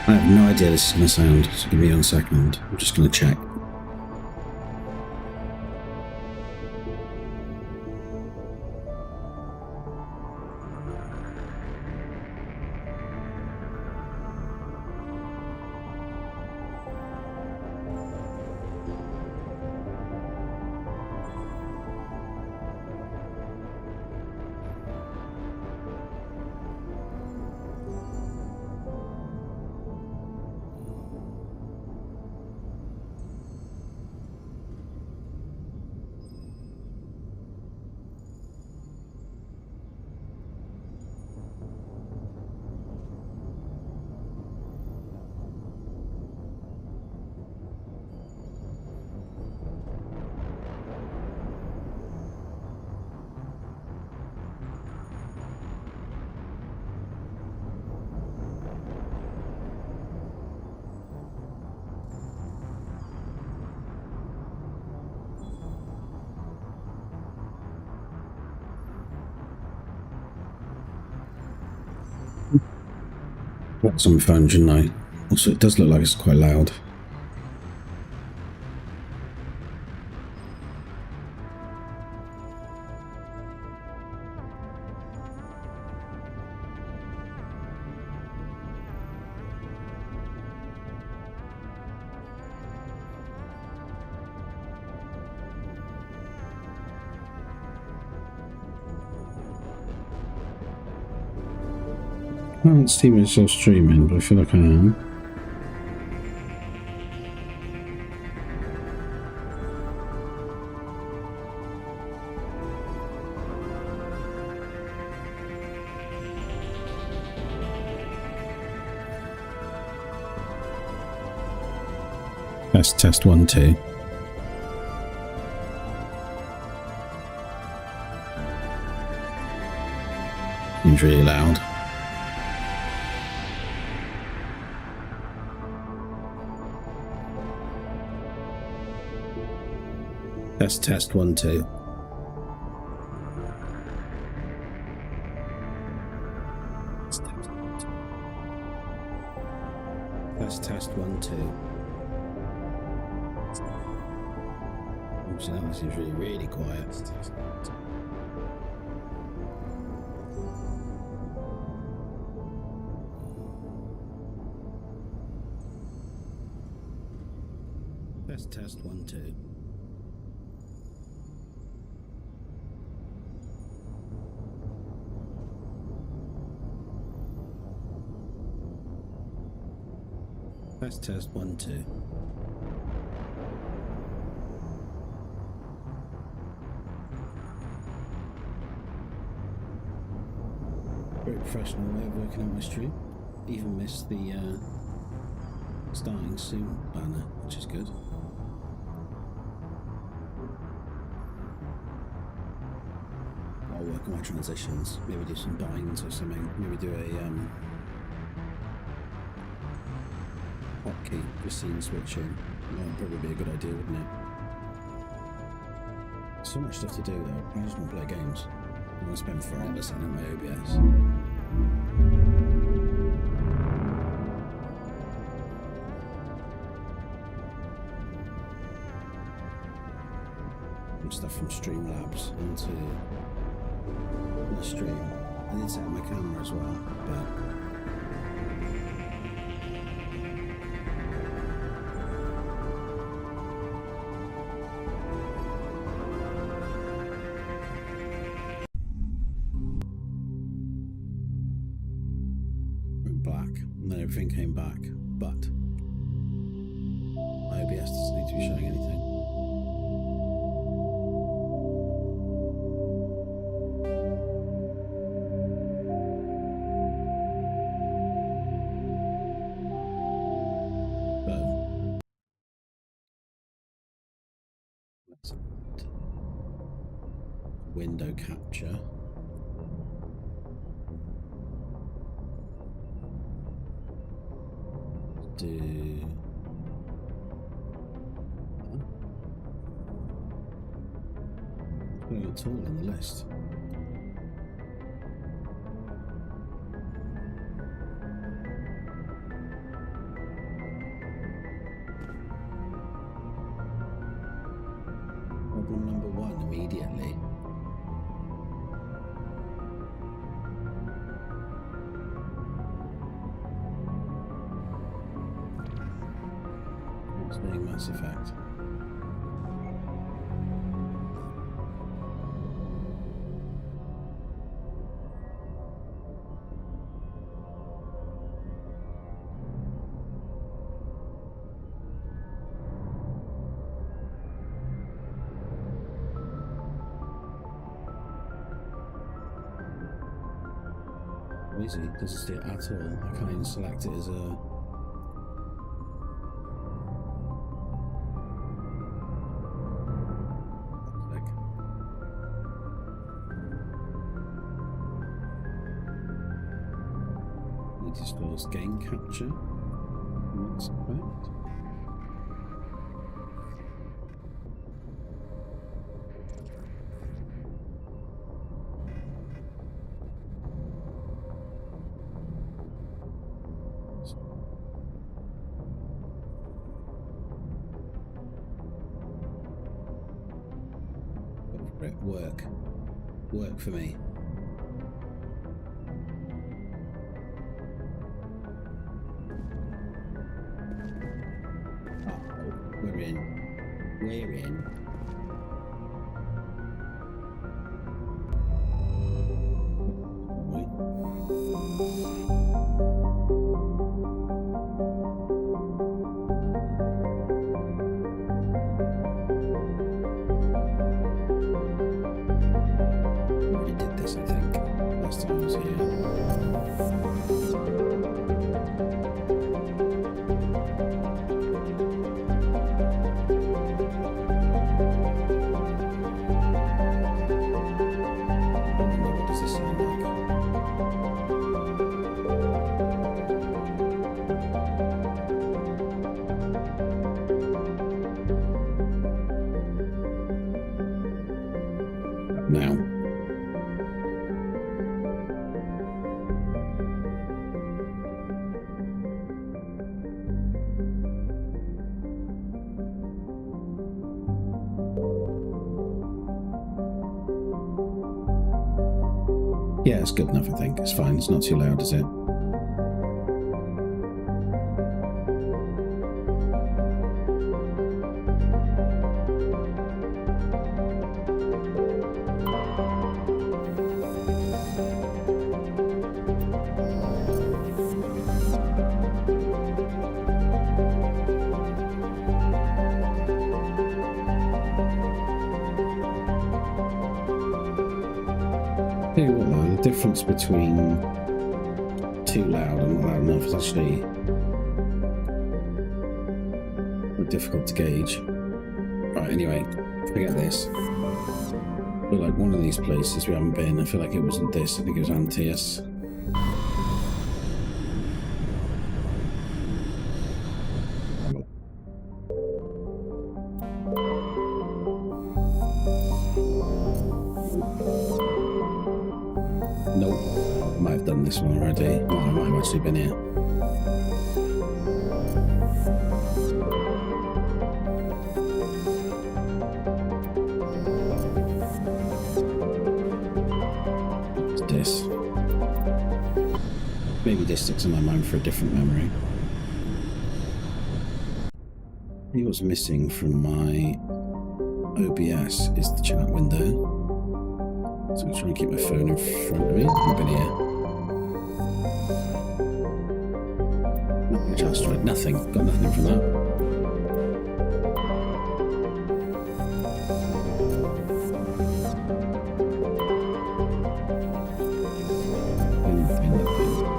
I have no idea this is going to sound, so give me 1 second. I'm just going to check. What's on my phone, shouldn't I? Also, it does look like it's quite loud. I can't see myself streaming, but I feel like I am. Test 1 2. Seems really loud. Test 1 2. Test 1 2. So that seems really quiet. Test 1 2. Test 1 2. Very professional way of working out my stream. Even missed the starting soon banner, which is good. I'll work on my transitions. Maybe do some binds or something. Maybe do a hotkey for scene switching. That would probably be a good idea, wouldn't it? So much stuff to do though. I just want to play games. I'm going to spend forever setting up my OBS. And stuff from Streamlabs into the stream. I did set up my camera as well, but everything came back, but my OBS doesn't need to be showing anything. Boom. Let's add window capture. Putting it all on the list. immediately. What's being Mass Effect? Easy, doesn't see it at all. I can't even select it as a. It discloses game capture. That's correct. Work for me. We're in. Now. Yeah, it's good enough, I think. It's fine. It's not too loud, is it? The difference between too loud and not loud enough is actually quite difficult to gauge. Right, anyway, forget this. I feel like one of these places we haven't been, I feel like it wasn't this, I think it was Antaeus. This one already. Well, I might have actually been here. What's this? Maybe this sticks in my mind for a different memory. What's missing from my OBS is the chat window. So I'm trying to keep my phone in front of me. I've been here. Just right, nothing. Got nothing from that.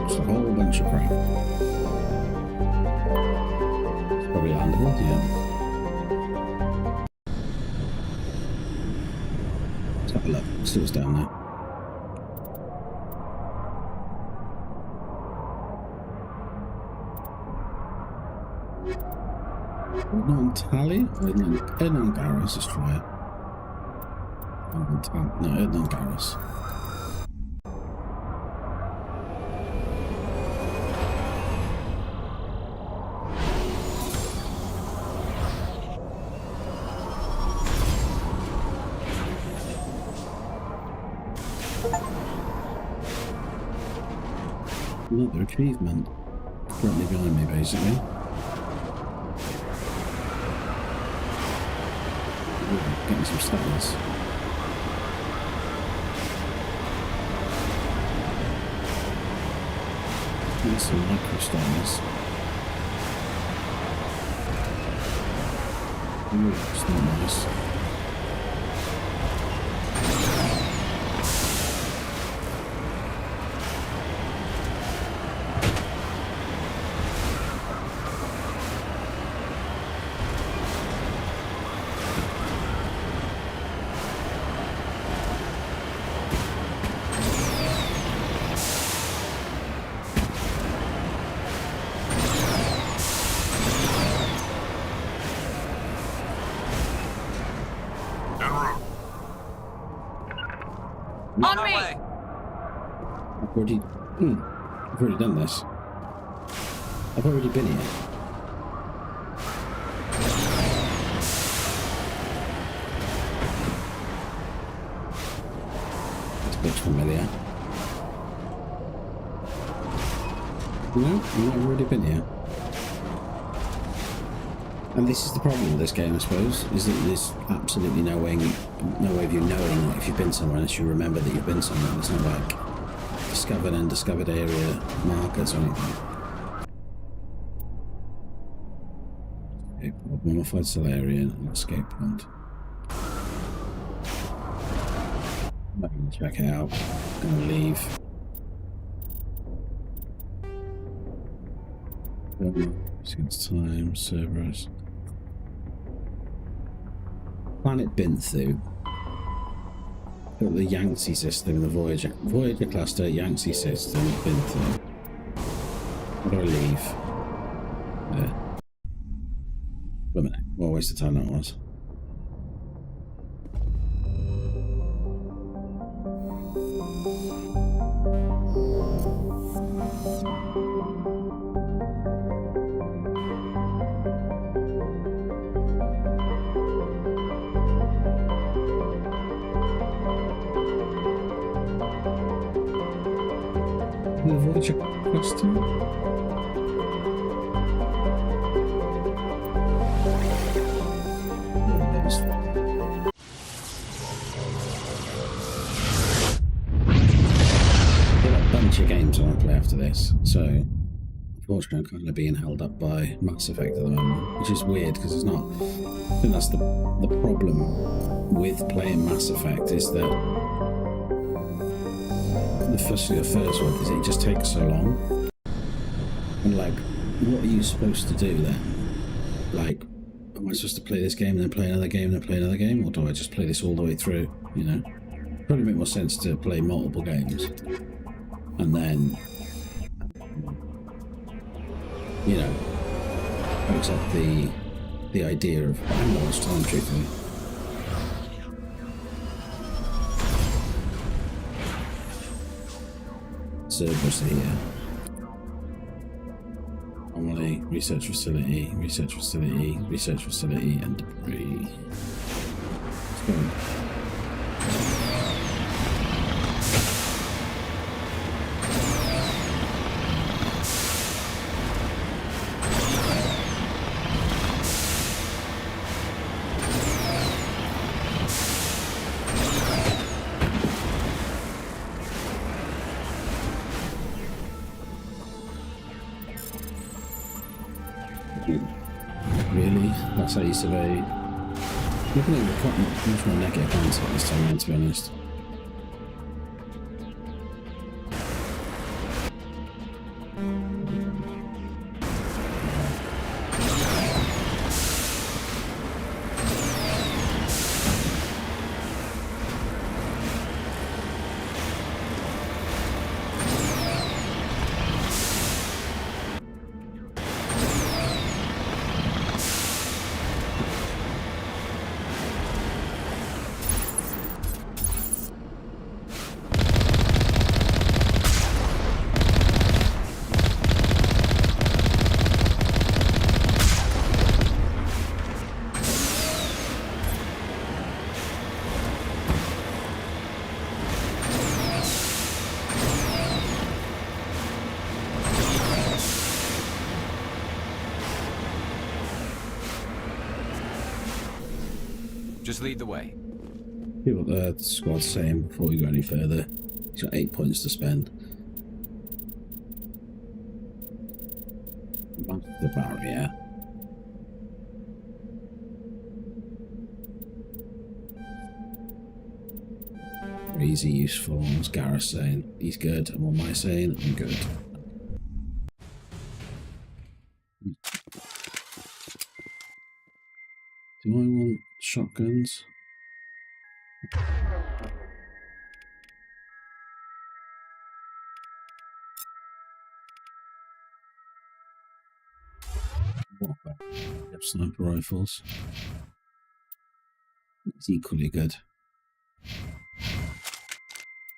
Just a whole bunch of crap. It's probably landable, yeah. Let's have a look. See what's down there. Tally? Ednon Garrus, let's try it. No, Ednon Garrus. Another achievement. Currently behind me, basically. Ooh, getting some stars. Getting some micro stars. Ooh, it's not nice. On me! I've already done this. I've already been here. This looks familiar. No, I've already been here. And this is the problem with this game, I suppose, is that there's absolutely no way of you knowing if you've been somewhere unless you remember that you've been somewhere. There's no like discovered and undiscovered area markers or anything. Okay, modified salarian and escape pod. I'm not going to check it out. I'm going to leave. Against time, Cerberus. Planet Binthu. Got the Yangtze system, the Voyager cluster, Yangtze system, Binthu. How do I leave? There. Wait a minute. What a waste of time that was. Voyager cluster. Bunch of games I want to play after this, so unfortunately I'm kind of being held up by Mass Effect at the moment, which is weird because it's not. I think that's the problem with playing Mass Effect is that the first one is it just takes so long, and like, what are you supposed to do then? Like, am I supposed to play this game and then play another game and then play another game, or do I just play this all the way through? You know, probably make more sense to play multiple games and then, you know, accept the idea of I haven't got much time, truthfully. Cerberus here. Anomaly, research facility, and debris. Let's go. Really? That's how you survey. Looking at the much more negative answer this time around, to be honest. Just lead the way. See what the squad's saying before we go any further. He's got 8 points to spend. Back to the barrier. Easy, useful. What's Gareth saying? He's good. And what am I saying? I'm good. Do I want shotguns? What about sniper rifles? It's equally good.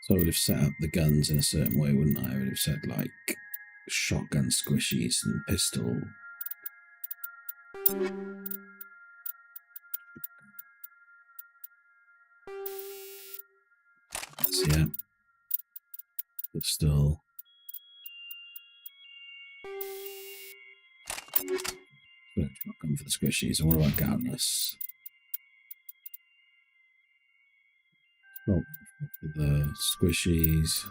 So I would have set up the guns in a certain way, wouldn't I? I would have said like shotgun squishies and pistol. Yeah. But still. Shotgun for the squishies. And what about Garrus? Oh, for the squishies.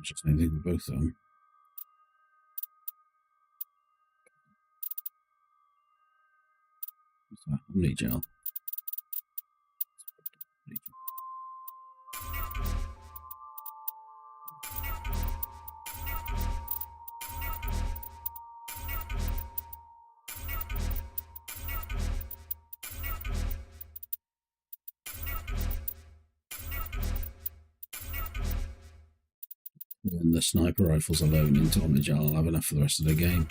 Just same thing with both of them. What's that? Omni gel. And the sniper rifles alone into Omni gel, I'll have enough for the rest of the game.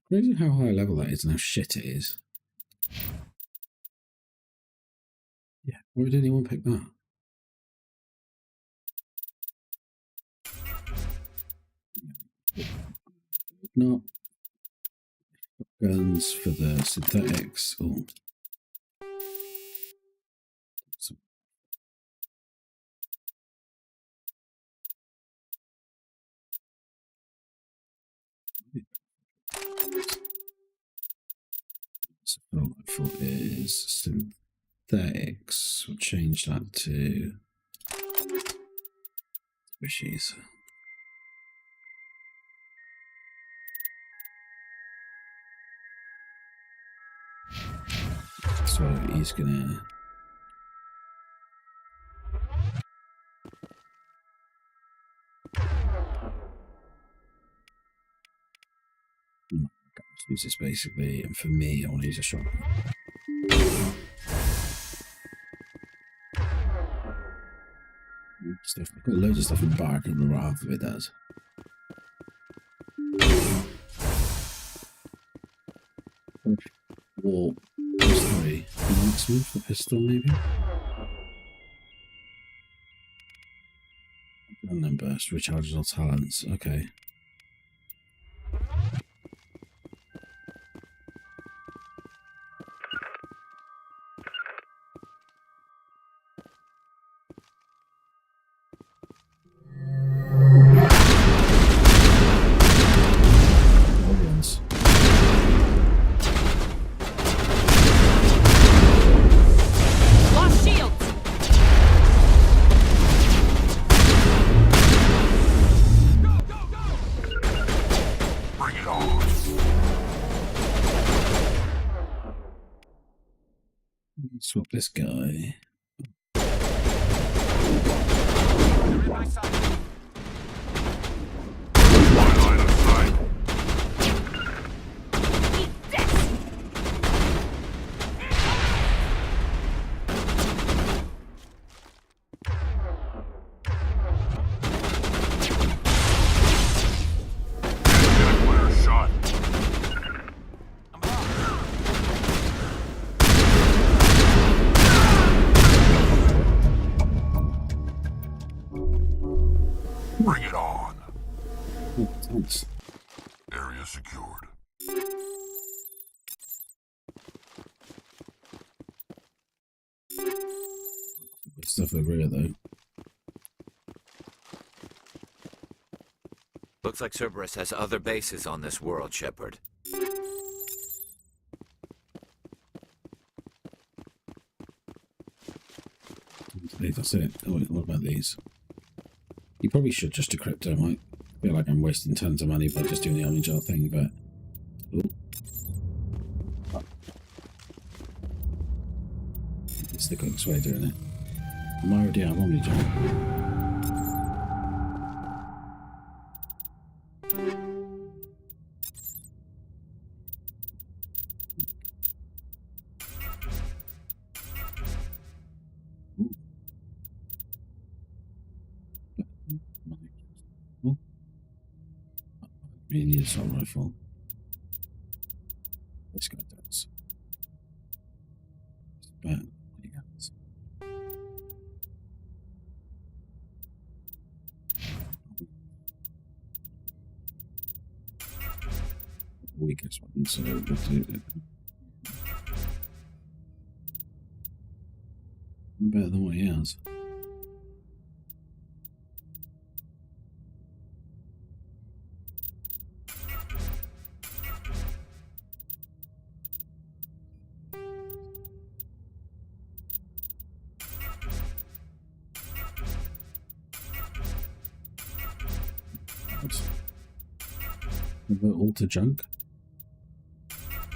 Crazy how high level that is and how shit it is. Yeah, why did anyone pick that? Not guns for the synthetics. Oh. So rifle is synthetics. We'll change that to squishies. So he's gonna use this basically, and for me, I want to use a shotgun. Stuff. I've got loads of stuff in Embark, and remember half of it does. Or three. Marksman for the pistol, maybe? And then burst recharges all talents. Okay. Swap this guy. Bring it on. Oh, thanks. Area secured. Stuff over here, though. Looks like Cerberus has other bases on this world, Shepard. That's it. Oh, wait, what about these? You probably should just decrypt them. I feel like I'm wasting tons of money by just doing the only jar thing, but... Ooh. It's the quickest way of doing it. Am I already out of omni jar? Really need an assault rifle. This guy does. But weakest one, so we'll do it. Better than what he has. Convert all to junk?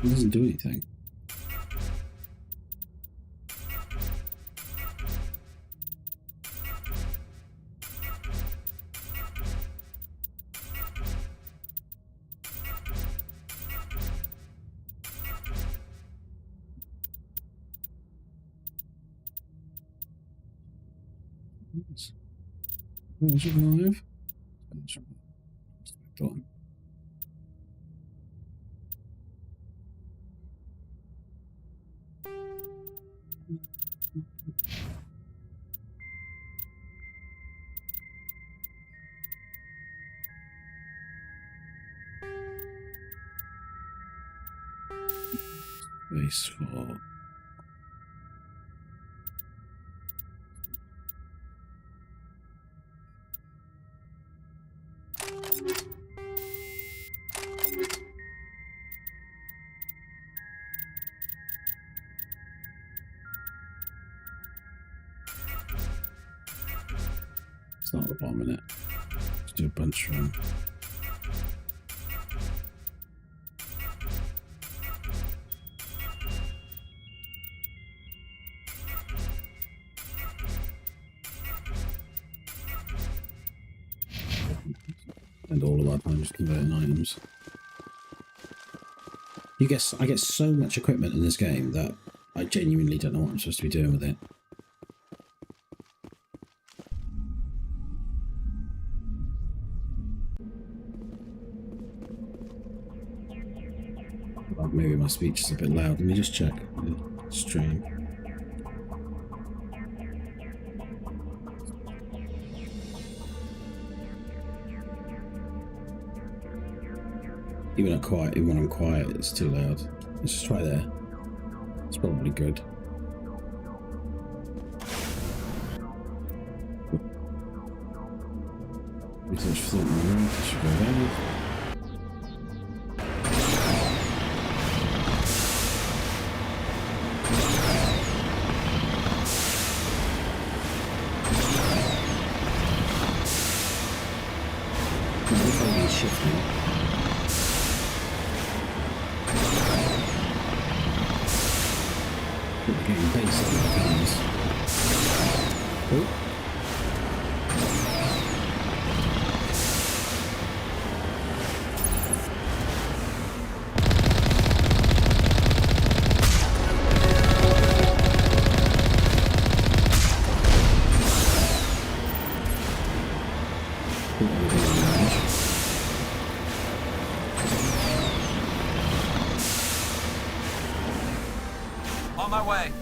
It doesn't do anything. Where's it alive? Done. Base for it's not the bomb in it. Let's do a bunch from and all of our time just converting items. I get so much equipment in this game that I genuinely don't know what I'm supposed to be doing with it. Maybe my speech is a bit loud. Let me just check the stream. Even when I'm quiet, it's too loud. Let's just try there. It's probably good. Research for thought should go down. Shifting. We're getting base on the guns. Oh. On my way.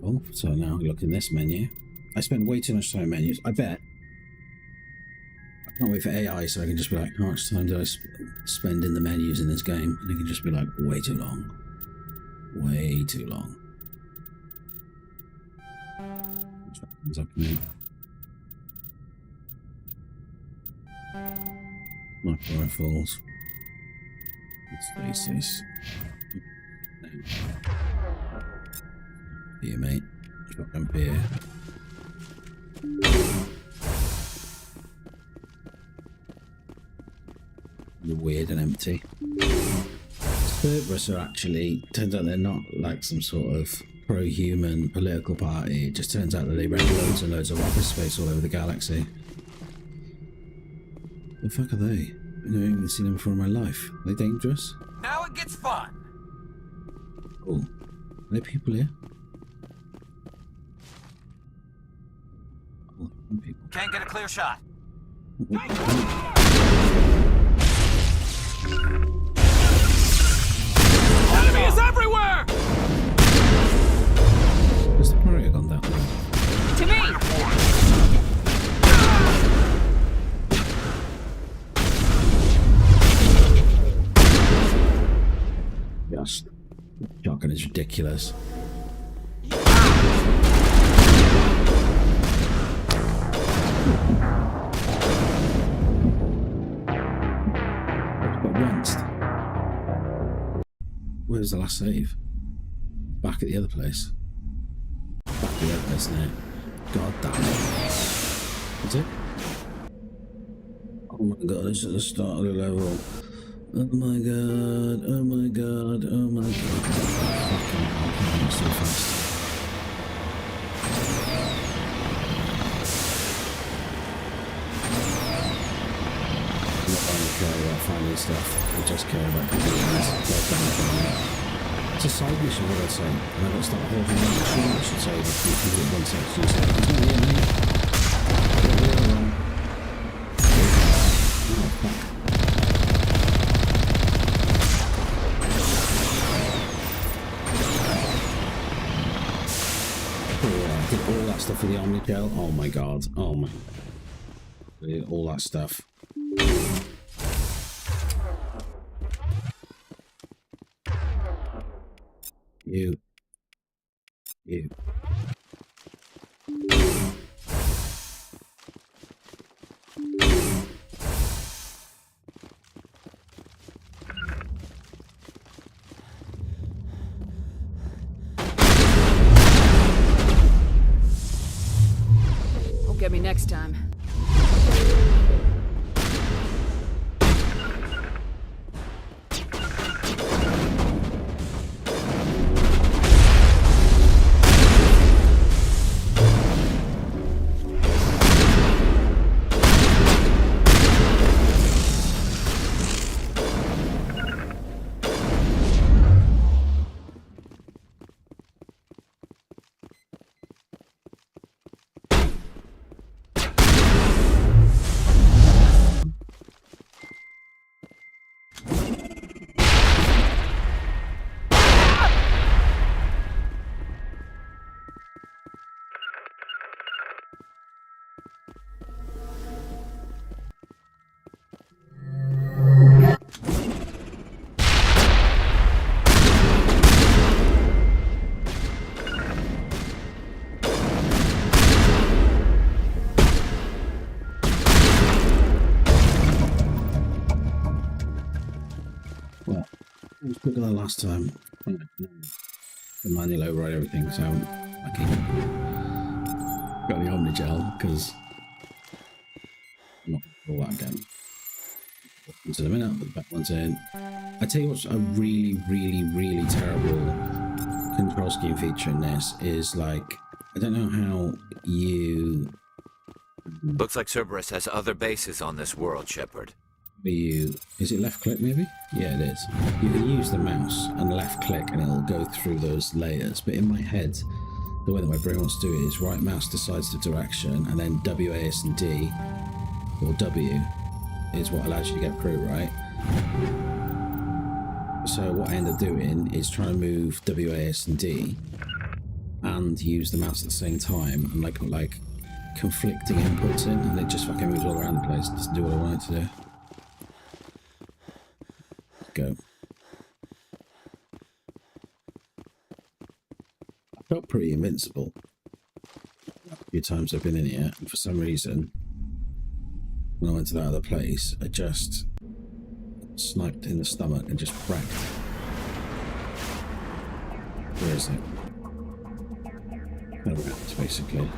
Well, so now look in this menu. I spend way too much time in menus. I bet. I can't wait for AI so I can just be like, how much time do I spend in the menus in this game? And it can just be like, way too long. Way too long. Shotguns up in there. Sniper rifles. Spaces. Here, mate. Shotgun here. They're weird and empty. Cerberus are actually, turns out they're not like some sort of pro-human political party. It just turns out that they rent loads and loads of office space all over the galaxy. The fuck are they? I've never even seen them before in my life. Are they dangerous? Now it gets fun. Oh, are there people here? Oh, people. Can't get a clear shot. Enemies everywhere! Where's the Paragon down there? To me! Yes. Shotgun is ridiculous. Got rinsed. Where's the last save? Back at the other place. Back at the other place now. God damn it. Is it? Oh my god, this is the start of the level. Oh my god, oh my god, oh my god. Fucking hell, I'm going so fast. I'm not going to care about finding stuff, I just care about completing this. It's a side mission, what I'd say. And I've got to start holding on the machine, I should say, if you keep it one section. It's not here, mate. Get the other one. Oh, fuck. I did all that stuff with the Omni Gel. Oh my god. Oh my. I did all that stuff. You. Won't get me next time. It was quicker than last time. The manual override everything, so I can got the Omni Gel because I'm not going to do that again. Into the minute, put the back ones in. I tell you what's a really, really, really terrible control scheme feature in this is like, I don't know how you. Looks like Cerberus has other bases on this world, Shepard. Is it left click maybe? Yeah, it is. You can use the mouse and left click and it'll go through those layers, but in my head the way that my brain wants to do it is right mouse decides the direction and then WAS and D or W is what allows you to get through, right? So what I end up doing is trying to move WAS and D and use the mouse at the same time and like conflicting inputs in, and it just fucking moves all around the place. It doesn't do what I want it to do. Go. I felt pretty invincible. few times I've been in here, and for some reason, when I went to that other place, I just sniped in the stomach and just cracked. Where is it? Around, basically.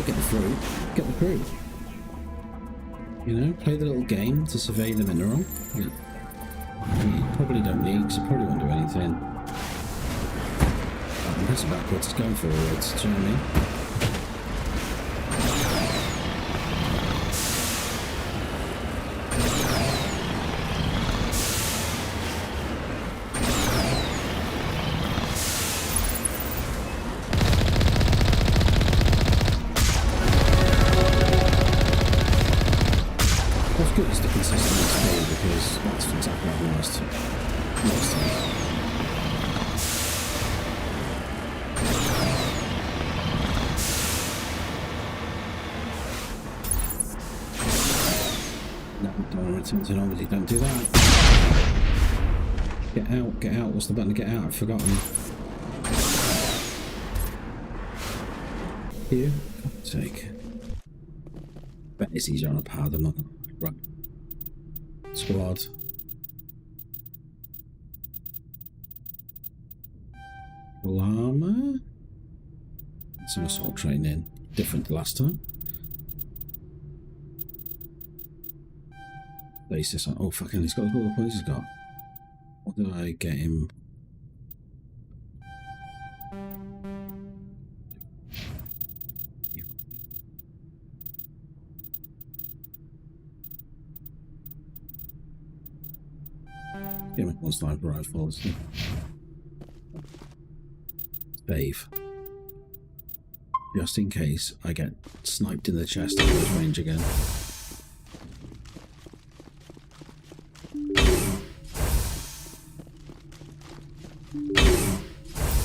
Get the fruit. Get the fruit. You know, play the little game to survey the mineral. Yeah. You probably don't need, because you probably won't do anything. I'm pressing backwards, it's going forwards, do you know what I mean? Good is the consistent speed, because that's exactly what I was last time. No, don't want to return to normal, don't do that. Get out, what's the button to get out? I've forgotten. Here, for God's sake. Bet it's easier on a pad, I'm not gonna. Right. Squad. Llama. Some assault training. Different to last time. Basis on. Oh, fucking, he's got all the points he's got. What did I get him? Give me one sniper rifle. Save. Just in case I get sniped in the chest at close range again.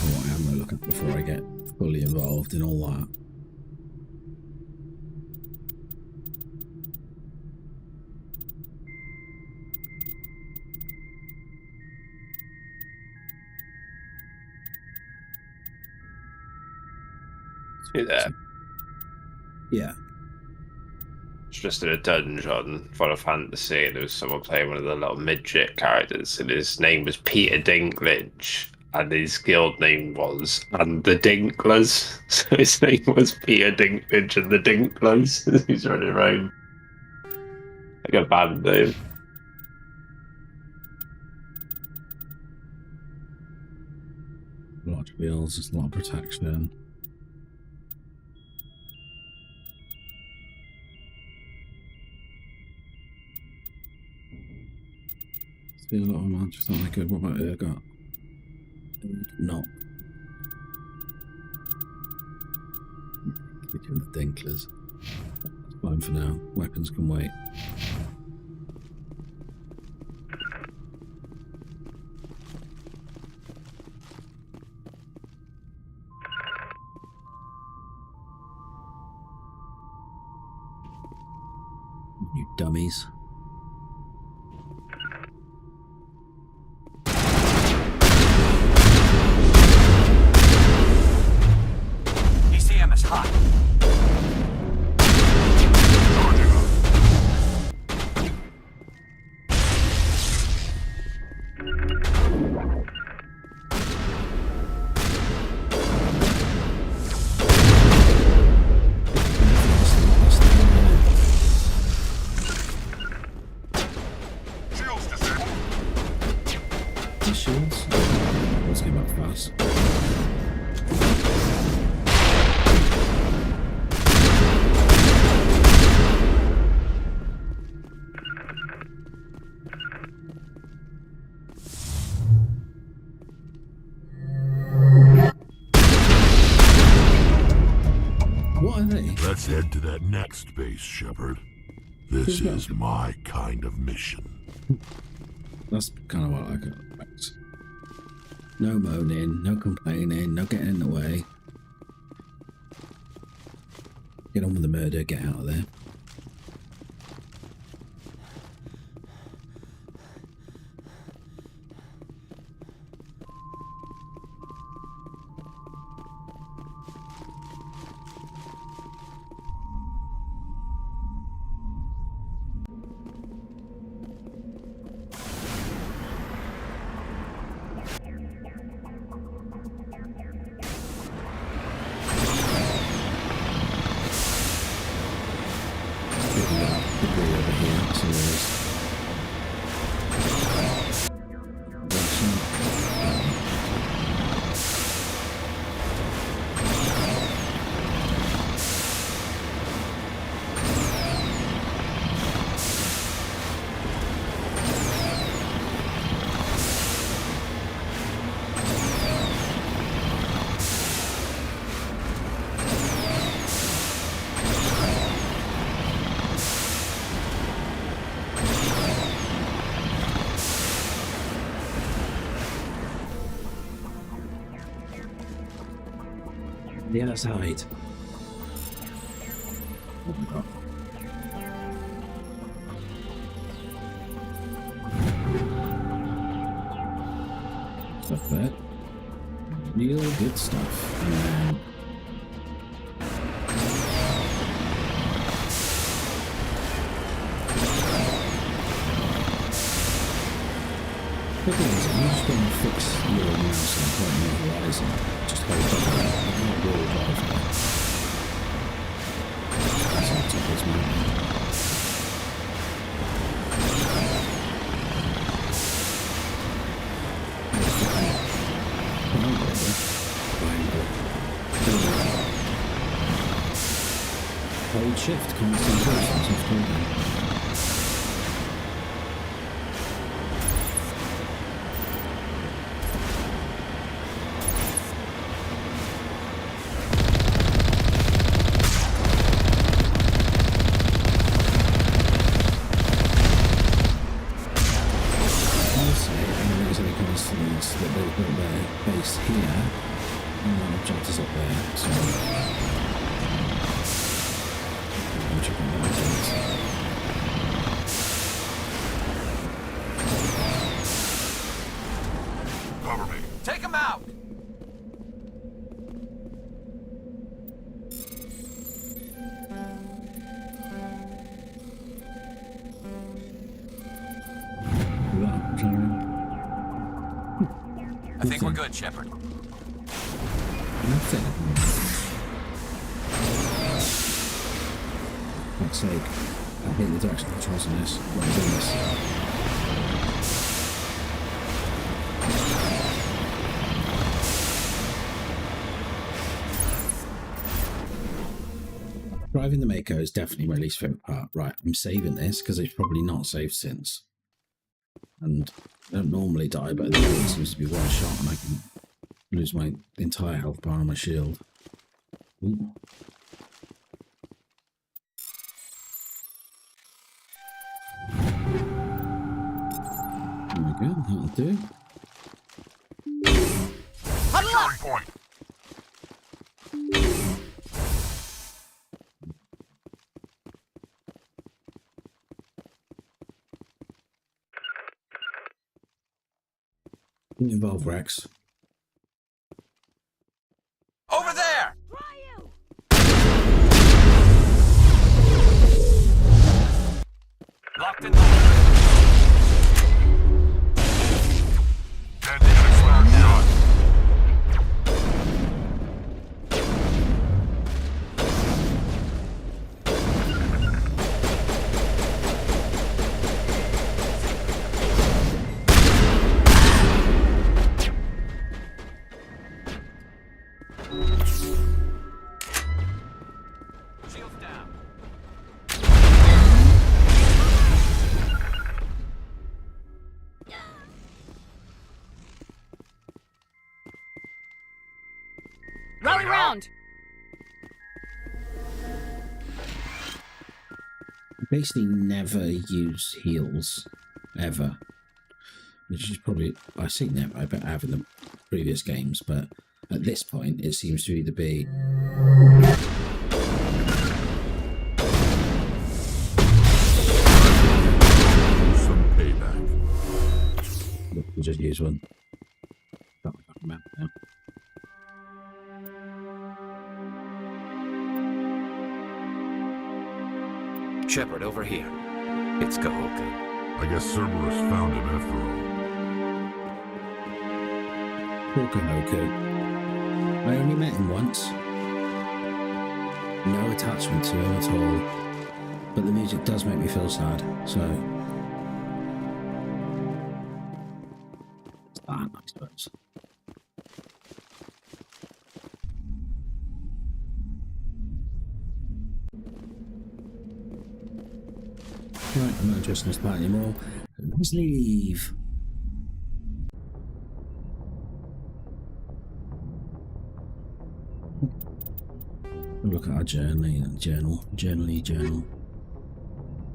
What ammo look at before I get fully involved in all that. See there? Yeah. It's just in a dungeon, Final Fantasy, and there was someone playing one of the little midget characters, and his name was Peter Dinklage, and his guild name was And the Dinklers. So his name was Peter Dinklage and the Dinklers. He's running around like a band name. A lot of wheels, there's a lot of protection. A lot of them just not that good. What about it? I got not. Keep doing the dinklers. That's fine for now. Weapons can wait. You dummies. What are they? Let's head to that next base, Shepard. This Who's that? is my kind of mission. That's kind of what I could expect. No moaning, no complaining, no getting in the way. Get on with the murder, get out of there. The other side. Oh my god. Stuff there. Real good stuff. And then the thing is, I'm just going to fix your mouse and point on the horizon. Just hold it there. I can't roll drive there. That's on top of this mountain. Hold shift, constant push, soft holding. That they put their base here, and one object is up there, so I'm checking the objects. Cover me. Take him out! I think we're good, Shepard. Nothing. For fuck's sake. I hate the direction controls on this. What am I doing this? Driving the Mako is definitely my least favourite part. Right, I'm saving this because it's probably not saved since. And I don't normally die, but it seems to be one shot and I can lose my entire health bar on my shield. Ooh. There we go, that'll do. Starting point. Didn't involve Rex. Over there! Locked in. And the unexpired shot. Shields down. Rally round! basically never use heals, ever. Which is probably, I think that I bet I have in the previous games, but at this point it seems to either be Some payback. we'll just use one. Got my fucking map now. Shepard, over here. It's Kahoka. I guess Cerberus found him after all. Poor Kahoku. I only met him once. No attachment to him at all. But the music does make me feel sad, so it's that, I suppose. Right, I'm not addressing this part anymore. Let's leave. Look at our journal.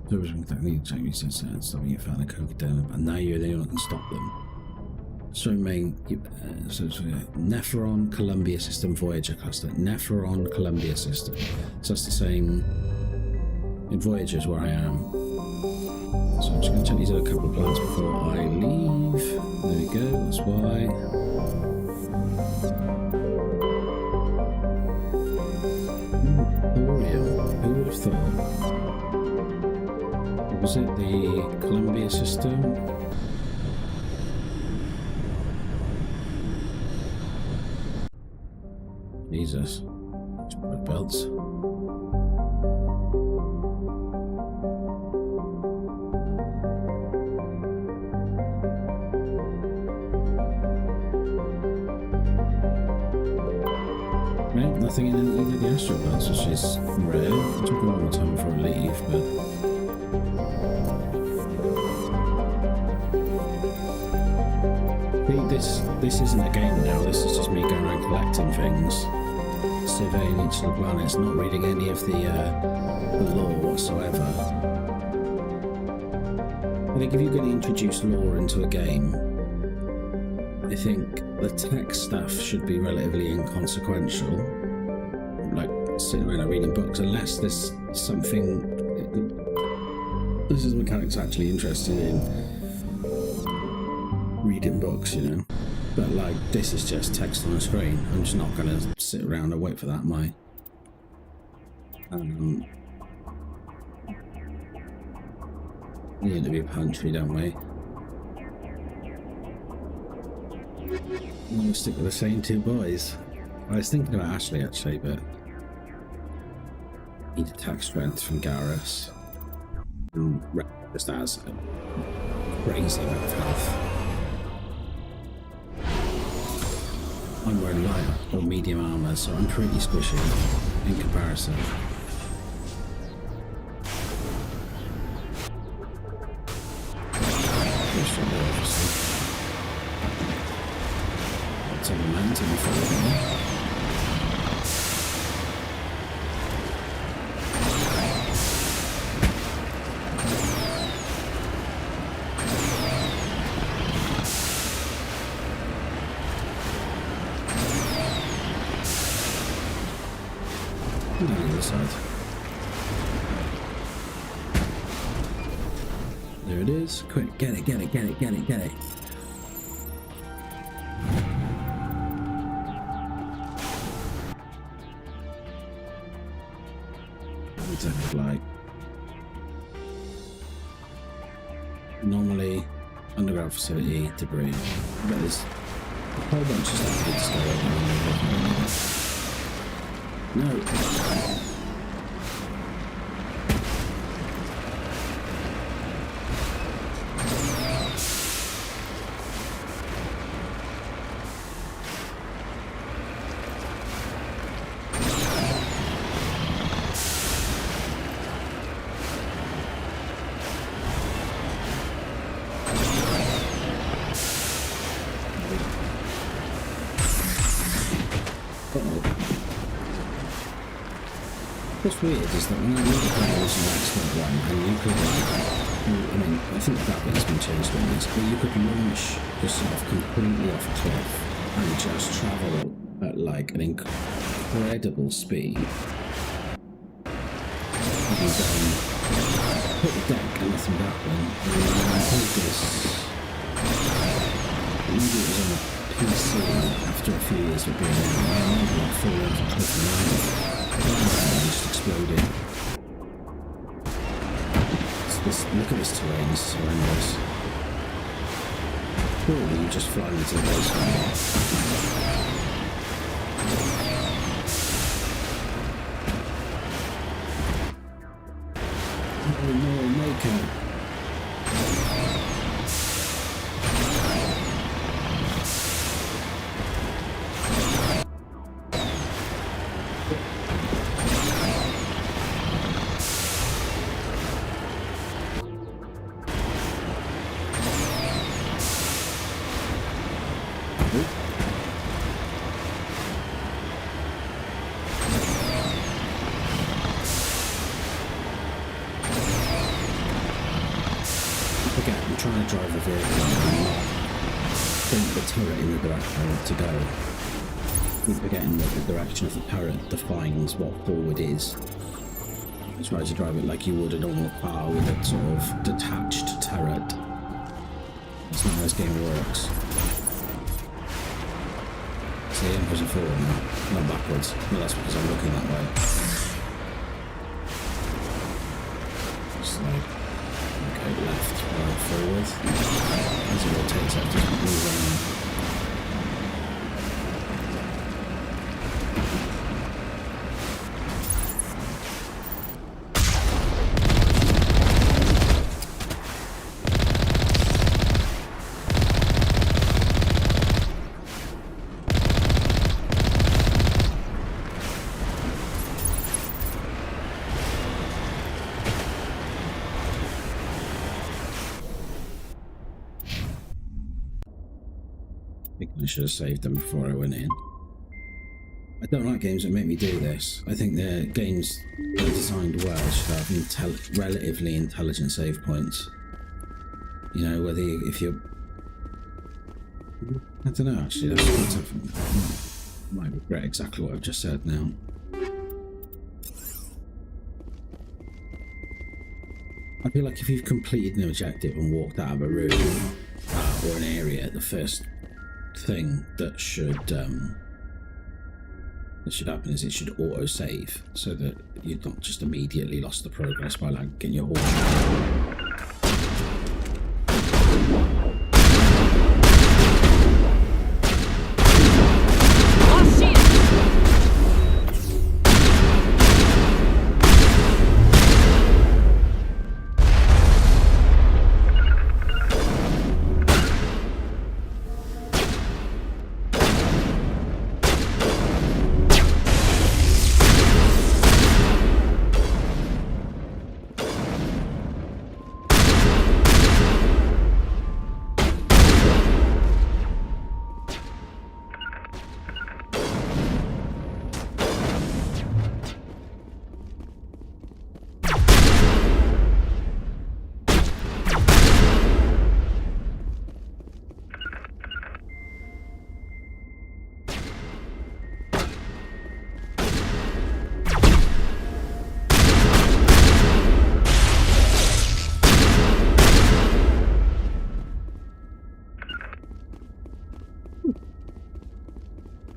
There was exactly something you found a coke down, and now you're the only one that can stop them. So Nephron Columbia System Voyager cluster. Nephron Columbia System. So that's the same in Voyager as where I am. So I'm just going to check these other couple of plans before I leave. There we go, that's why. Who would have thought? Was it the Columbia system? Jesus. Belts. Nothing in either of the astro belts, which is rare. It took a long time before I leave, but this isn't a game now. This is just me going around collecting things, surveying each of the planets, not reading any of the lore whatsoever. I think if you're going to introduce lore into a game, I think the text stuff should be relatively inconsequential. Like sitting around reading books, unless there's something this is mechanics actually interested in reading books, you know. But like this is just text on a screen. I'm just not gonna sit around and wait for that, am I? We need to be punchy, don't we? I'm gonna stick with the same two boys. I was thinking about Ashley actually, but need attack strength from Garrus. Just has a crazy amount of health. I'm wearing light or medium armor, so I'm pretty squishy in comparison. Lots of momentum for me. On the other side. There it is. Quick, get it, get it, get it, get it, get it. What's that look like? Normally, underground facility, debris. I bet there's a whole bunch of stuff to discover. No. What's weird is that when I look at those in Xbox One, and you could like, I mean, I think that bit has been changed on this, but you could launch yourself completely off a cliff and just travel at like an incredible speed. And hit the deck and nothing would happen. And I played this, maybe it was on a PC after a few years of being on. I remember like falling off a cliff and just exploding. Look at this terrain, this is horrendous. Surely you just fly into the base. Oh no, Maker. I'm trying to drive the vehicle and not think the turret in the direction I want to go. I keep forgetting that the direction of the turret defines what forward is. I try to drive it like you would a normal car with a sort of detached turret. That's not how this game works. See, I'm pushing forward now, not backwards. Well, that's because I'm looking that way. Just like, okay, left, right, forward. As it rotates, I just move around. I should have saved them before I went in. I don't like games that make me do this. I think the games that are designed well should have relatively intelligent save points. You know, whether you, if you're... I don't know, actually, that's tough. I might regret exactly what I've just said now. I feel like if you've completed an objective and walked out of a room or an area, the first thing that should happen is it should auto save so that you're not just immediately lost the progress by like getting your horse.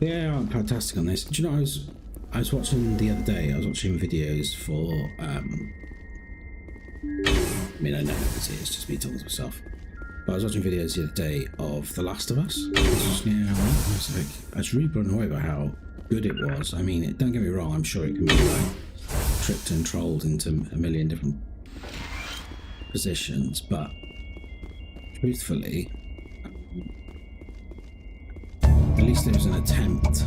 Yeah, I'm fantastic on this. Do you know, I was watching the other day, I was watching videos for, I mean, I know it's just me talking to myself, but I was watching videos the other day of The Last of Us. I was really blown away by how good it was. I mean, don't get me wrong, I'm sure it can be like tricked and trolled into a million different positions, but truthfully, at least there was an attempt.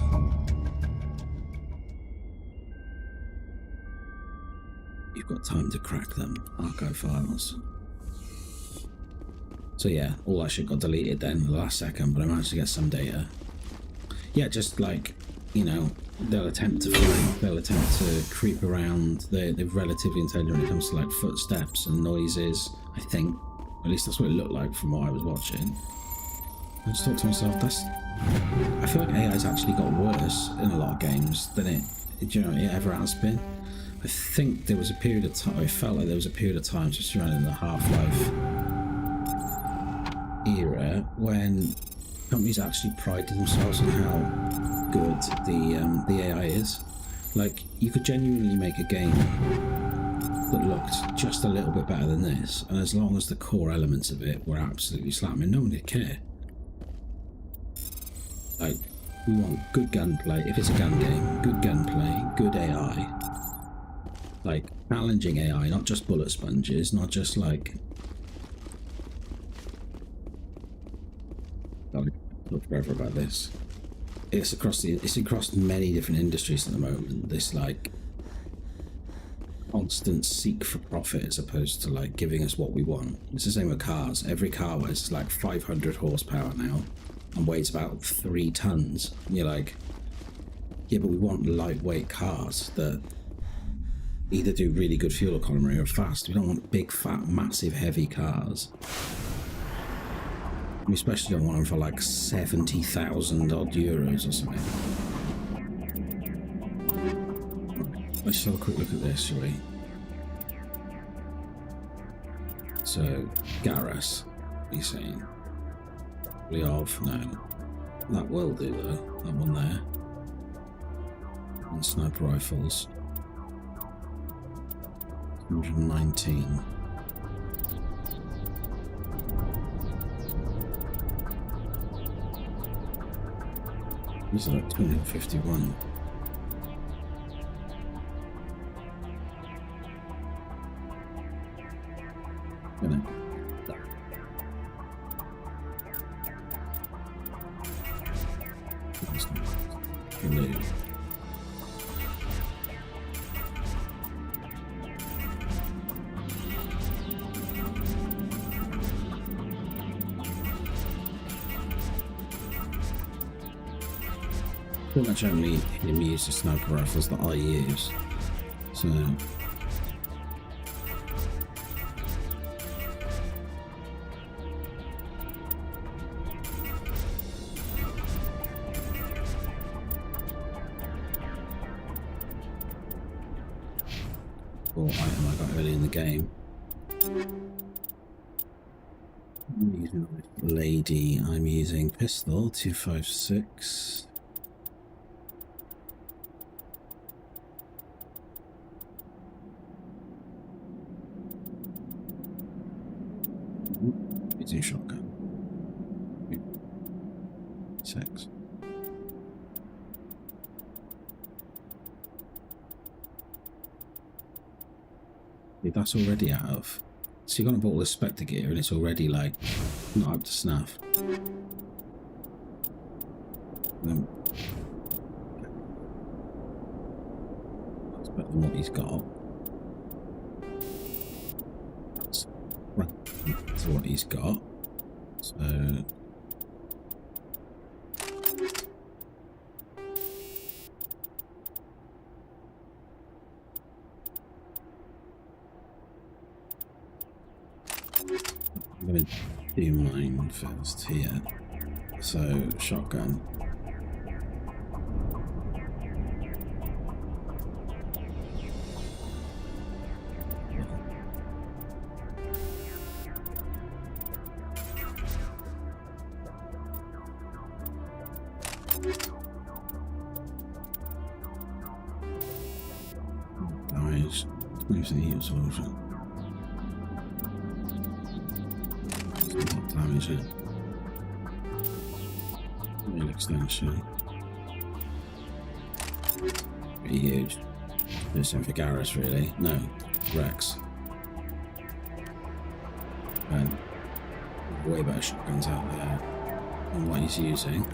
You've got time to crack them. Archive files. So yeah, all that shit got deleted then in the last second, but I managed to get some data. Yeah, just like, you know, they'll attempt to flank, they'll attempt to creep around. They're relatively intelligent when it comes to like footsteps and noises, I think. At least that's what it looked like from what I was watching. I just thought to myself, I feel like AI's actually got worse in a lot of games than it ever has been. I think there was a period of time, I felt like there was a period of time just around in the Half-Life era when companies actually prided themselves on how good the AI is. Like, you could genuinely make a game that looked just a little bit better than this, and as long as the core elements of it were absolutely slamming, no one would care. Like, we want good gunplay, if it's a gun game, good gunplay, good AI. Like, challenging AI, not just bullet sponges, not just like... I'll talk forever about this. It's across many different industries at the moment, this like constant seek for profit as opposed to like giving us what we want. It's the same with cars. Every car weighs like 500 horsepower now and weighs about 3 tons. And you're like, yeah, but we want lightweight cars that either do really good fuel economy or fast. We don't want big, fat, massive, heavy cars. We especially don't want them for like 70,000 odd euros or something. Let's just have a quick look at this, shall we? So, Garrus, what are you saying? Of, no. That will do though, that one there. And sniper rifles. 119. These are like 251. Blue. Pretty much only him use the sniper rifles that I use. So item I got early in the game. I'm using lady, I'm using pistol 256. Using shotgun. 6. That's already out of. So you're gonna put all this Spectre gear and it's already like not up to snuff. That's better than what he's got. That's right to what he's got. So I'm going to do mine first here. So, shotgun. Nice. Use the heat absorption. Damage it. Real extension. Pretty huge. No same for Garrus really. No. Rex. And way better shotguns out there than what he's using.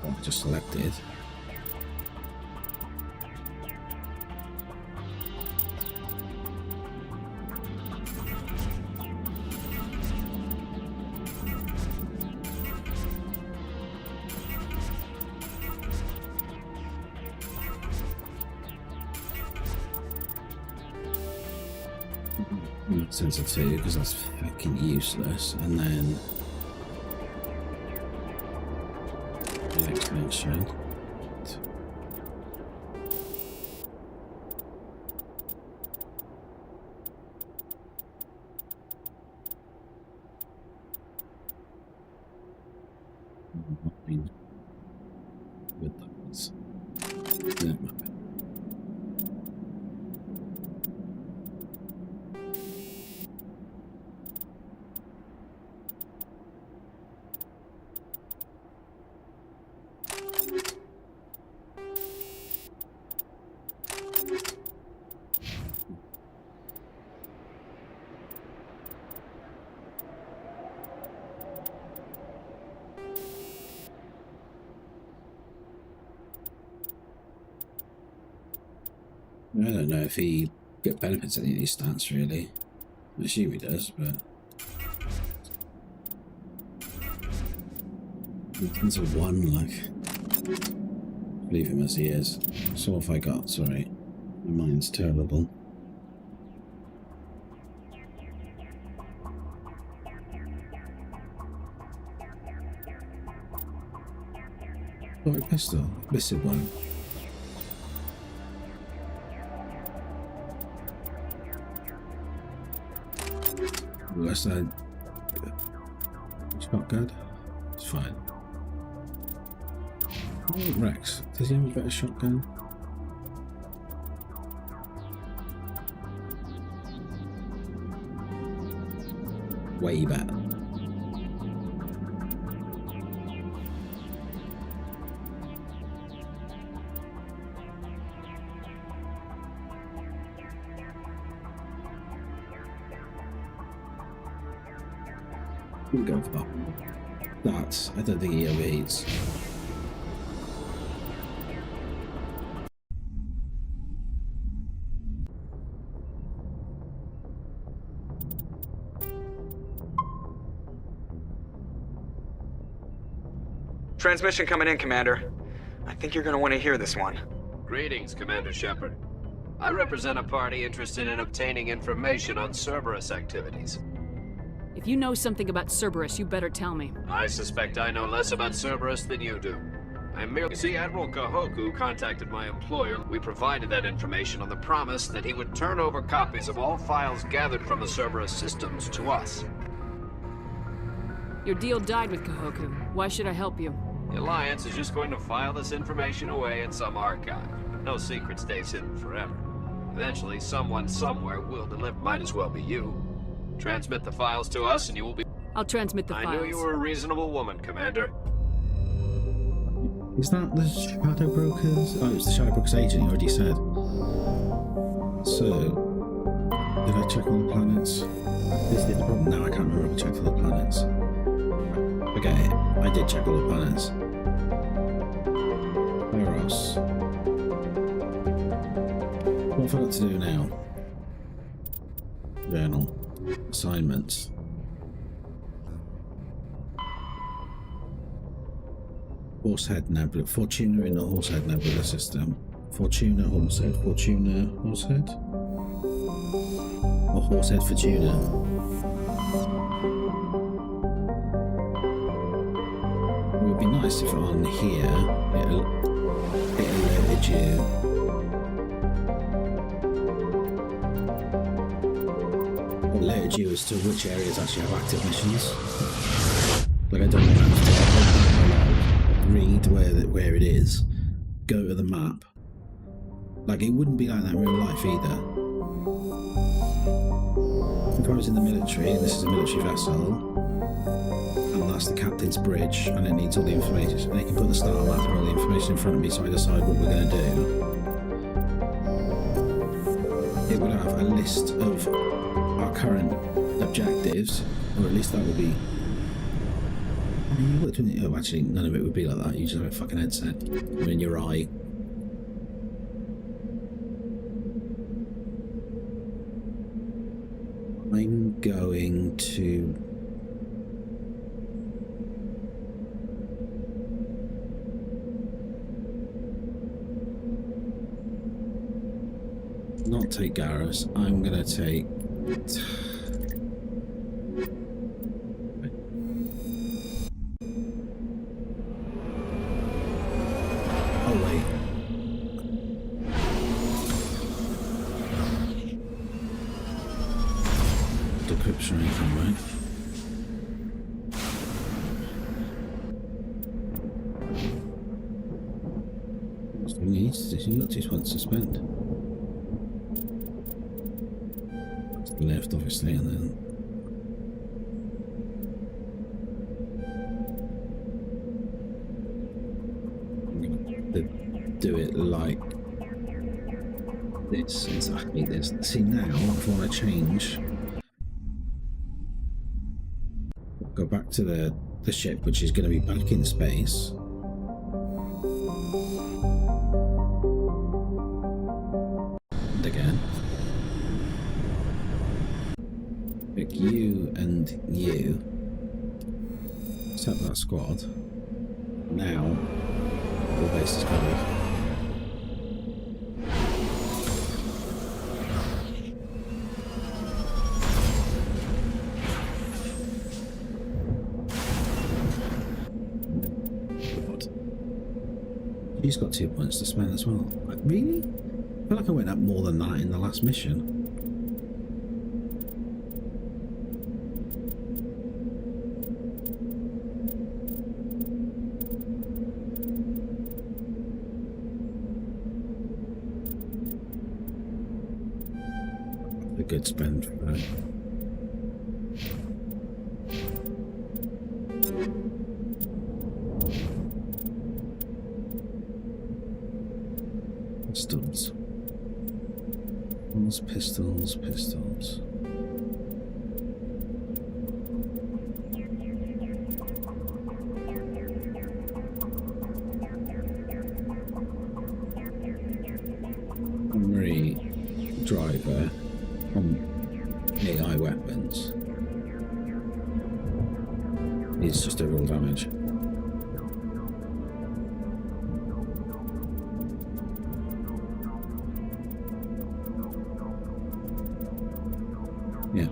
What I just selected. Sensor 2, because that's fucking useless. And then the extension. With those. Yeah. I don't know if he benefits any of these stats, really. I assume he does, but... It's a 1, like... Leave him as he is. So what have I got? Sorry. My mind's terrible. Oh, a pistol. Missing one. Unless I... Shotgun? It's fine. Oh, Rex, does he have a better shotgun? Way better. We'll go for that. That, I don't think he overheats. Transmission coming in, Commander. I think you're going to want to hear this one. Greetings, Commander Shepard. I represent a party interested in obtaining information on Cerberus activities. If you know something about Cerberus, you better tell me. I suspect I know less about Cerberus than you do. I merely see Admiral Kahoku contacted my employer. We provided that information on the promise that he would turn over copies of all files gathered from the Cerberus systems to us. Your deal died with Kahoku. Why should I help you? The Alliance is just going to file this information away in some archive. No secret stays hidden forever. Eventually, someone somewhere will deliver. Might as well be you. Transmit the files to us and you will be... I'll transmit the files. I knew you were a reasonable woman, Commander. Is that the Shadow Brokers? Oh, it's the Shadow Brokers agent, you already said. So, did I check all the planets? This is the problem now, I can't remember if I checked all the planets. Okay, I did check all the planets. Where else? What have I got to do now? Journal. Assignments. Horsehead Nebula. Fortuna in the Horsehead Nebula system. Fortuna, Horsehead, Fortuna, Horsehead? Or Horsehead, Fortuna? It would be nice if on here it alerted you. Alerted you as to which areas actually have active missions. Like I don't have to read where it is, go to the map. Like it wouldn't be like that in real life either. If I was in the military and this is a military vessel and that's the captain's bridge and it needs all the information and they can put the star map and all the information in front of me so I decide what we're going to do. It would have a list of our current objectives, or at least that would be... Oh, actually, none of it would be like that. You just have a fucking headset in your eye. I'm going to... not take Garrus. I'm going to take Oh wait. Decryption or anything, right? He's got 2 points to spend. Left, obviously, and then I'm gonna do it like this, exactly this. See, now if I want to change, go back to the ship, which is going to be back in space. And again. Pick you and you. Set that squad. Now, all bases covered. God. She's got 2 points to spend as well. Really? I feel like I went up more than that in the last mission. A good spend for that. Pistols. Pistols. Primary driver from AI weapons is just overall damage. Yeah.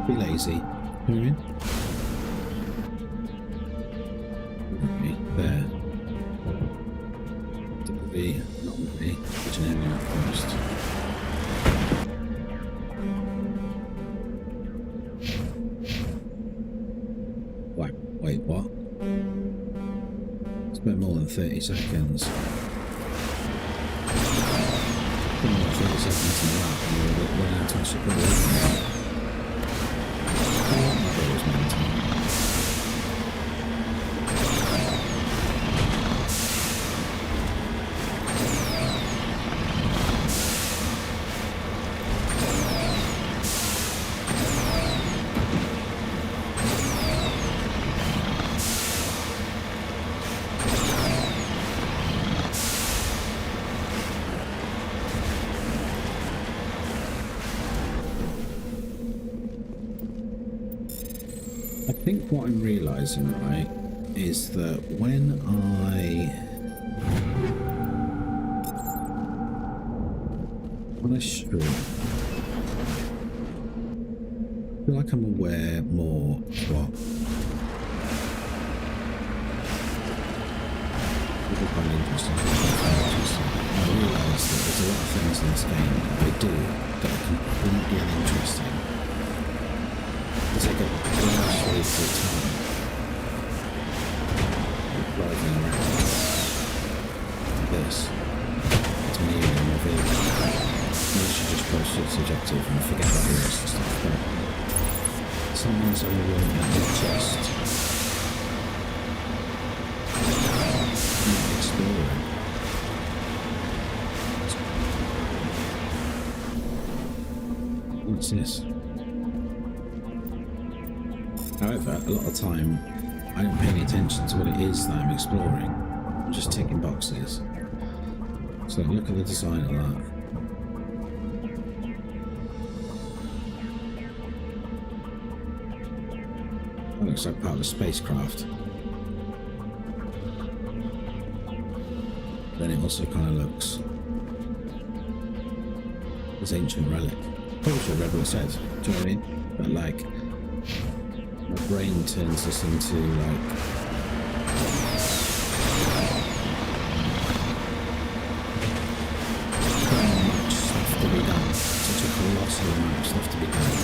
Be lazy. You know what I mean? Okay, there. Be not be engineering out first. Wait, what? Spent more than 30 seconds. Spent more than 30 seconds in the lap and we're running out of support. I think what I'm realising, right, is that when I stream, I feel like I'm aware more of what people find interesting. I realise that there's a lot of things in this game that I do that are completely uninteresting. It's like a blast waste of time driving around like this. It's me in my vehicle. You should just post its objective and forget about the rest of stuff. But Someone's over at the chest. Exploring. What's this? However, a lot of the time, I don't pay any attention to what it is that I'm exploring. I'm just ticking boxes. So look at the design of that. That looks like part of a spacecraft. Then it also kind of looks this ancient relic. Probably should have read what it said. Do you know what I mean? But like, my brain turns this into like very much stuff to be done. Such a colossal amount of stuff to be done.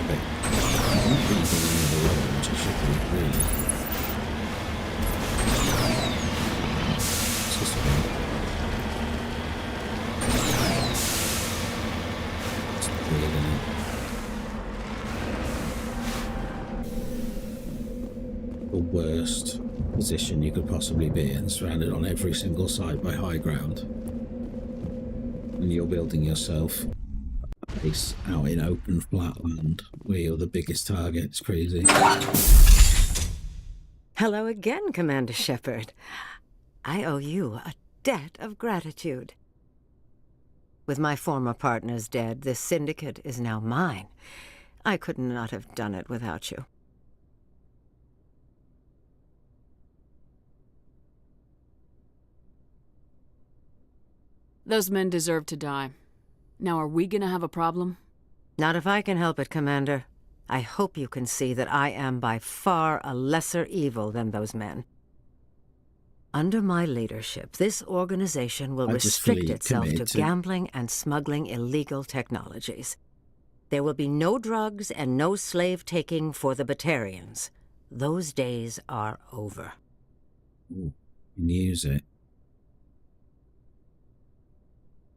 But I'm not really doing any of the world, which I should be really. It's just weird. It's weird, isn't it? The worst position you could possibly be in, surrounded on every single side by high ground, and you're building yourself a base out in open flat land where you're the biggest target. It's crazy. Hello again, Commander Shepard. I owe you a debt of gratitude. With my former partners dead, this syndicate is now mine. I could not have done it without you. Those men deserve to die. Now, are we gonna have a problem? Not if I can help it, Commander. I hope you can see that I am by far a lesser evil than those men. Under my leadership, this organization will restrict itself to gambling and smuggling illegal technologies. There will be no drugs and no slave-taking for the Batarians. Those days are over. Ooh, you can use it.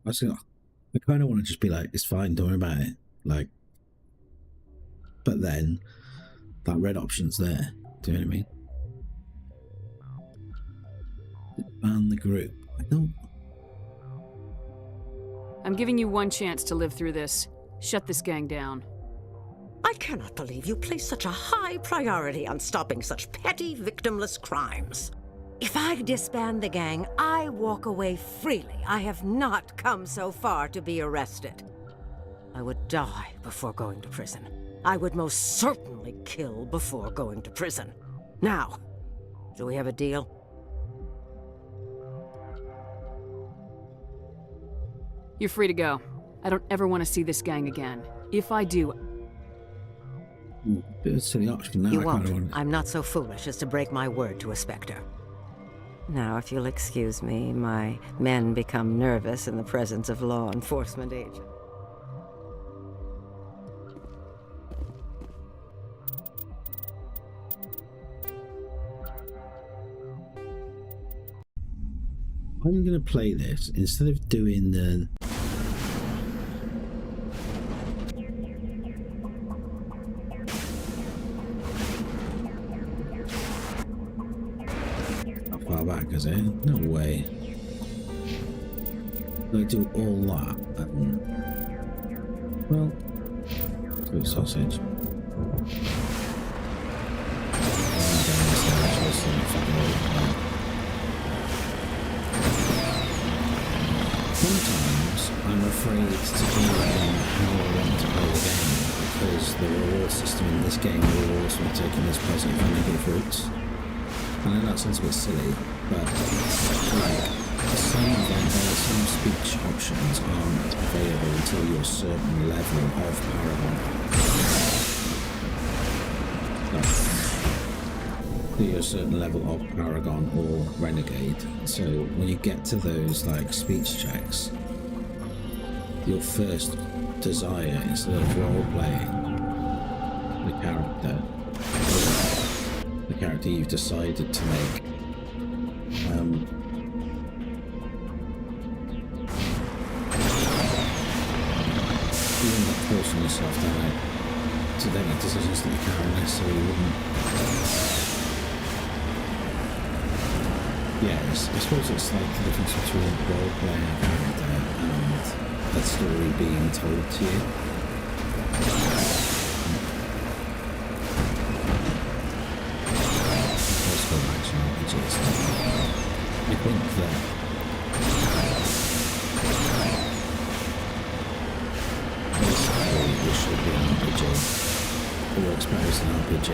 I kind of want to just be like, it's fine, don't worry about it. Like, but then that red option's there. Do you know what I mean? Ban the group. I don't. I'm giving you one chance to live through this. Shut this gang down. I cannot believe you place such a high priority on stopping such petty, victimless crimes. If I disband the gang, I walk away freely. I have not come so far to be arrested. I would die before going to prison. I would most certainly kill before going to prison. Now, do we have a deal? You're free to go. I don't ever want to see this gang again. If I do... Bit of a silly option now. You won't. I'm not so foolish as to break my word to a Spectre. Now, if you'll excuse me, my men become nervous in the presence of law enforcement agents. I'm going to play this instead of doing the... How far back is it? No way. I do all that and... Well... Sweet sausage. Sometimes I'm afraid to do how I want to play the game because the reward system in this game rewards me taking these positive and negative routes. I know that sounds a bit silly, but like some speech options aren't available until you're a certain level of Paragon. You're a certain level of Paragon or Renegade. So when you get to those like speech checks, your first desire instead of role playing the character you've decided to make, you end up forcing yourself to then make decisions that you can't necessarily wouldn't. Yeah, I suppose it's like the difference between role-playing a character and a story being told to you. Also, action RPGs. I think that basically it should be an RPG. It works better as an RPG.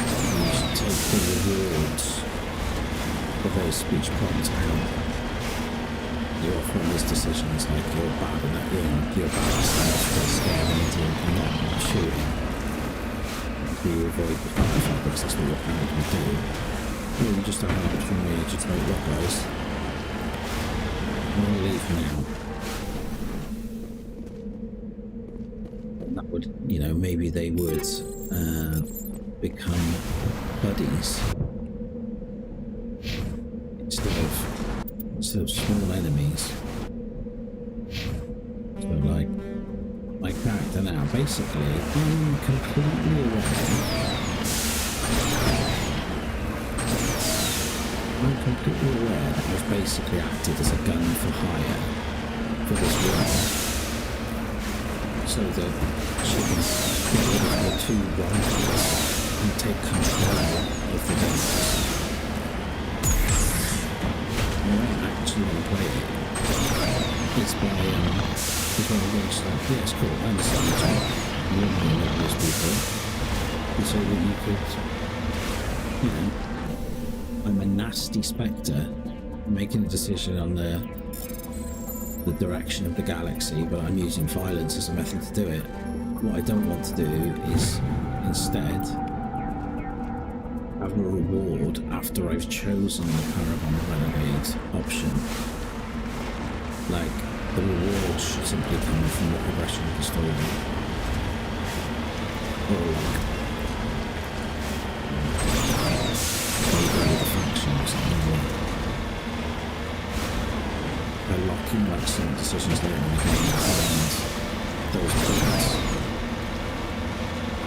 And you should take the rewards of those speech prompts out. You're offering these decisions like you're bad at that, you're bad at scaring and not shooting. You avoid the firefights, that's what your character would do. Or you just have an option where you just make what guys. I'm going to leave now. And that would, you know, maybe they would become buddies. Instead of small enemies. So like my character now, basically I'm completely aware that I've basically acted as a gun for hire for this world. So that she can get rid of the two rivals and take control of the guns. I don't actually want to play it. It's by I'm going to like, yeah, it's cool, I understand the job. You want to know those people. And so that you could, you know, I'm a nasty spectre making a decision on the direction of the galaxy, but I'm using violence as a method to do it. What I don't want to do is instead have a reward after I've chosen the Paragon and Renegade option. Like, the reward should simply come from the progression of the story. Or like, the factions by locking like certain decisions later in the game and those points.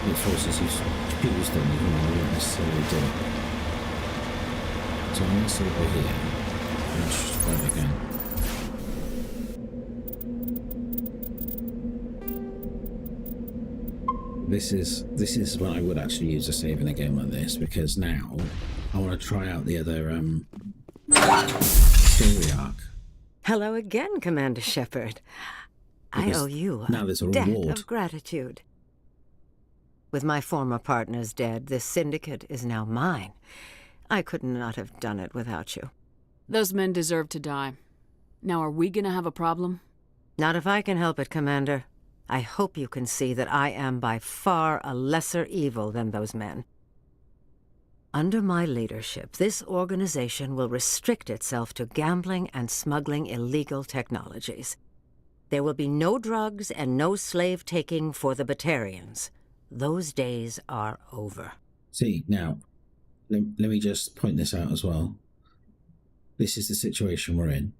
It forces you to choose them even though you don't necessarily do it. So I'm going to see over here and just fight again. This is when I would actually use a save in a game like this, because now I want to try out the other story arc. Hello again, Commander Shepard. I owe you now there's a debt reward of gratitude. With my former partners dead, this syndicate is now mine. I could not have done it without you. Those men deserve to die. Now, are we gonna have a problem? Not if I can help it, Commander. I hope you can see that I am by far a lesser evil than those men. Under my leadership, this organization will restrict itself to gambling and smuggling illegal technologies. There will be no drugs and no slave-taking for the Batarians. Those days are over. See, now, let me just point this out as well. This is the situation we're in.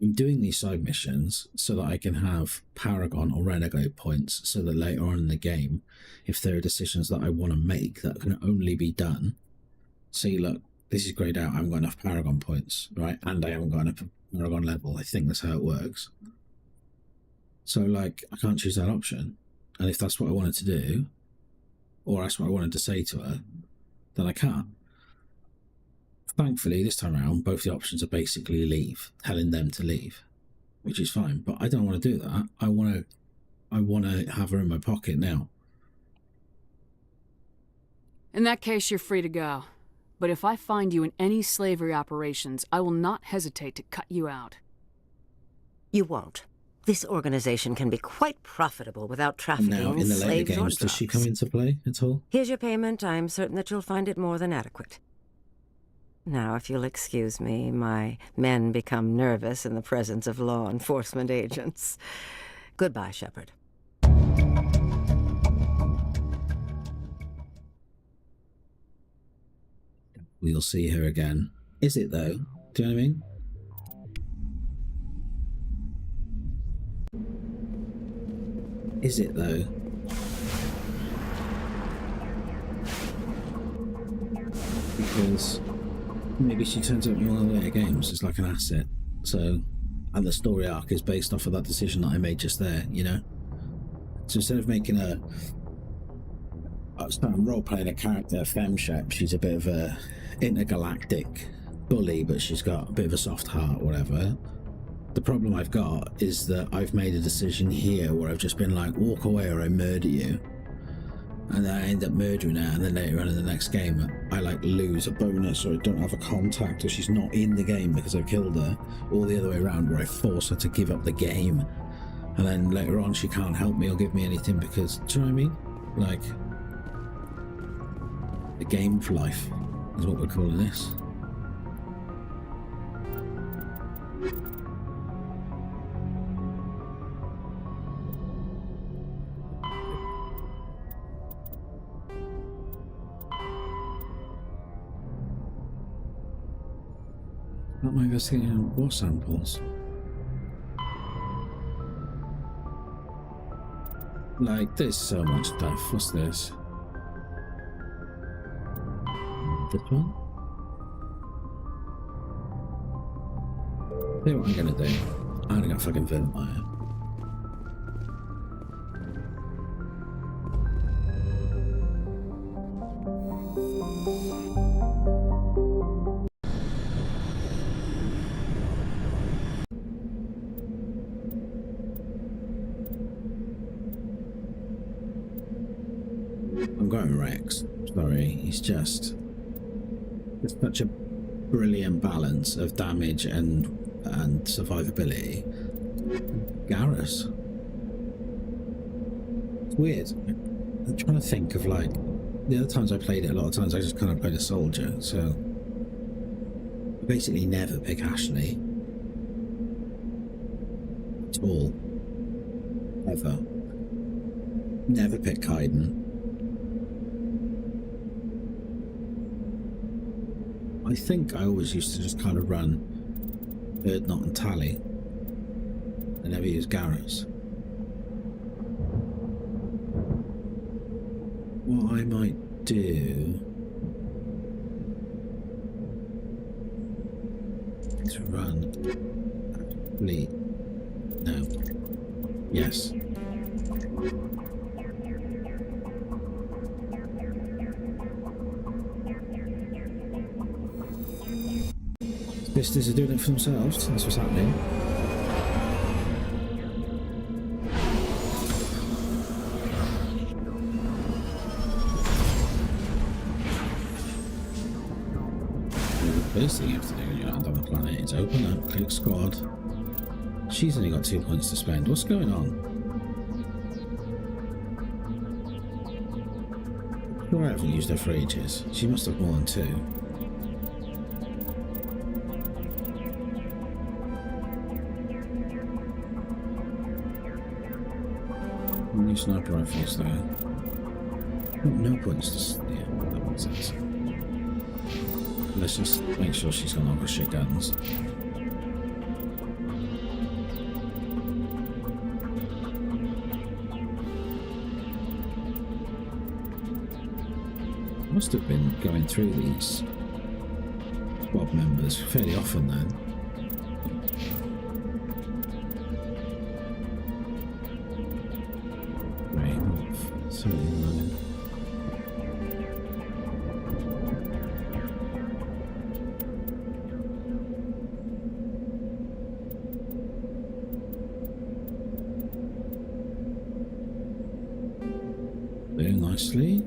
I'm doing these side missions so that I can have Paragon or Renegade points, so that later on in the game, if there are decisions that I want to make that can only be done, see, look, this is grayed out, I haven't got enough Paragon points, right? And I haven't got enough Paragon level. I think that's how it works. So, like, I can't choose that option. And if that's what I wanted to do, or that's what I wanted to say to her, then I can't. Thankfully, this time around, both the options are basically leave, telling them to leave, which is fine. But I don't want to do that. I want to have her in my pocket now. In that case, you're free to go. But if I find you in any slavery operations, I will not hesitate to cut you out. You won't. This organization can be quite profitable without trafficking now, in the later slaves or games, does she drugs. come into play at all? Here's your payment. I'm certain that you'll find it more than adequate. Now, if you'll excuse me, my men become nervous in the presence of law enforcement agents. Goodbye, Shepard. We'll see her again. Is it, though? Do you know what I mean? Is it though? Because maybe she turns up in one of the later games as like an asset. So, and the story arc is based off of that decision that I made just there, you know? So instead of making I'm role-playing a character, Femshep. She's a bit of a intergalactic bully, but she's got a bit of a soft heart, whatever. The problem I've got is that I've made a decision here where I've just been like, walk away or I murder you. And then I end up murdering her, and then later on in the next game, I like lose a bonus, or I don't have a contact, or she's not in the game because I've killed her, or the other way around where I force her to give up the game. And then later on she can't help me or give me anything because, do you know what I mean? Like, a game of life is what we're calling this. Not my investigating war samples. Like, there's so much stuff. What's this? This one? Tell you what I'm gonna do. I'm gonna go fucking Virmire. I'm going Rex. Sorry, he's just such a brilliant balance of damage and survivability. Garrus. It's weird. I'm trying to think of like the other times I played it. A lot of times I just kind of played a soldier, so I basically never pick Ashley at all, ever. Never pick Kaiden. I think I always used to just kind of run Erdnot and Tally. I never used Garrus. What I might do is run Fleet. No. Yes. Sisters are doing it for themselves. That's what's happening. The first thing you have to do when you land on the planet is open up, click squad. She's only got 2 points to spend. What's going on? I'm sure I haven't used her for ages. She must have more than 2. New sniper rifles there. No points to... yeah, that makes sense. Let's just make sure she's got all her shit guns. Must have been going through these squad members fairly often then. Very nicely.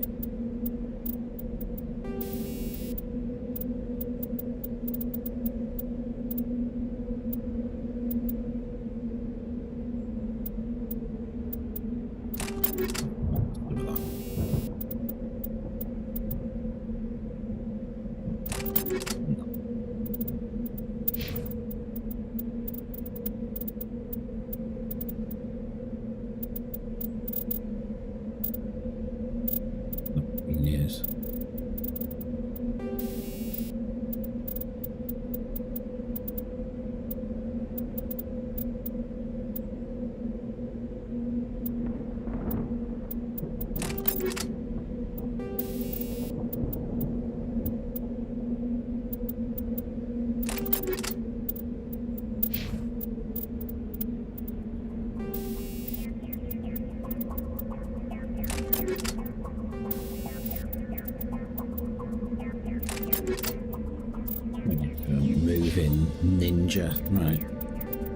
danger. Right.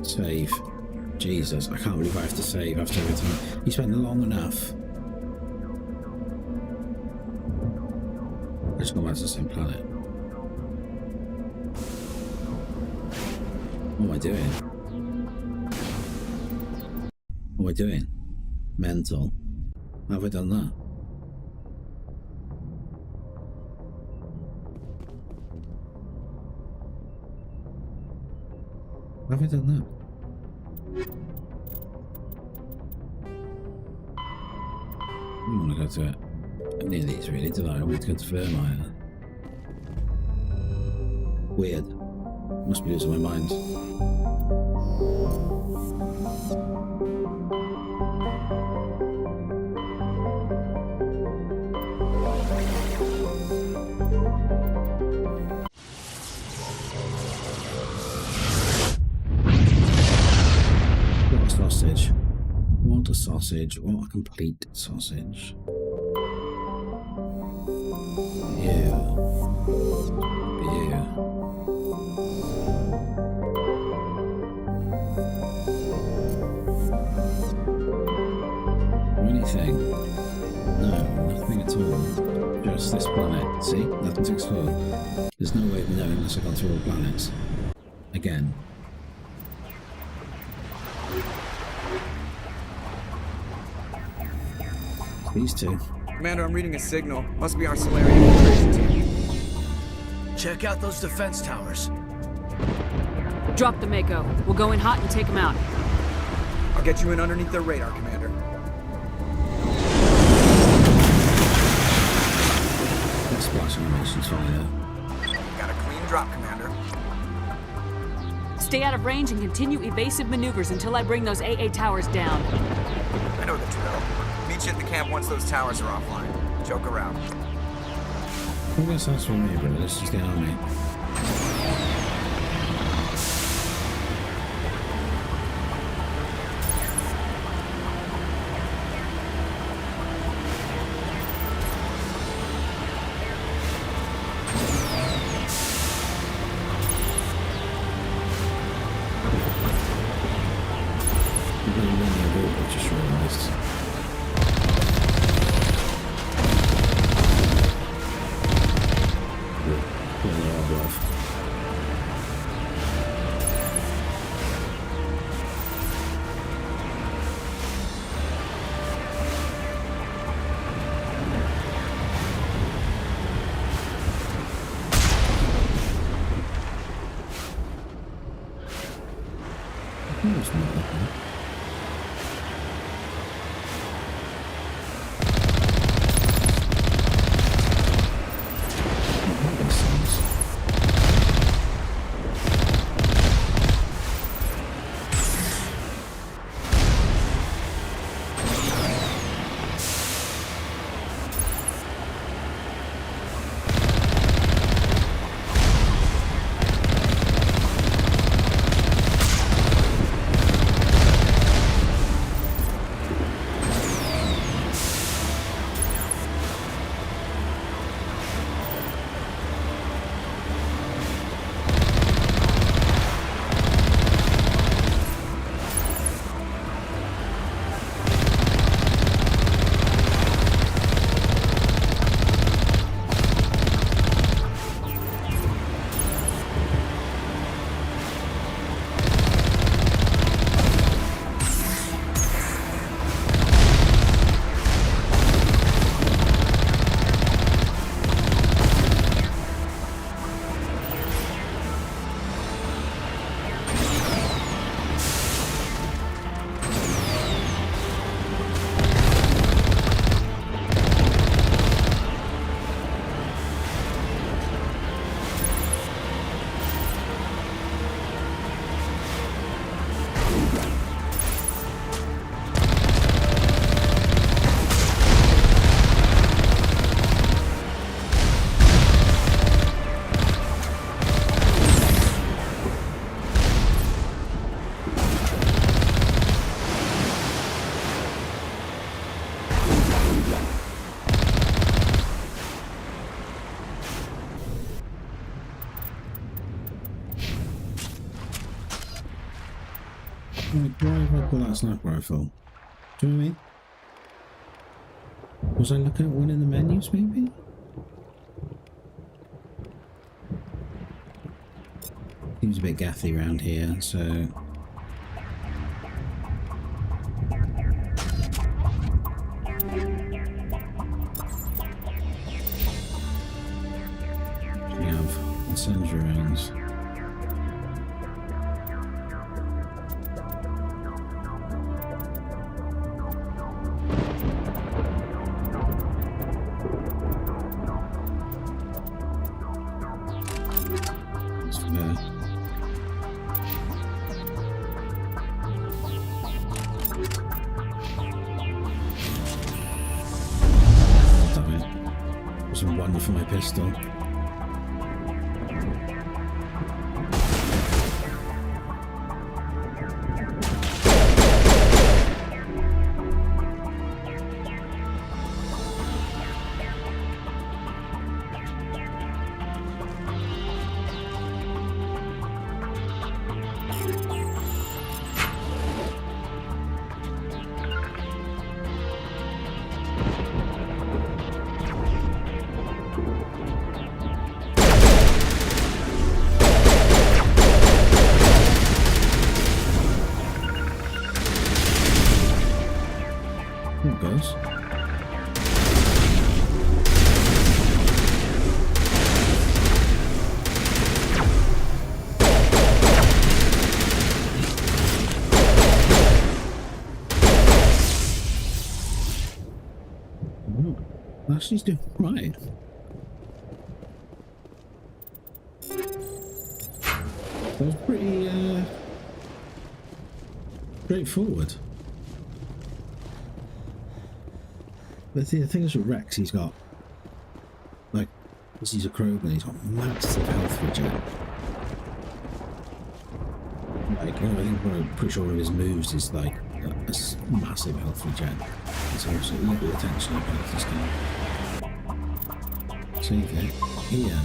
Save. Jesus, I can't believe I have to save after every time. You spent long enough. I just go back to the same planet. What am I doing? What am I doing? Mental. How have I done that? How have I done that? I don't want to go to any of these really, do I? I want to go to Virmire. Weird. Must be losing my mind. What a sausage. What a sausage. What a complete sausage. Yeah. Yeah. Anything? No, nothing at all. Just this planet. See? Nothing to explore. There's no way of knowing unless I've gone through all planets. Again. These two. Commander, I'm reading a signal. Must be our Salarian infiltration team. Check out those defense towers. Drop the Mako. We'll go in hot and take them out. I'll get you in underneath their radar, Commander. That splash animation's funny though. Got a clean drop, Commander. Stay out of range and continue evasive maneuvers until I bring those AA towers down. I know the drill. Meet you at the camp once those towers are offline. Joke around. I guess that's for me, bro. Let's just get on me. I just realized. Like, why have I pulled that sniper rifle? Do you know what I mean? Was I looking at one in the menus, maybe? Seems a bit gathy around here, so... We have incendiary rounds. For my pistol. Goes. Actually, doing right. That was pretty straightforward. The thing is with Rex, he's got, like, because he's a Krogan, he's got massive health regen. Like, you know, I think I'm pretty sure one of his moves is like a massive health regen. It's also a little attention about this guy. Save it here.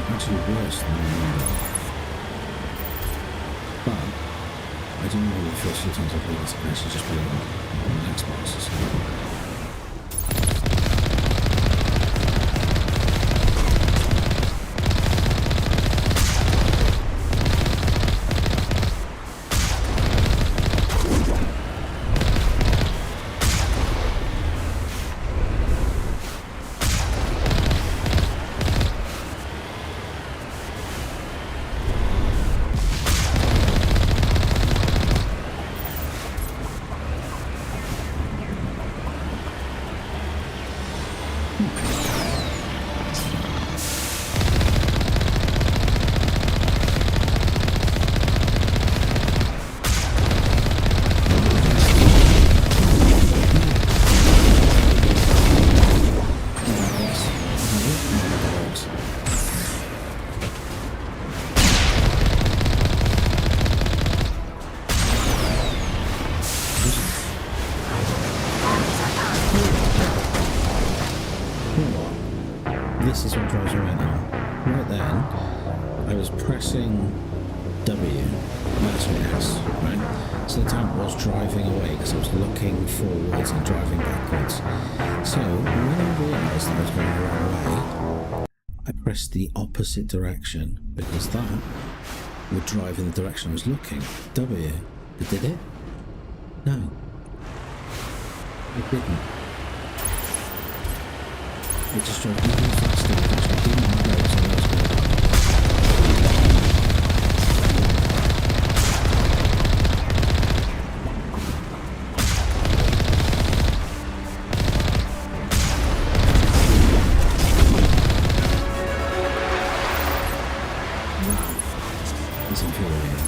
Actually worse than I remember. But I do know the first few times I played this, I actually just played it on the Xbox. So. This is what drives me right now. Right then, I was pressing W. That's what it has, right? So the tank was driving away because I was looking forwards and driving backwards. So when I realised that I was going the wrong way, I pressed the opposite direction because that would drive in the direction I was looking. W. But did it? No. It didn't. It just drove even faster, which I didn't know I was going to do. It's infuriating.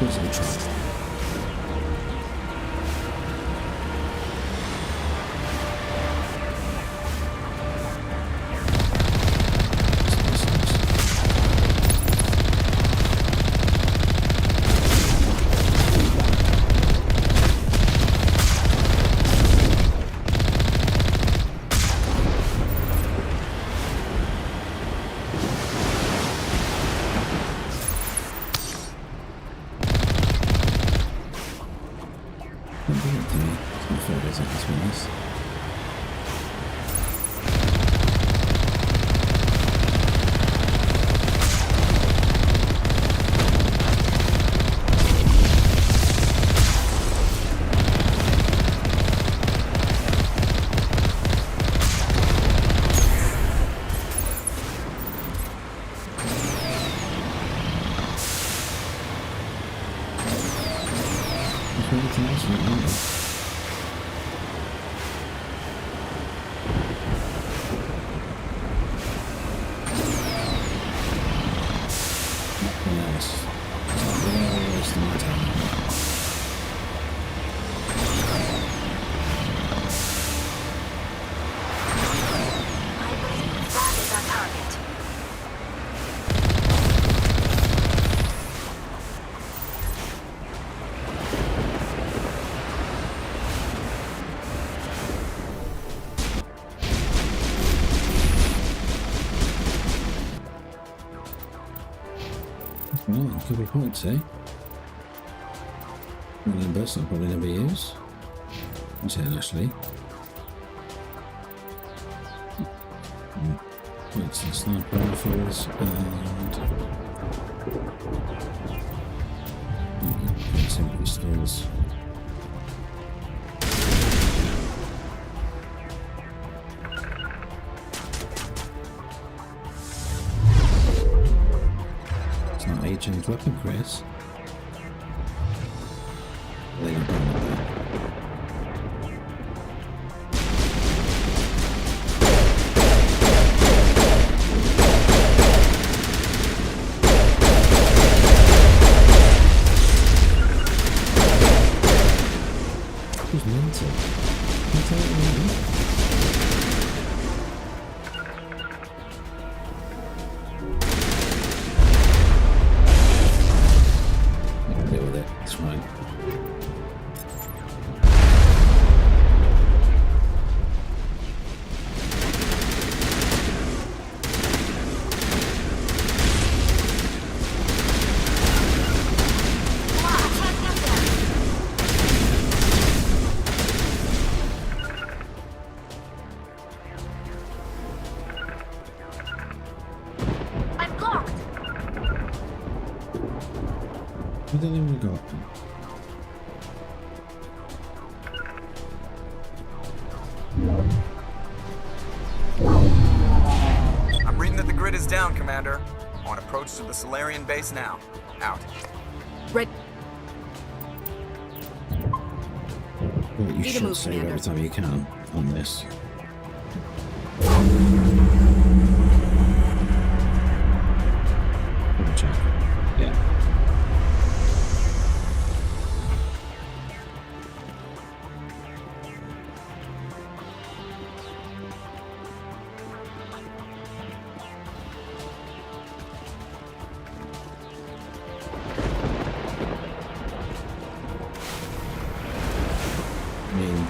Where's the truck? Well, could be points, eh? One of the best I'll probably never use. What's it actually? It's the sniper rifles and some pistols. Agent weapon crates. They don't know that. Who's mental? What then we got? down, Commander. On approach to the Salarian base now. Out. Red. Well, you Need a should move, save Commander. every time you can on this. Double check. Yeah. I mean,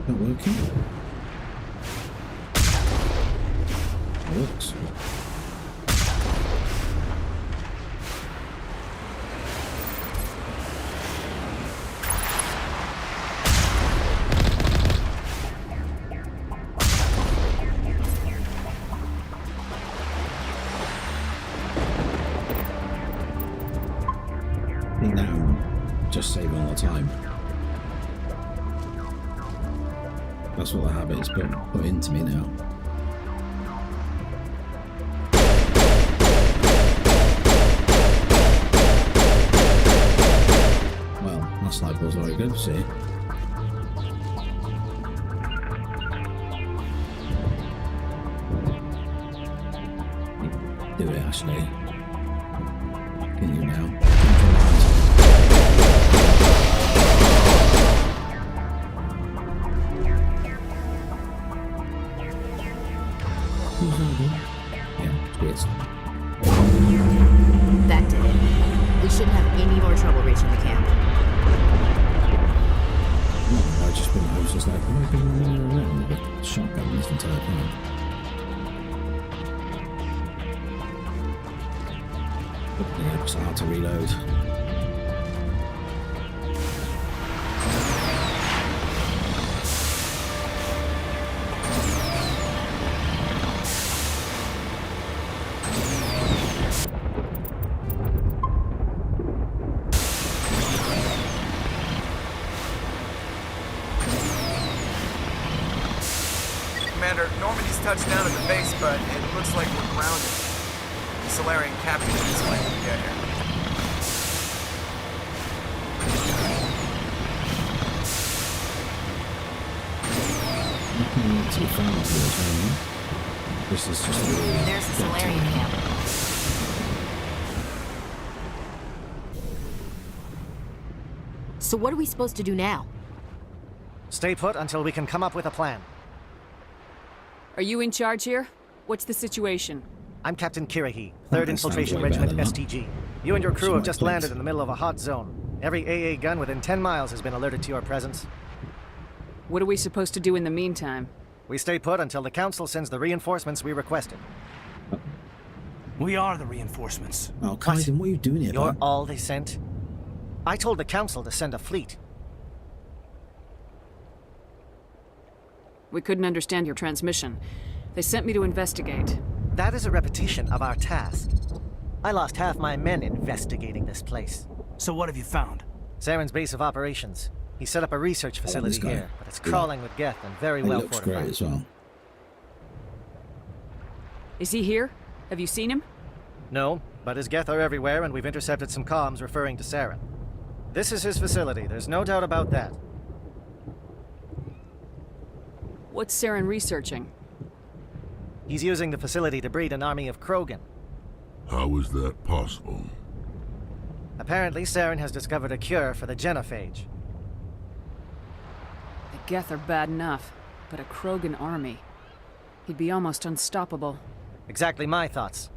not working? It works. I think now I'm just saving all the time. That's what the habit's put into me now. Well, that sniper was very good, see. Do it, Ashley. Can you now? Yeah, it's great. That did it. We shouldn't have any more trouble reaching the camp. I was just like, oh, I've been running around with a shotgun this entire time. Yeah, it's hard to reload. Commander, Normandy's touched down at the base, but it looks like we're grounded. The Salarian captain is likely to get here. Nothing to be found here, is there? This is just a really There's the Salarian camp. So what are we supposed to do now? Stay put until we can come up with a plan. Are you in charge here? What's the situation? I'm Captain Kirahi, that 3rd sounds Infiltration way Regiment better, STG. You and your crew That's have my just point. landed in the middle of a hot zone. Every AA gun within 10 miles has been alerted to your presence. What are we supposed to do in the meantime? We stay put until the Council sends the reinforcements we requested. We are the reinforcements. Oh, Kaiden, what are you doing here, You're man? all they sent? I told the Council to send a fleet. We couldn't understand your transmission. They sent me to investigate. That is a repetition of our task. I lost half my men investigating this place. So what have you found? Saren's base of operations. He set up a research facility this guy. here, but it's crawling with Geth and very He well looks fortified. great as well. Is he here? Have you seen him? No, but his Geth are everywhere, and we've intercepted some comms referring to Saren. This is his facility, there's no doubt about that. What's Saren researching? He's using the facility to breed an army of Krogan. How is that possible? Apparently, Saren has discovered a cure for the genophage. The Geth are bad enough, but a Krogan army. He'd be almost unstoppable. Exactly my thoughts.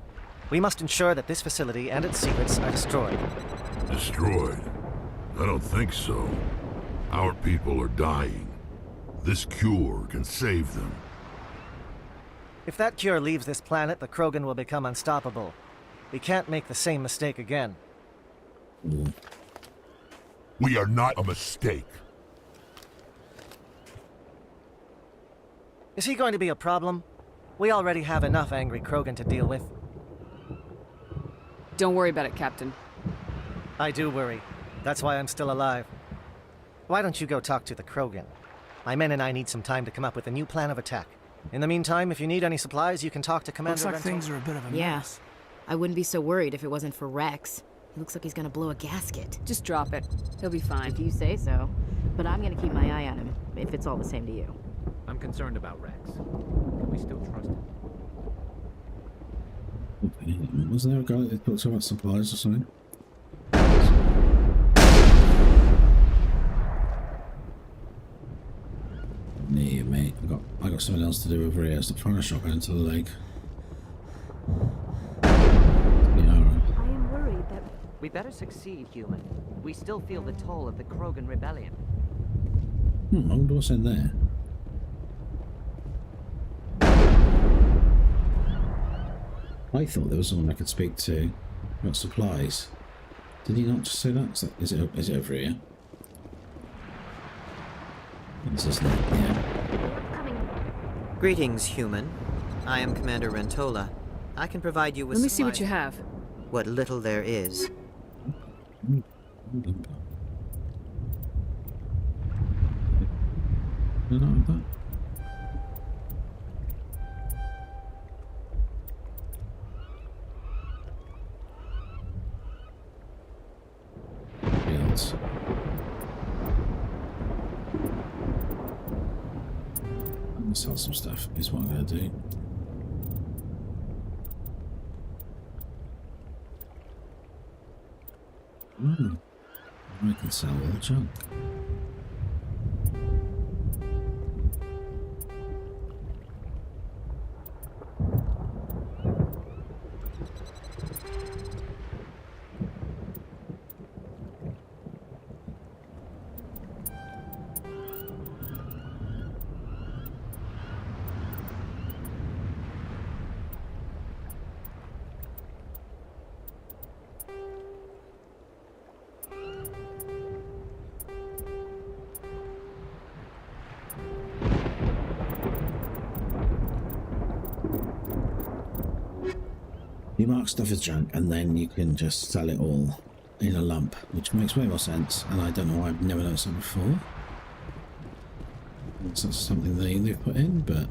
We must ensure that this facility and its secrets are destroyed. Destroyed? I don't think so. Our people are dying. This cure can save them. If that cure leaves this planet, the Krogan will become unstoppable. We can't make the same mistake again. We are not a mistake. Is he going to be a problem? We already have enough angry Krogan to deal with. Don't worry about it, Captain. I do worry. That's why I'm still alive. Why don't you go talk to the Krogan? My men and I need some time to come up with a new plan of attack. In the meantime, if you need any supplies, you can talk to Commander Looks like Rental. things are a bit of a Yeah. mess. I wouldn't be so worried if it wasn't for Rex. He looks like he's gonna blow a gasket. Just drop it. He'll be fine. If you say so. But I'm gonna keep my eye on him, if it's all the same to you. I'm concerned about Rex. Can we still trust him? Wasn't there a guy that talked about supplies or something? Nee, mate. I got something else to do over here. Stop trying to shot into the leg. Yeah, alright. I am worried that... We better succeed, human. We still feel the toll of the Krogan rebellion. I wonder what's in there. I thought there was someone I could speak to about supplies. Did he not just say that? Is it over here? This is not, yeah. Greetings, human. I am Commander Rentola. I can provide you with Let me see what supplies- you have. What little there is. Fields. I'm gonna sell some stuff, is what I'm gonna do. I can sell all the junk. You mark stuff as junk and then you can just sell it all in a lump, which makes way more sense, and I don't know why I've never noticed that before. It's not something they've put in, but...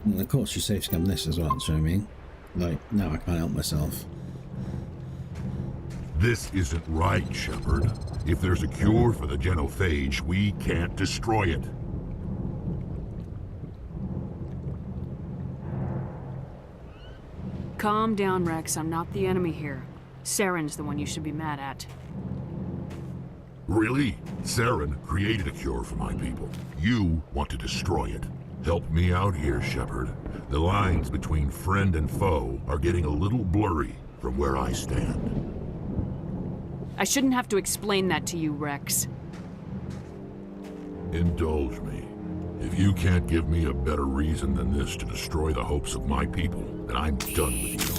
And of course you safe scum this as well, do you know what I mean? Like, now I can't help myself. This isn't right, Shepard. If there's a cure for the genophage, we can't destroy it. Calm down, Rex. I'm not the enemy here. Saren's the one you should be mad at. Really? Saren created a cure for my people. You want to destroy it. Help me out here, Shepard. The lines between friend and foe are getting a little blurry from where I stand. I shouldn't have to explain that to you, Rex. Indulge me. If you can't give me a better reason than this to destroy the hopes of my people, then I'm done with you.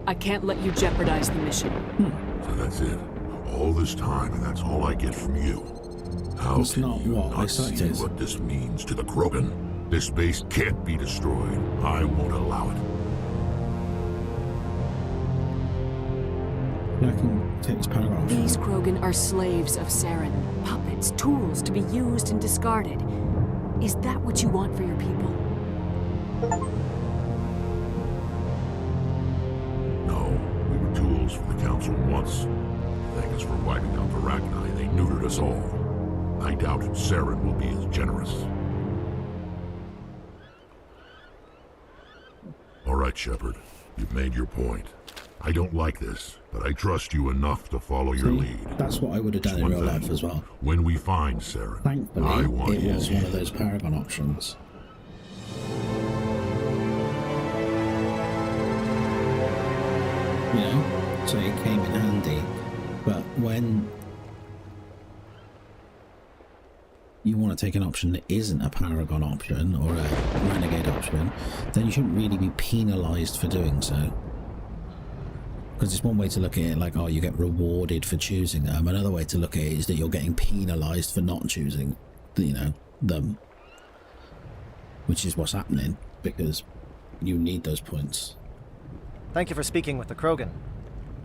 I can't let you jeopardize the mission. So that's it. All this time, and that's all I get from you. How That's can not you what I not see cited. what this means to the Krogan? This base can't be destroyed. I won't allow it. I can take this paragraph. These Krogan are slaves of Saren. Puppets, tools to be used and discarded. Is that what you want for your people? No, we were tools for the Council once. Thank us for wiping out Arachni. They neutered us all. I doubt Saren will be as generous. All right, Shepard. You've made your point. I don't like this, but I trust you enough to follow your lead. That's what I would have done in real life as well. When we find Saren, I Thankfully, want it was his one of those Paragon options. You know, so it came in handy. But when you want to take an option that isn't a Paragon option or a Renegade option, then you shouldn't really be penalised for doing so. Because it's one way to look at it like, oh, you get rewarded for choosing them. Another way to look at it is that you're getting penalised for not choosing, you know, them. Which is what's happening, because you need those points. Thank you for speaking with the Krogan.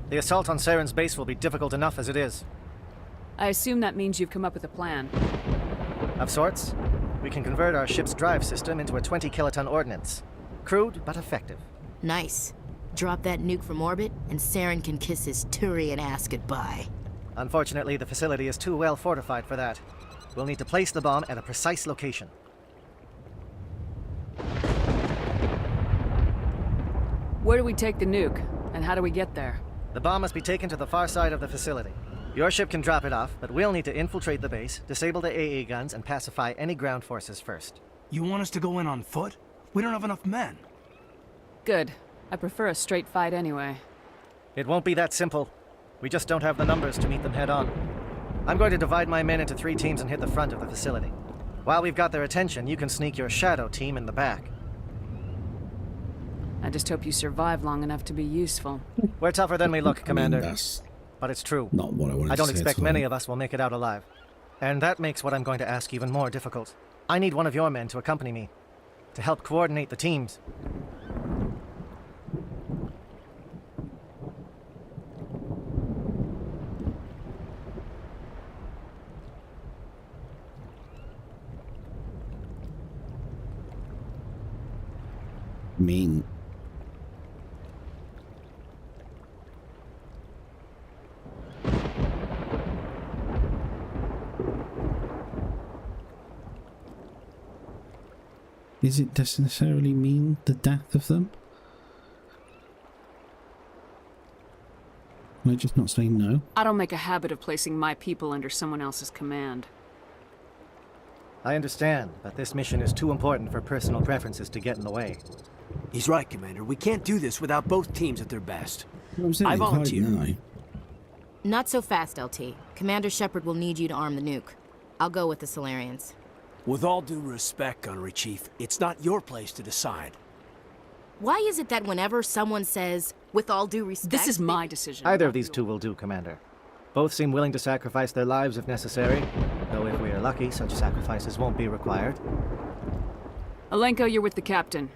The assault on Saren's base will be difficult enough as it is. I assume that means you've come up with a plan. Of sorts. We can convert our ship's drive system into a 20-kiloton ordnance. Crude, but effective. Nice. Drop that nuke from orbit, and Saren can kiss his Turian ass goodbye. Unfortunately, the facility is too well fortified for that. We'll need to place the bomb at a precise location. Where do we take the nuke, and how do we get there? The bomb must be taken to the far side of the facility. Your ship can drop it off, but we'll need to infiltrate the base, disable the AA guns, and pacify any ground forces first. You want us to go in on foot? We don't have enough men. Good. I prefer a straight fight anyway. It won't be that simple. We just don't have the numbers to meet them head on. I'm going to divide my men into 3 teams and hit the front of the facility. While we've got their attention, you can sneak your shadow team in the back. I just hope you survive long enough to be useful. We're tougher than we look, Commander. That's but it's true. not what I wanted I don't to say expect at all. many of us will make it out alive. And that makes what I'm going to ask even more difficult. I need one of your men to accompany me, to help coordinate the teams. Mean. Is it necessarily mean the death of them? Am I just not saying no? I don't make a habit of placing my people under someone else's command. I understand, but this mission is too important for personal preferences to get in the way. He's right, Commander. We can't do this without both teams at their best. Well, I'm saying I quite volunteer. no. Not so fast, LT. Commander Shepard will need you to arm the nuke. I'll go with the Salarians. With all due respect, Gunnery Chief, it's not your place to decide. Why is it that whenever someone says, with all due respect... This is my decision. Either of these two will do, Commander. Both seem willing to sacrifice their lives if necessary, though if we are lucky, such sacrifices won't be required. Alenko, you're with the captain.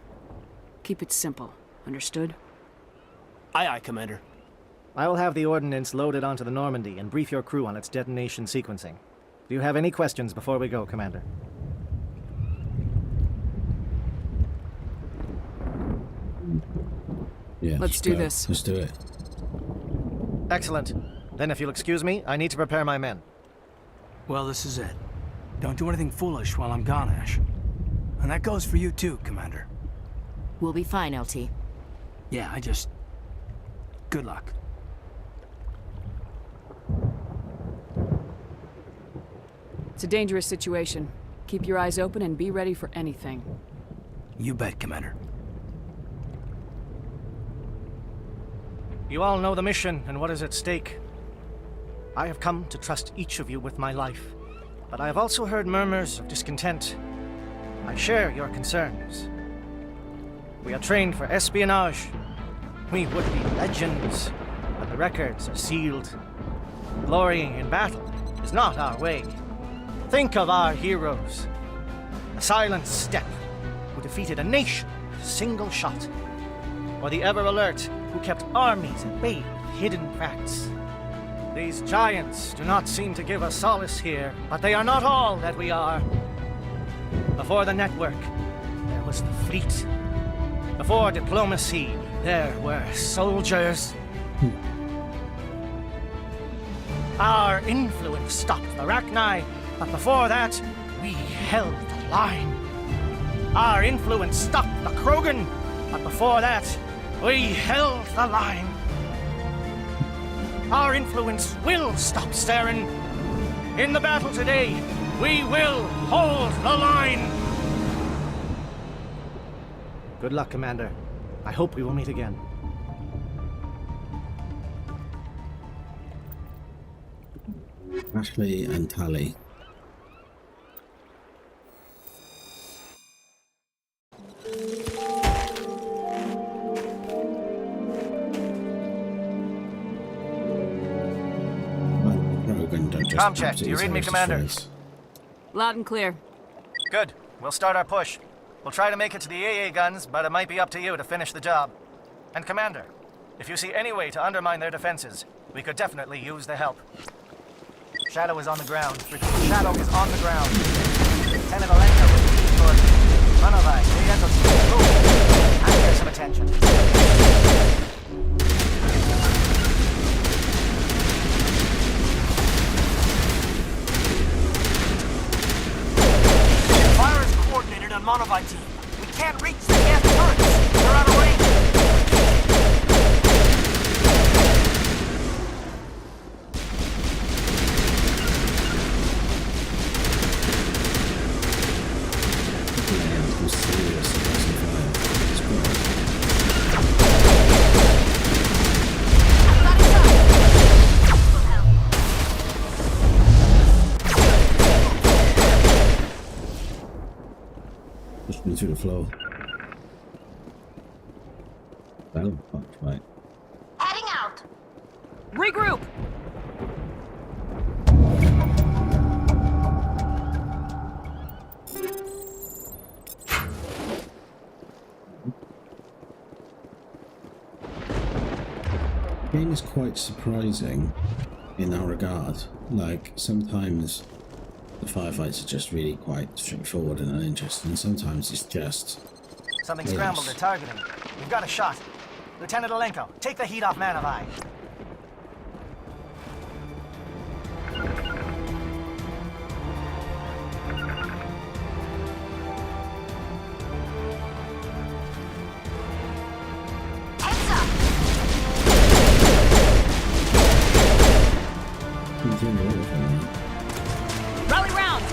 Keep it simple. Understood? Aye, aye, Commander. I will have the ordnance loaded onto the Normandy and brief your crew on its detonation sequencing. Do you have any questions before we go, Commander? Yeah, Let's do this. Let's do it. Excellent. Then if you'll excuse me, I need to prepare my men. Well, this is it. Don't do anything foolish while I'm gone, Ash. And that goes for you too, Commander. We'll be fine, LT. Yeah, good luck. It's a dangerous situation. Keep your eyes open and be ready for anything. You bet, Commander. You all know the mission and what is at stake. I have come to trust each of you with my life, but I have also heard murmurs of discontent. I share your concerns. We are trained for espionage. We would be legends, but the records are sealed. Glorying in battle is not our way. Think of our heroes. The silent step who defeated a nation with a single shot. Or the ever-alert who kept armies at bay with hidden cracks. These giants do not seem to give us solace here, but they are not all that we are. Before the network, there was the fleet. Before diplomacy, there were soldiers. Our influence stopped the Rachni, but before that, we held the line. Our influence stopped the Krogan, but before that, we held the line. Our influence will stop Saren. In the battle today, we will hold the line. Good luck, Commander. I hope we will meet again. Ashley and Tally. Comm check. Do you read me, Commander? Loud and clear. Good. We'll start our push. We'll try to make it to the AA guns, but it might be up to you to finish the job. And Commander, if you see any way to undermine their defenses, we could definitely use the help. Shadow is on the ground. Repeat, Shadow is on the ground. Lieutenant Alenka with the key for Runovi. Move. And get some attention. Fire is coordinated on Monovi team. We can't reach the gas turrets. They're out of range. Pushing through the floor. Battle punch, right. Heading out. Regroup! The game is quite surprising in that regard. Like, sometimes the firefights are just really quite straightforward and uninteresting, and sometimes it's just... Something scrambled. They're targeting. We've got a shot. Lieutenant Alenko, take the heat off Manovi. Rally round!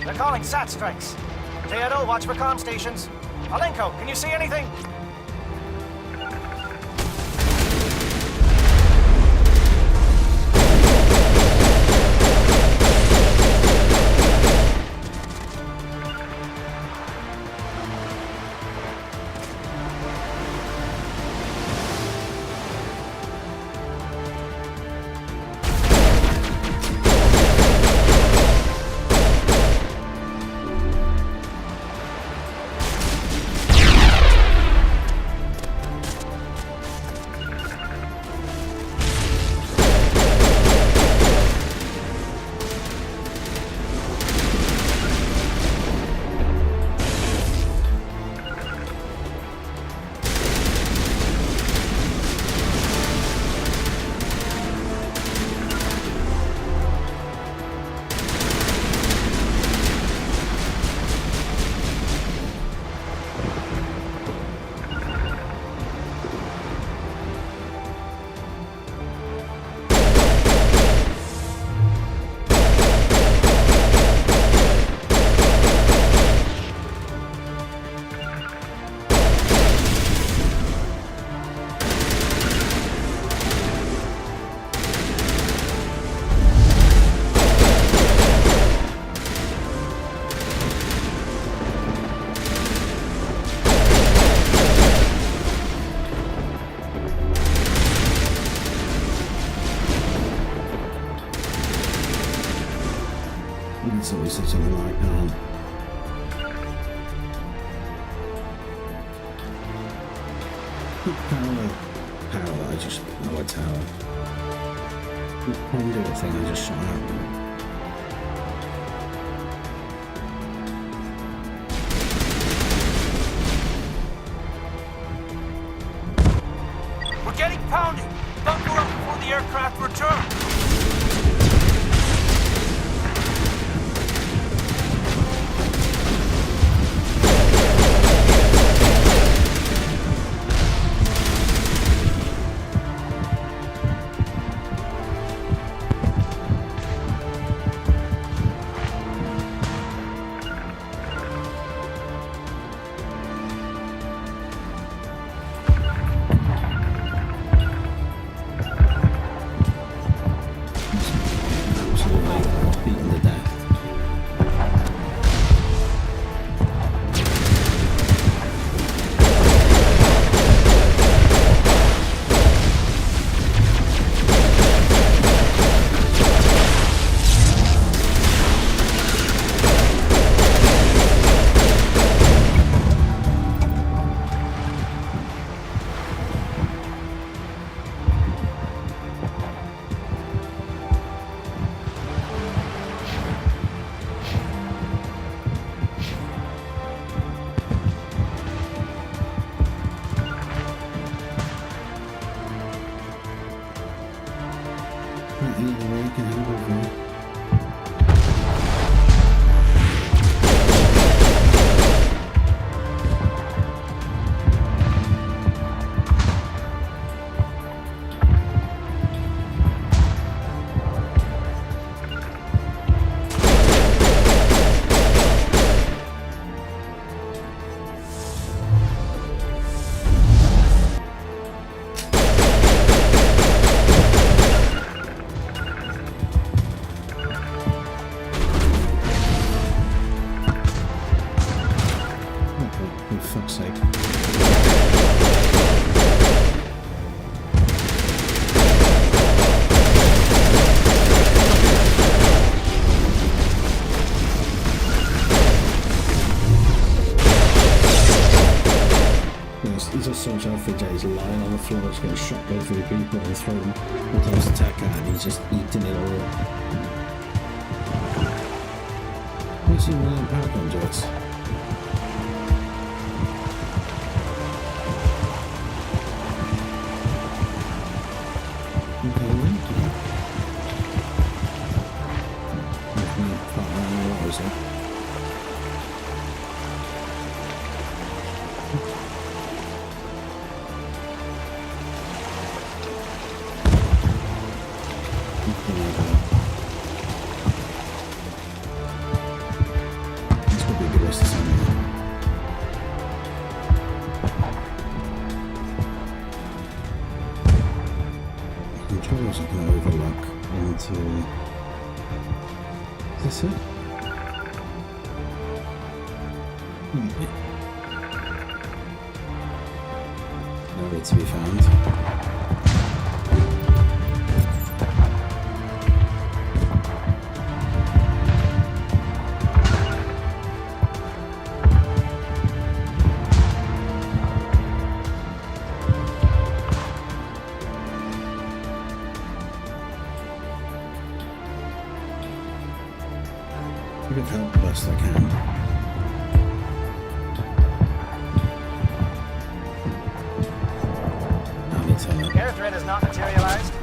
They're calling SAT strikes. Theodore, watch for comm stations. Alenko, can you see anything? It's always something like power, I just lower tower. The conduit thing I just shot out. We're getting pounded. Buckle up before the aircraft return. fuck's sake. He's just so much outfit, he's lying on the floor, just getting shot by 3 people and thrown one times attack at, and he's just eating it all up. I've seen one of them Paragon jets. Okay, then. What was it? Controls are going to overlock into... Is this it? Nowhere to be found. I'm going to help the best I can. Air threat has not materialized.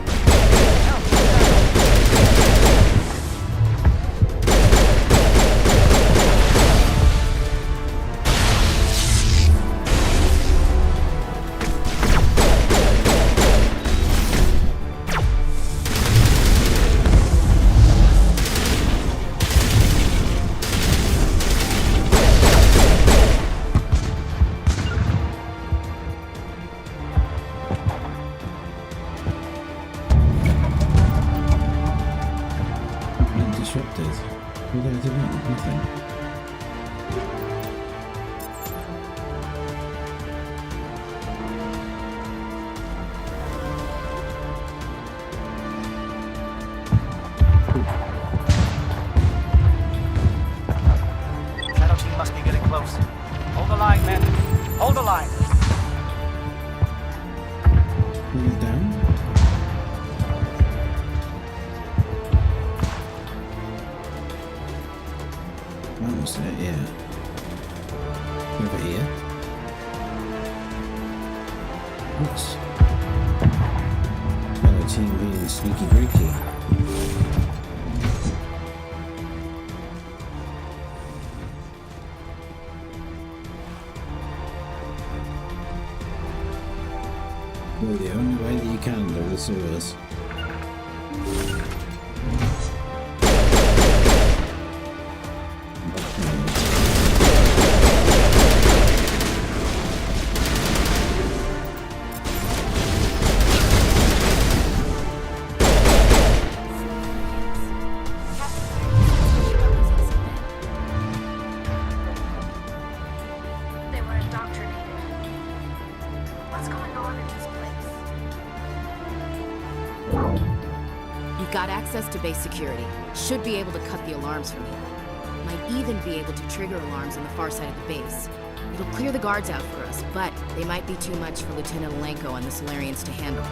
Disrupted. What did I do? Nothing. Shadow team must be getting close. Hold the line, men. Hold the line. Bring it down. That was it, yeah. Over here. Oops. Hello team being sneaky breaky. Well, the only way that you can go the sewers. Got access to base security. Should be able to cut the alarms from here. Might even be able to trigger alarms on the far side of the base. It'll clear the guards out for us, but they might be too much for Lieutenant Alenko and the Salarians to handle.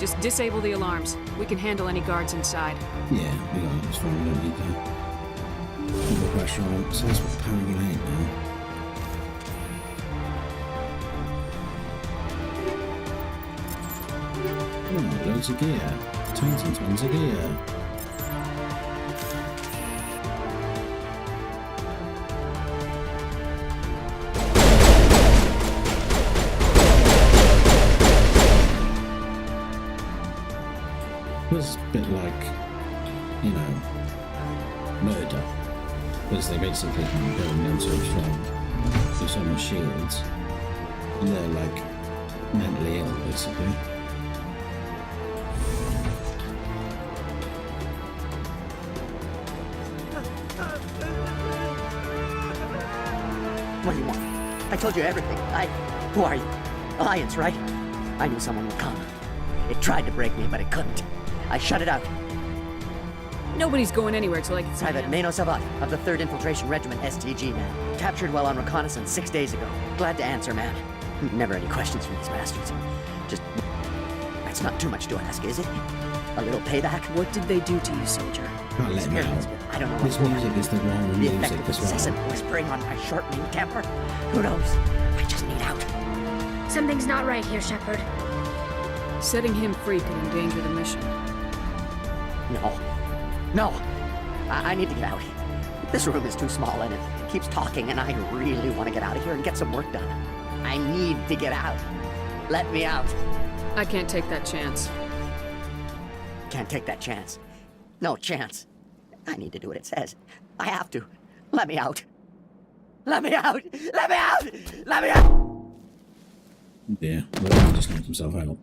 Just disable the alarms. We can handle any guards inside. Yeah, we got it. It's fine. We don't need that. Put the pressure on. So that's what Paragon ain't now. Oh, loads of gear. Tons and tons of gear. It's a bit like, you know, murder. Because they basically can build them into so much shields. And they're like mentally ill, basically. do you want? I told you everything. Who are you? Alliance, right? I knew someone would come. It tried to break me, but it couldn't. I shut it out. Nobody's going anywhere till I can see Private him. Mano Savat of the 3rd Infiltration Regiment, STG, man. Captured while on reconnaissance 6 days ago. Glad to answer, man. Never any questions from these bastards. Just... That's not too much to ask, is it? A little payback? What did they do to you, soldier? Can't let me out. I don't know This what's music is the wrong The music effect of as well. incessant whispering on my shortening temper? Who knows? I just need out. Something's not right here, Shepard. Setting him free could endanger the mission. No. I need to get out. This room is too small and it keeps talking and I really want to get out of here and get some work done. I need to get out. Let me out. I can't take that chance. Can't take that chance. No chance. I need to do what it says. I have to. Let me out. Let me out! Let me out! Let me out! Yeah, well, he just knocked himself out.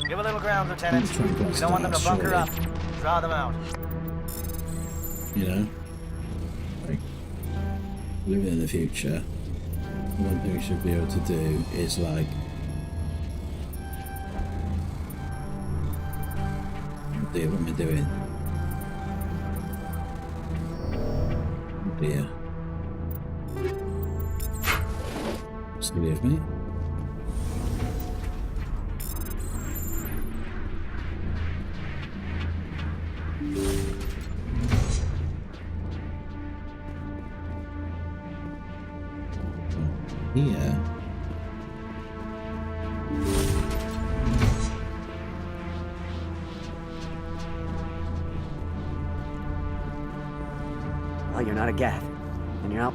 Give a little ground, Lieutenant. We don't want them to bunker up. Draw them out. You know? Like, living in the future, one thing we should be able to do is like... What am I doing? Oh dear. Silly of me. Here. Well, you're not a Gath. And you're out.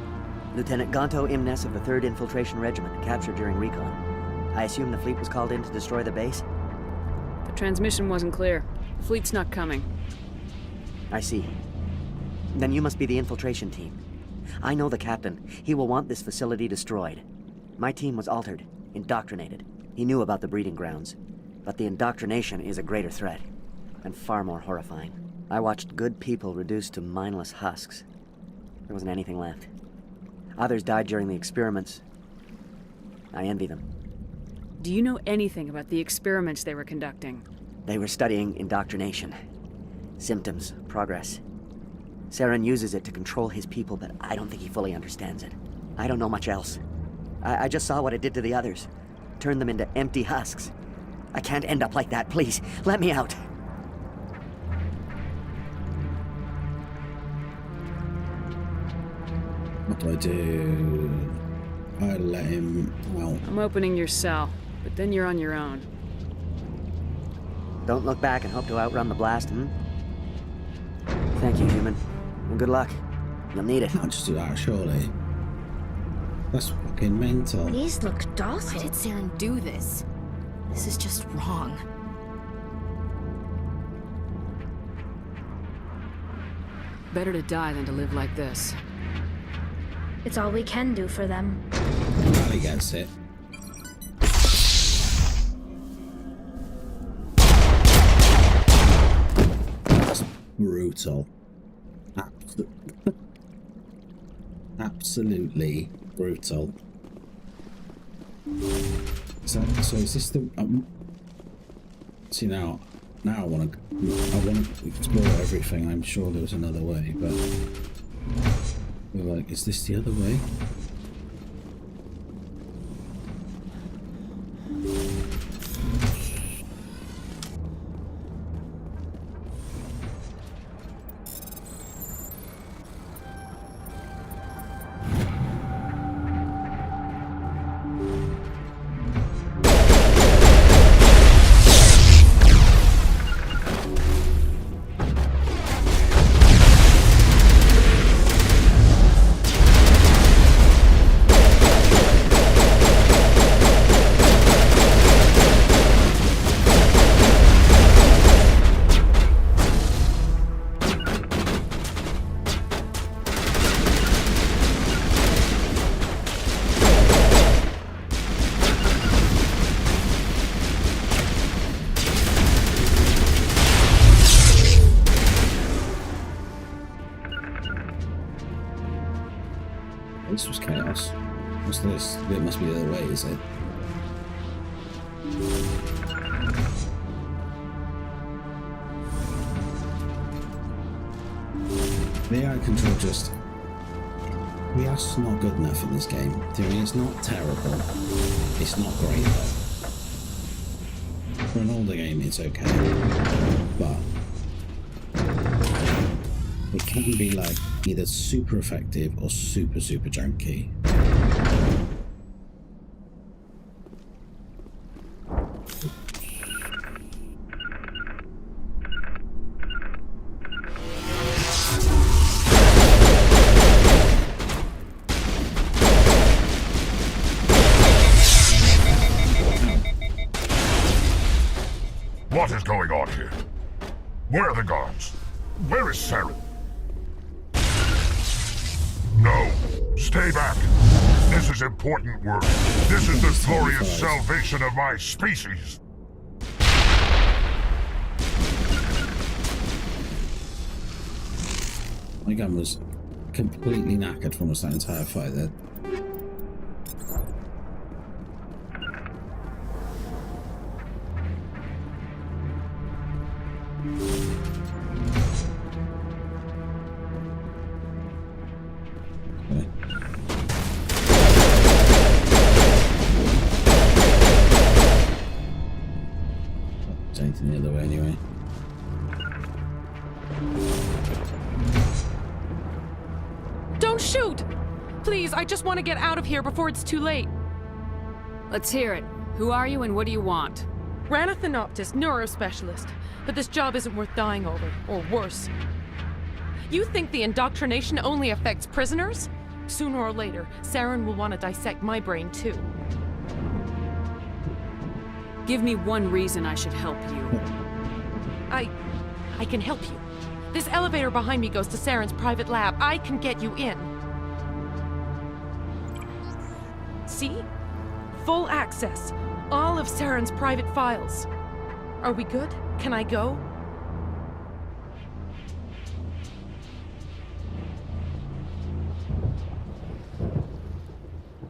Lieutenant Gonto Imnes of the 3rd Infiltration Regiment, captured during recon. I assume the fleet was called in to destroy the base? The transmission wasn't clear. The fleet's not coming. I see. Then you must be the infiltration team. I know the captain. He will want this facility destroyed. My team was altered, indoctrinated. He knew about the breeding grounds. But the indoctrination is a greater threat, and far more horrifying. I watched good people reduced to mindless husks. There wasn't anything left. Others died during the experiments. I envy them. Do you know anything about the experiments they were conducting? They were studying indoctrination. Symptoms, progress. Saren uses it to control his people, but I don't think he fully understands it. I don't know much else. I just saw what it did to the others. Turned them into empty husks. I can't end up like that, please. Let me out. What do I do? I let him out. I'm opening your cell, but then you're on your own. Don't look back and hope to outrun the blast, Thank you, human. And good luck. You'll need it. Can't just do that, surely. That's fucking mental. These look docile. Why did Saren do this? This is just wrong. Better to die than to live like this. It's all we can do for them. Rally gets it. That's brutal. Absolutely brutal. So is this the? See now I want to explore everything. I'm sure there was another way, but we're like, is this the other way? This was chaos. What's this? It must be the other way, is it? The out control just... The out's not good enough in this game. I mean, it's not terrible. It's not great though. For an older game, it's okay. But it can be like either super effective or super junky. What is going on here? Where are the guards? Where is Saren? No, stay back. This is important work. This is the glorious salvation of my species. My gun was completely knackered from that entire fight there. Anything the other way anyway. Don't shoot! Please, I just want to get out of here before it's too late. Let's hear it. Who are you and what do you want? Ranathanoptis, neurospecialist. But this job isn't worth dying over, or worse. You think the indoctrination only affects prisoners? Sooner or later, Saren will want to dissect my brain too. Give me one reason I should help you. I can help you. This elevator behind me goes to Saren's private lab. I can get you in. See? Full access. All of Saren's private files. Are we good? Can I go?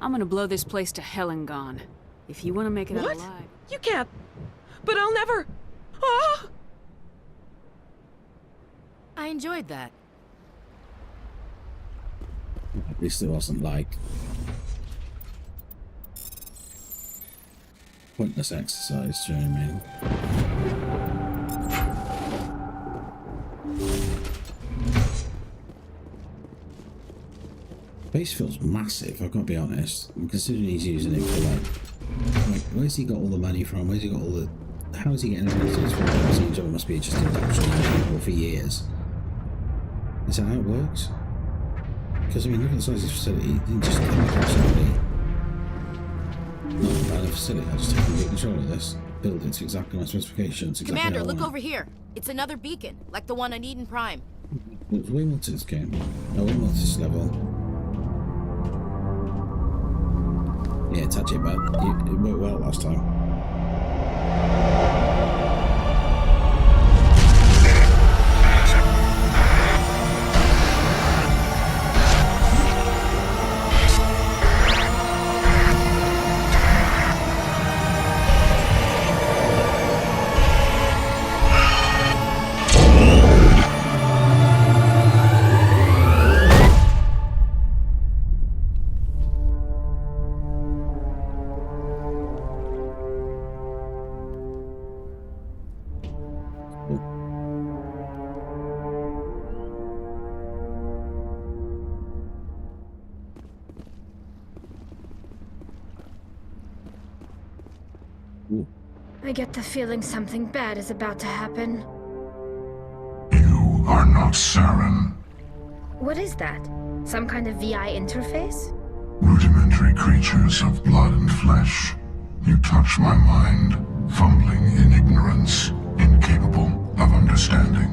I'm gonna blow this place to hell and gone. If you want to make it out What? alive. You can't. But I'll never. Ah! I enjoyed that. At least it wasn't like pointless exercise, do you know what I mean? Base feels massive, I've got to be honest. I'm considering he's using it for like where's he got all the money from? Where's he got all the... How is he getting everything to this from? It seems it must be just indoctrinating people for years. Is that how it works? Because I mean, look at the size of this facility. He didn't just come across somebody. Not about a facility, I'll just take complete control of this. Build it to exactly my specifications. Exactly Commander, look over here. It's another beacon, like the one on Eden Prime. It's way more to this game. No, way more to this level. Yeah, touch it, bud. It worked well last time. I get the feeling something bad is about to happen. You are not Saren. What is that? Some kind of VI interface? Rudimentary creatures of blood and flesh. You touch my mind, fumbling in ignorance, incapable of understanding.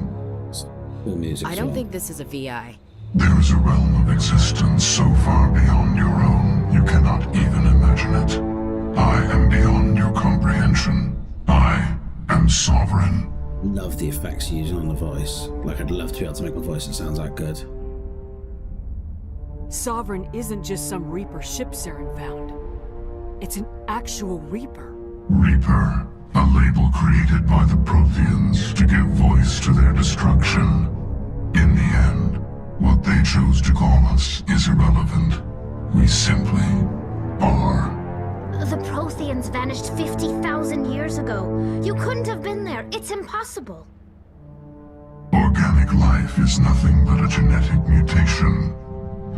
I don't think this is a VI. There is a realm of existence so far beyond your own, you cannot even imagine it. I am beyond your comprehension. I am sovereign. Love the effects using on the voice. Like, I'd love to be able to make my voice that sounds that good. Sovereign isn't just some Reaper ship Saren found. It's an actual Reaper. Reaper, a label created by the Protheans to give voice to their destruction. In the end, what they chose to call us is irrelevant. We simply are. The Protheans vanished 50,000 years ago. You couldn't have been there. It's impossible. Organic life is nothing but a genetic mutation.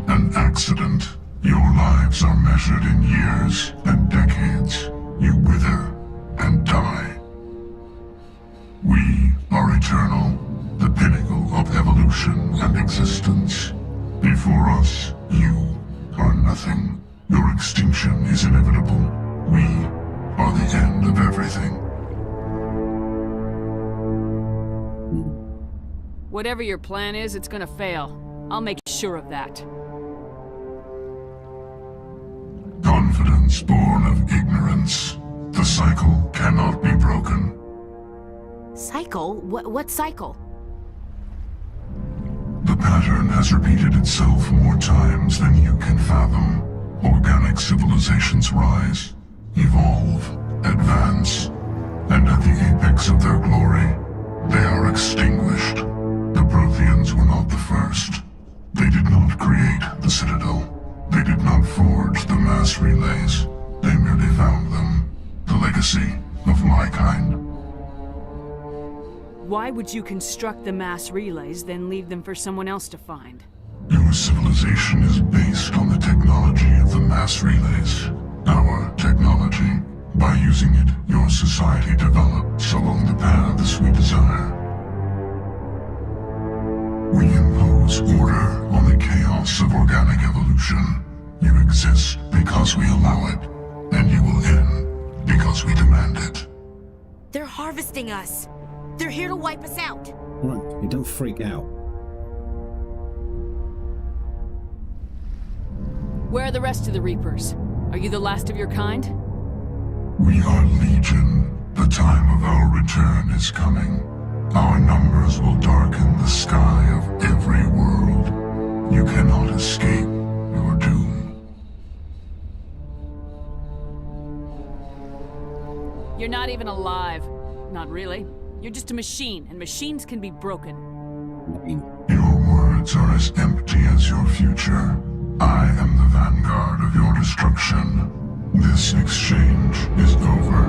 An accident. Your lives are measured in years and decades. You wither and die. We are eternal, the pinnacle of evolution and existence. Before us, you are nothing. Your extinction is inevitable. We are the end of everything. Whatever your plan is, it's gonna fail. I'll make sure of that. Confidence born of ignorance. The cycle cannot be broken. Cycle? What cycle? The pattern has repeated itself more times than you can fathom. Organic civilizations rise, evolve, advance, and at the apex of their glory, they are extinguished. The Protheans were not the first. They did not create the Citadel. They did not forge the mass relays. They merely found them. The legacy of my kind. Why would you construct the mass relays, then leave them for someone else to find? Your civilization is based on the technology of the mass relays. Our technology. By using it, your society develops along the paths we desire. We impose order on the chaos of organic evolution. You exist because we allow it, and you will end because we demand it. They're harvesting us. They're here to wipe us out. Right, you don't freak out. Where are the rest of the Reapers? Are you the last of your kind? We are Legion. The time of our return is coming. Our numbers will darken the sky of every world. You cannot escape your doom. You're not even alive. Not really. You're just a machine, and machines can be broken. Your words are as empty as your future. I am the vanguard of your destruction. This exchange is over.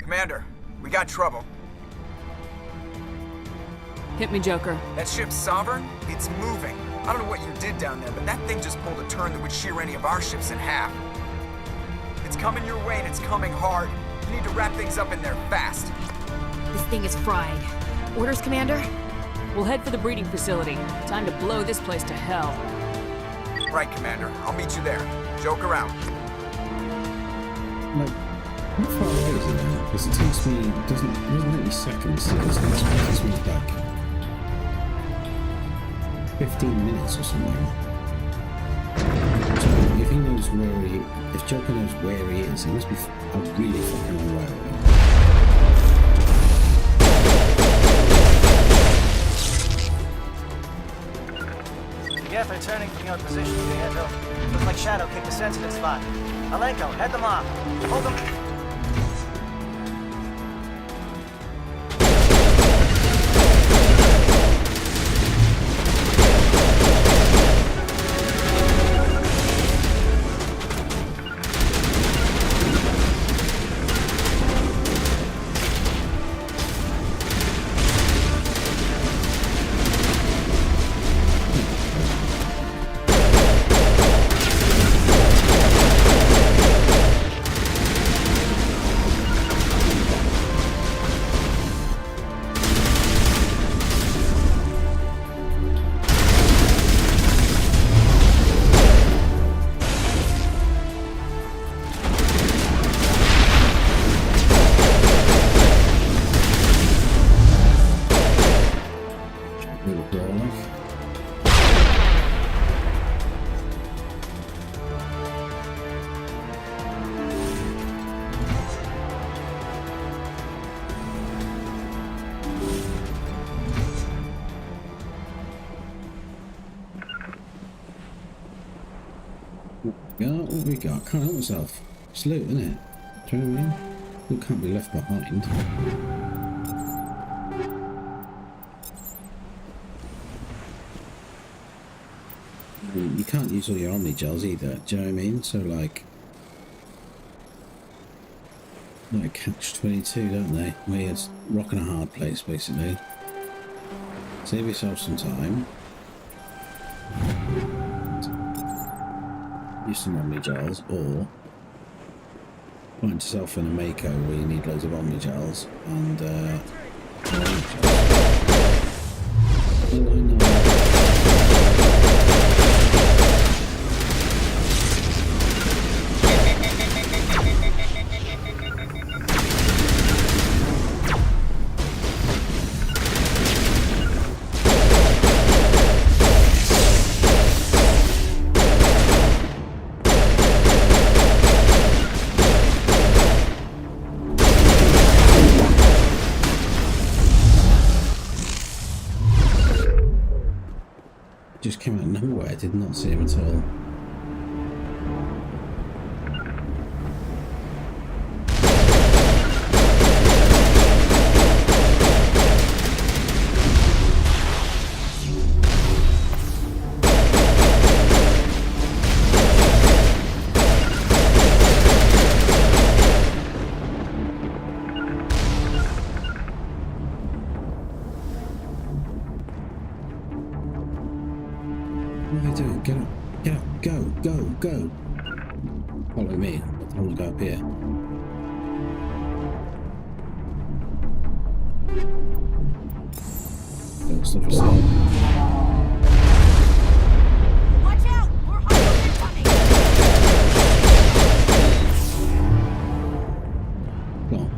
Commander, we got trouble. Hit me, Joker. That ship's Sovereign? It's moving. I don't know what you did down there, but that thing just pulled a turn that would shear any of our ships in half. It's coming your way, and it's coming hard. You need to wrap things up in there fast. This thing is fried. Orders, Commander? We'll head for the breeding facility. Time to blow this place to hell. Right, Commander. I'll meet you there. Joker out. Like, how far away is it now? Because it takes me, it doesn't take me seconds to this. It takes me back 15 minutes or something. So if he knows where he, if Joker knows where he is, he must be a really fucking long way away. Yeah, they're turning from your position, Leandro. Looks like Shadow kicked a sensitive spot. Alenko, head them off. Hold them. What we got? Can't help myself. It's loot, isn't it? Do you know what I mean? Loot can't be left behind. You can't use all your Omni gels either, do you know what I mean? So like catch-22, don't they? Where you're rocking a hard place basically. Save yourself some time. Use some Omni gels, or find yourself in a Mako where you need loads of Omni gels and just came out of nowhere. I did not see him at all. What are they doing? Get up, go. Follow me. I want to go up here. Don't stop for sale. Watch out! More hostiles incoming! Go on.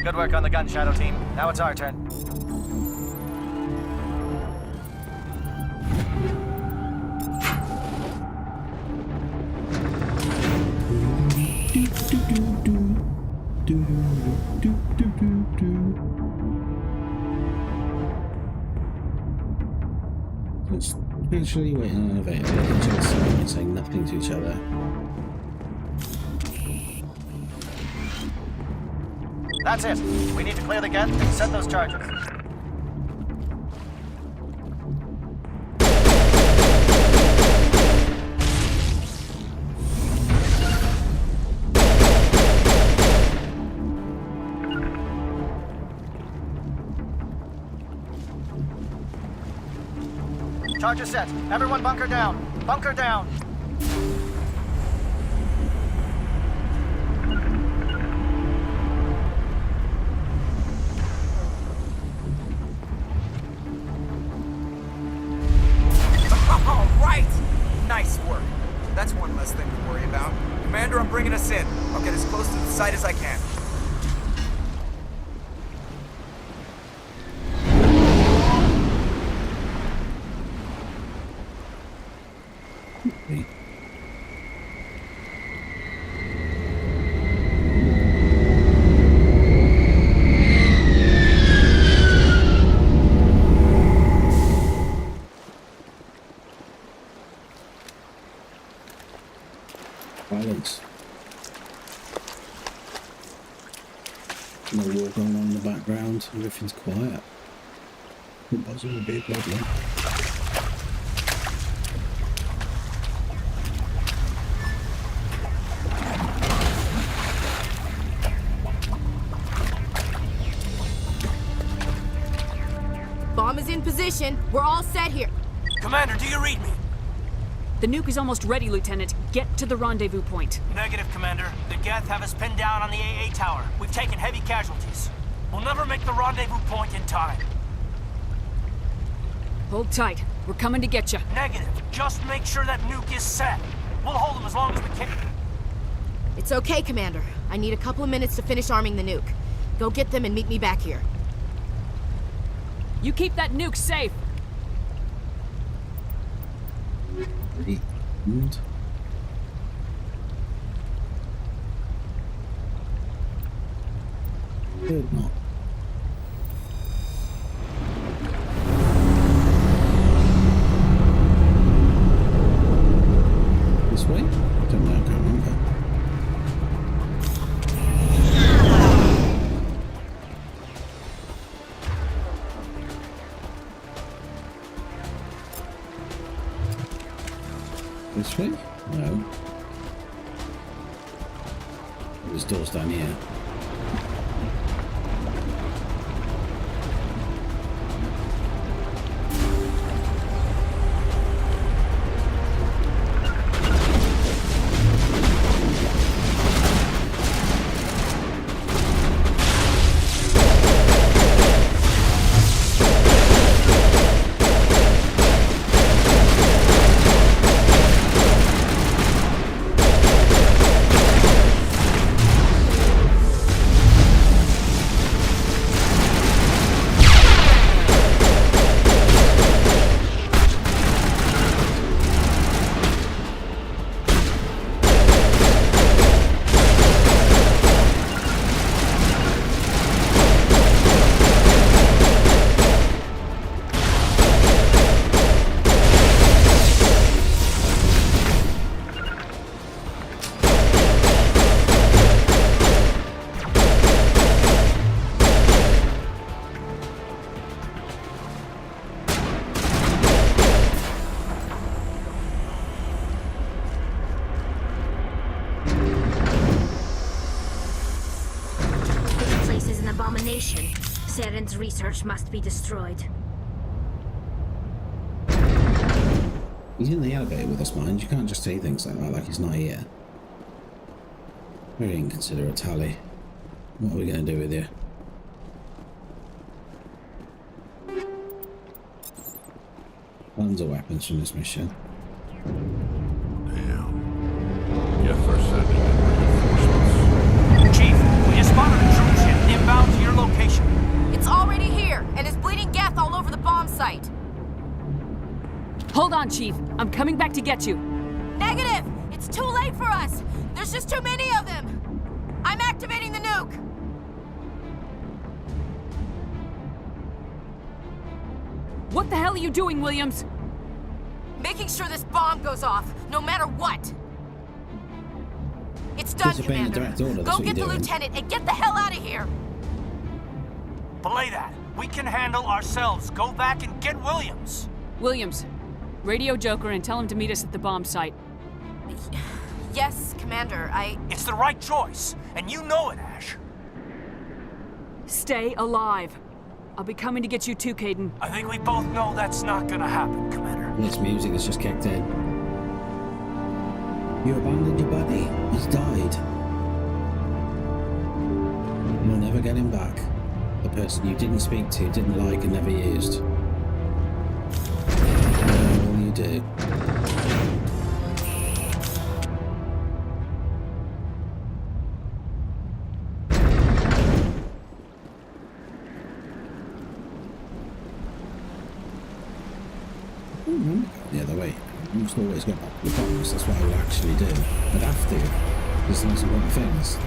Good work on the gun, Shadow Team. Now it's our turn. Let's casually wait in an elevator, looking at each other's side and saying nothing to each other. That's it. We need to clear the gate and set those charges. Charges set. Everyone bunker down. Bunker down. All right! Nice work. That's one less thing to worry about. Commander, I'm bringing us in. I'll get as close to the site as I can. Silence. No war going on in the background. Everything's quiet. It wasn't a big problem. Bomb is in position. We're all set here. Commander, do you read me? The nuke is almost ready, Lieutenant. Get to the rendezvous point. Negative, Commander. The Geth have us pinned down on the AA tower. We've taken heavy casualties. We'll never make the rendezvous point in time. Hold tight. We're coming to get you. Negative. Just make sure that nuke is set. We'll hold them as long as we can. It's okay, Commander. I need a couple of minutes to finish arming the nuke. Go get them and meet me back here. You keep that nuke safe. And good not. This way? No. There's doors down here. Saren's research must be destroyed. He's in the elevator with us, mind. You can't just say things like that, like he's not here. Very inconsiderate, Tally. What are we going to do with you? Tons of weapons from this mission. Damn. Guess they're sending in reinforcements. Chief, we just spotted a drone ship inbound to your location. It's already here, and is bleeding Geth all over the bomb site. Hold on, Chief. I'm coming back to get you. Negative! It's too late for us! There's just too many of them! I'm activating the nuke! What the hell are you doing, Williams? Making sure this bomb goes off, no matter what! It's done, Commander. Go get the lieutenant and get the hell out of here! Belay that. We can handle ourselves. Go back and get Williams. Williams, radio Joker and tell him to meet us at the bomb site. Yes, Commander, It's the right choice, and you know it, Ash. Stay alive. I'll be coming to get you too, Caden. I think we both know that's not gonna happen, Commander. This music has just kicked in. You abandoned your buddy. He's died. You'll never get him back. The person you didn't speak to, didn't like, and never used. What will you do? The other way. I must always go back to the box. That's what I would actually do. I'd have to. It's the most important things.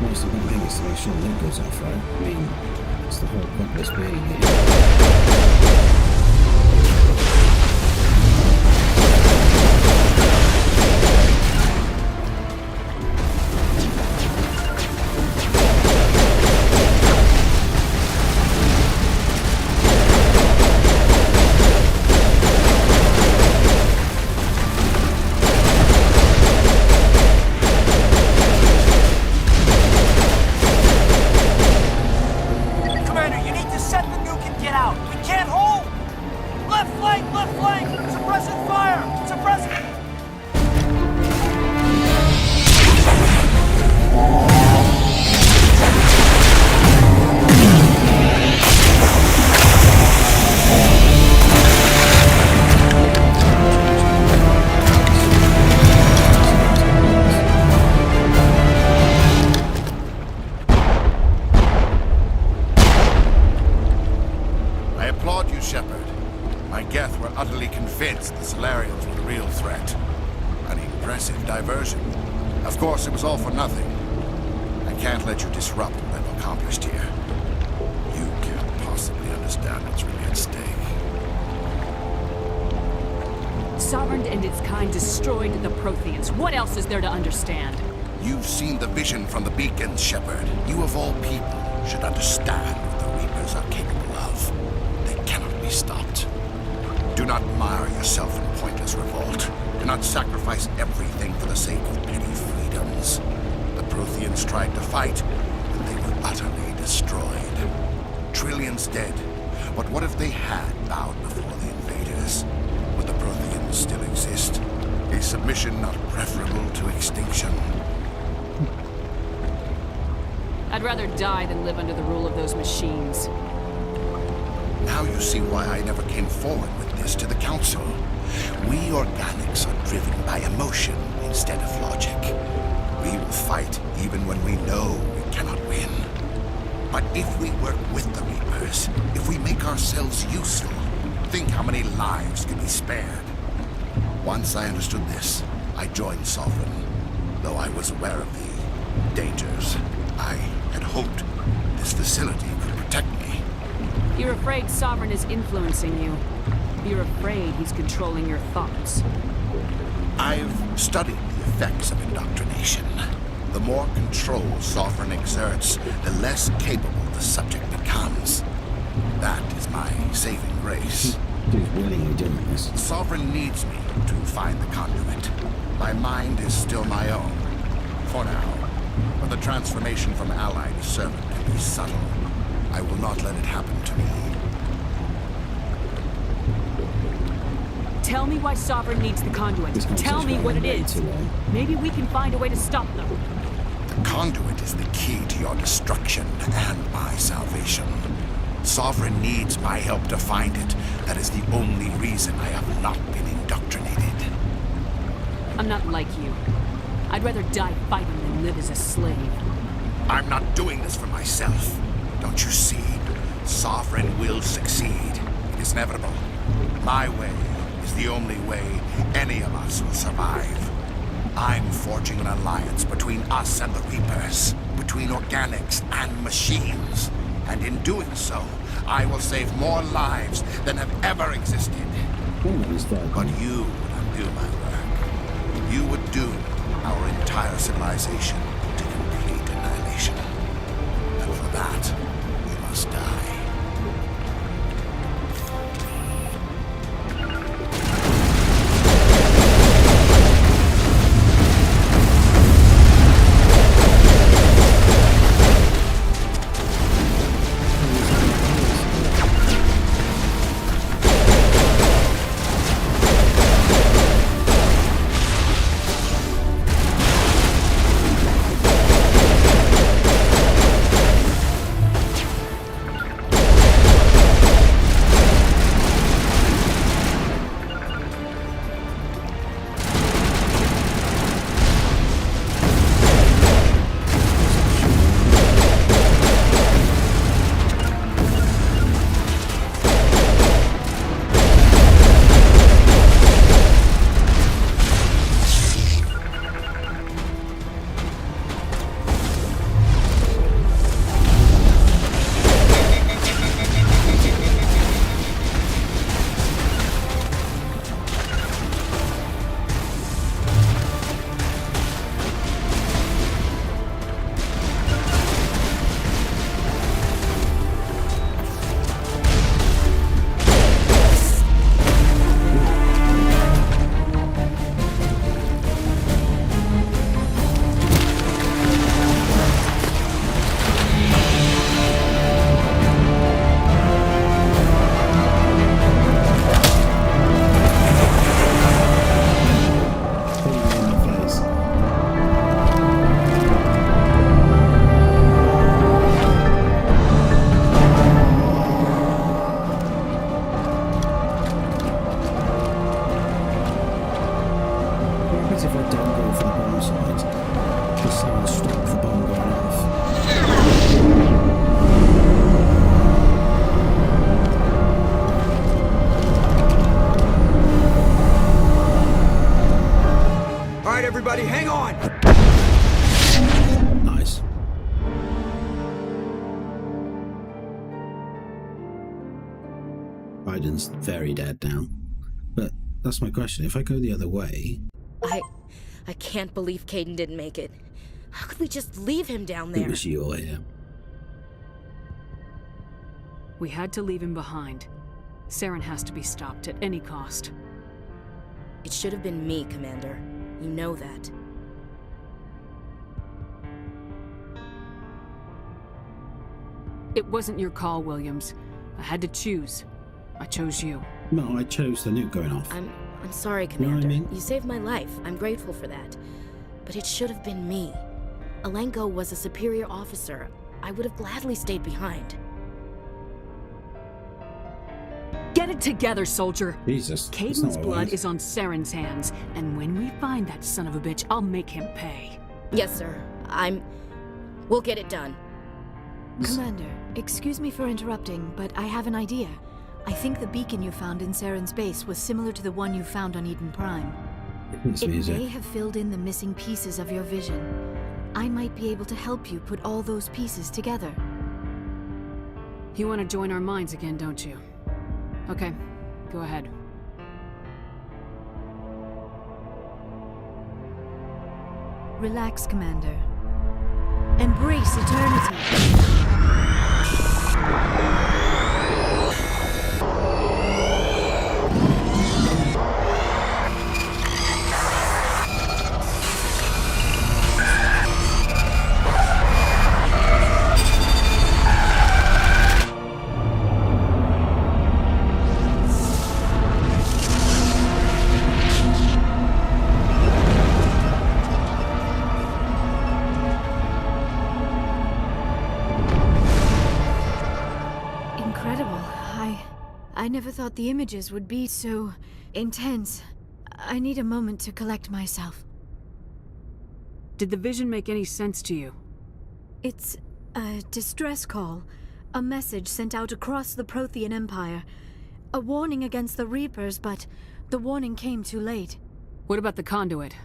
The most important thing is to make sure the lid goes off, right? I mean, it's the whole point of this being here. convinced the Salarians were the real threat. An impressive diversion. Of course, it was all for nothing. I can't let you disrupt what I've accomplished here. You can't possibly understand what's really at stake. Saren and its kind destroyed the Protheans. What else is there to understand? You've seen the vision from the Beckons, Shepard. You of all people should understand what the Reapers are capable of. They cannot be stopped. Do not mire yourself in pointless Beckons revolt. Do not sacrifice everything for the sake of petty freedoms. The Protheans tried to fight, and they were utterly destroyed. Trillions dead. But what if they had bowed before the invaders? Would the Protheans still exist? Is submission not preferable to extinction? I'd rather die than live under the rule of those machines. Now you see why I never came forward with this to the Council. We organics are driven by emotion instead of logic. We will fight even when we know we cannot win. But if we work with the Reapers, if we make ourselves useful, think how many lives can be spared. Once I understood this, I joined Sovereign, though I was aware of the dangers. I had hoped this facility could protect me. You're afraid Sovereign is influencing you. You're afraid he's controlling your thoughts. I've studied the effects of indoctrination. The more control Sovereign exerts, the less capable the subject becomes. That is my saving grace. He's willingly doing this. Sovereign needs me to find the conduit. My mind is still my own, for now. But the transformation from ally to servant can be subtle. I will not let it happen to me. Tell me why Sovereign needs the conduit. Tell me what it is. Maybe we can find a way to stop them. The conduit is the key to your destruction and my salvation. Sovereign needs my help to find it. That is the only reason I have not been indoctrinated. I'm not like you. I'd rather die fighting than live as a slave. I'm not doing this for myself. Don't you see? Sovereign will succeed. It is inevitable. My way is the only way any of us will survive. I'm forging an alliance between us and the Reapers, between organics and machines. And in doing so, I will save more lives than have ever existed. But you would undo my work. You would doom our entire civilization to complete annihilation. And for that, we must die. Everybody, hang on! Nice. Biden's very dead now. But that's my question. If I go the other way... I can't believe Caden didn't make it. How could we just leave him down there? It was you here. We had to leave him behind. Saren has to be stopped at any cost. It should have been me, Commander. You know that. It wasn't your call, Williams. I had to choose. I chose you. No, I chose the nuke going off. I'm sorry, You know what I Commander. mean? You saved my life. I'm grateful for that. But it should have been me. Alenko was a superior officer. I would have gladly stayed behind. Get it together, soldier. Jesus. that's not Caden's what I blood wanted. is on Saren's hands, and when we find that son of a bitch, I'll make him pay. Yes, sir. We'll get it done. Commander, excuse me for interrupting, but I have an idea. I think the beacon you found in Saren's base was similar to the one you found on Eden Prime. It's It music. may have filled in the missing pieces of your vision. I might be able to help you put all those pieces together. You want to join our minds again, don't you? Okay, go ahead. Relax, Commander. Embrace eternity. I never thought the images would be so intense. I need a moment to collect myself. Did the vision make any sense to you? It's a distress call. A message sent out across the Prothean Empire. A warning against the Reapers, but the warning came too late. What about the conduit?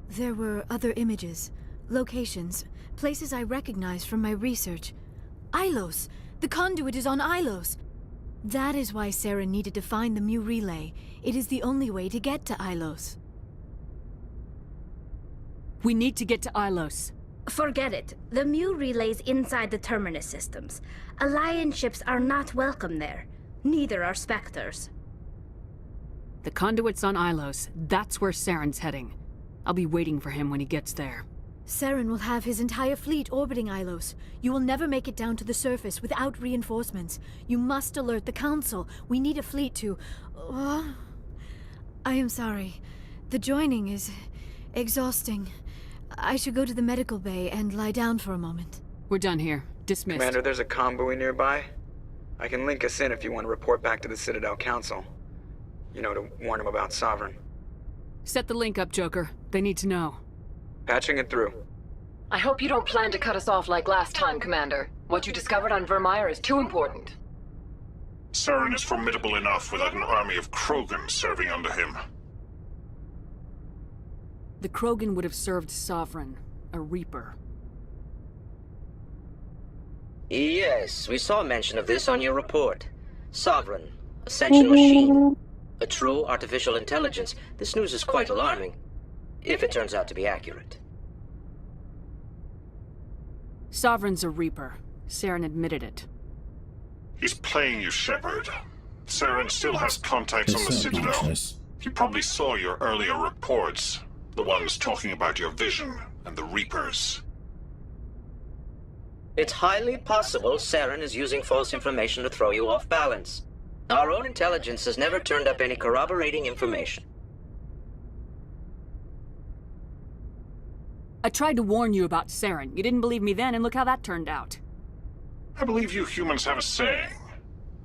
There were other images, locations, places I recognized from my research. Ilos! The conduit is on Ilos! That is why Saren needed to find the Mu relay. It is the only way to get to Ilos. We need to get to Ilos. Forget it. The Mu relay's inside the Terminus systems. Alliance ships are not welcome there. Neither are Spectres. The conduit's on Ilos. That's where Saren's heading. I'll be waiting for him when he gets there. Saren will have his entire fleet orbiting Ilos. You will never make it down to the surface without reinforcements. You must alert the Council. We need a fleet to... I am sorry. The joining is exhausting. I should go to the medical bay and lie down for a moment. We're done here. Dismissed. Commander, there's a comm buoy nearby. I can link us in if you want to report back to the Citadel Council. You know, to warn them about Sovereign. Set the link up, Joker. They need to know. Patching it through. I hope you don't plan to cut us off like last time, Commander. What you discovered on Virmire is too important. Saren is formidable enough without an army of Krogan serving under him. The Krogan would have served Sovereign, a Reaper. Yes, we saw mention of this on your report. Sovereign, a sentient machine, a true artificial intelligence. This news is quite alarming, if it turns out to be accurate. Sovereign's a Reaper. Saren admitted it. He's playing you, Shepard. Saren still has contacts on the Citadel. He probably saw your earlier reports. The ones talking about your vision and the Reapers. It's highly possible Saren is using false information to throw you off balance. Our own intelligence has never turned up any corroborating information. I tried to warn you about Saren. You didn't believe me then, and look how that turned out. I believe you humans have a saying.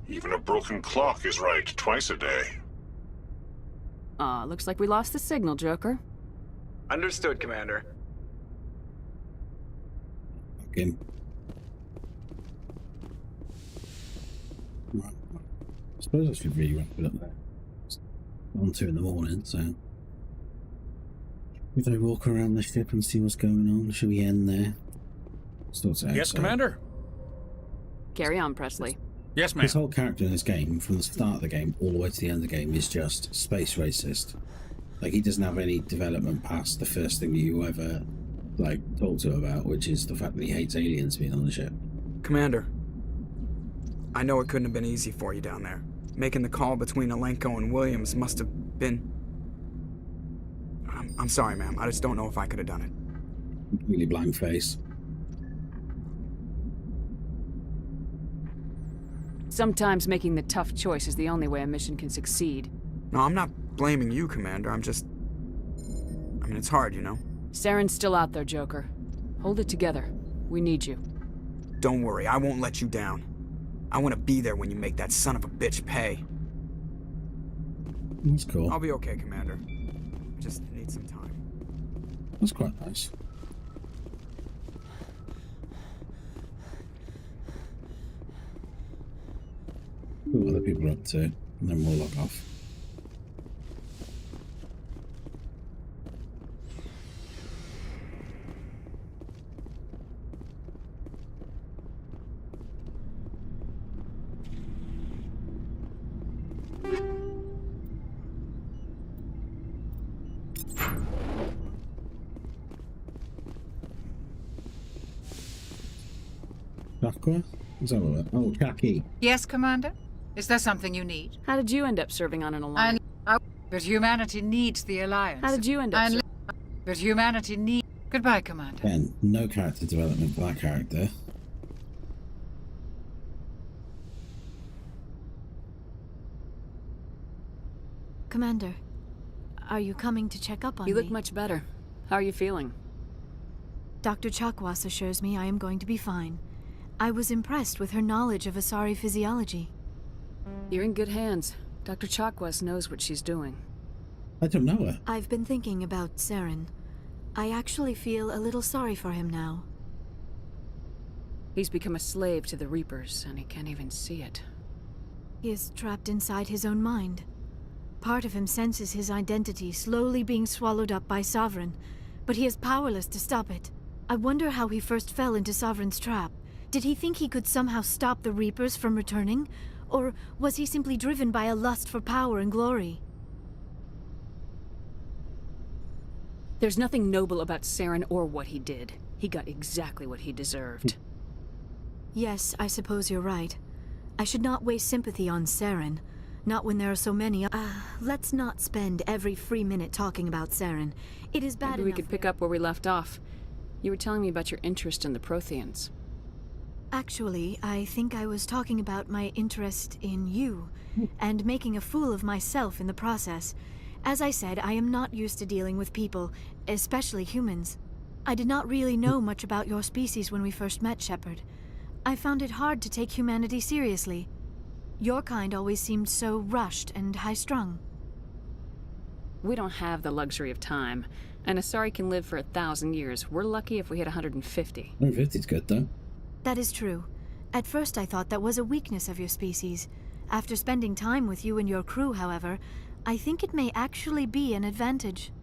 Even a broken clock is right twice a day. Looks like we lost the signal, Joker. Understood, Commander. Okay. Right. I suppose I should really wrap it up there. It's on 2 in the morning, so... If I walk around the ship and see what's going on, should we end there? Yes, Commander? Carry on, Presley. Yes, ma'am. His whole character in this game, from the start of the game all the way to the end of the game, is just space racist. Like, he doesn't have any development past the first thing you ever, like, talk to him about, which is the fact that he hates aliens being on the ship. Commander, I know it couldn't have been easy for you down there. Making the call between Alenko and Williams must have been... I'm sorry, ma'am. I just don't know if I could have done it. Completely blank face. Sometimes making the tough choice is the only way a mission can succeed. No, I'm not blaming you, Commander. I mean, it's hard, you know? Saren's still out there, Joker. Hold it together. We need you. Don't worry, I won't let you down. I want to be there when you make that son of a bitch pay. That's cool. I'll be okay, Commander. Just need some time. That's quite nice. See what other people are up to, and then we'll log off. Chakra? Is that what? Oh, Chaki. Yes, Commander? Is there something you need? How did you end up serving on an alliance? But humanity needs the Alliance. How did you end up But humanity needs... Goodbye, Commander. Again, no character development for that character. Commander, are you coming to check up on me? You look much better. How are you feeling? Dr. Chakwas assures me I am going to be fine. I was impressed with her knowledge of Asari physiology. You're in good hands. Dr. Chakwas knows what she's doing. I don't know her. I've been thinking about Saren. I actually feel a little sorry for him now. He's become a slave to the Reapers, and he can't even see it. He is trapped inside his own mind. Part of him senses his identity slowly being swallowed up by Sovereign, but he is powerless to stop it. I wonder how he first fell into Sovereign's trap. Did he think he could somehow stop the Reapers from returning? Or was he simply driven by a lust for power and glory? There's nothing noble about Saren or what he did. He got exactly what he deserved. Yes, I suppose you're right. I should not waste sympathy on Saren. Not when there are so many. Let's not spend every free minute talking about Saren. It is bad enough. Maybe we could pick up where we left off. You were telling me about your interest in the Protheans. Actually, I think I was talking about my interest in you, and making a fool of myself in the process. As I said, I am not used to dealing with people, especially humans. I did not really know much about your species when we first met, Shepard. I found it hard to take humanity seriously. Your kind always seemed so rushed and high-strung. We don't have the luxury of time. An Asari can live for 1,000 years. We're lucky if we hit 150. 150 is good, though. That is true. At first I thought that was a weakness of your species. After spending time with you and your crew, however, I think it may actually be an advantage.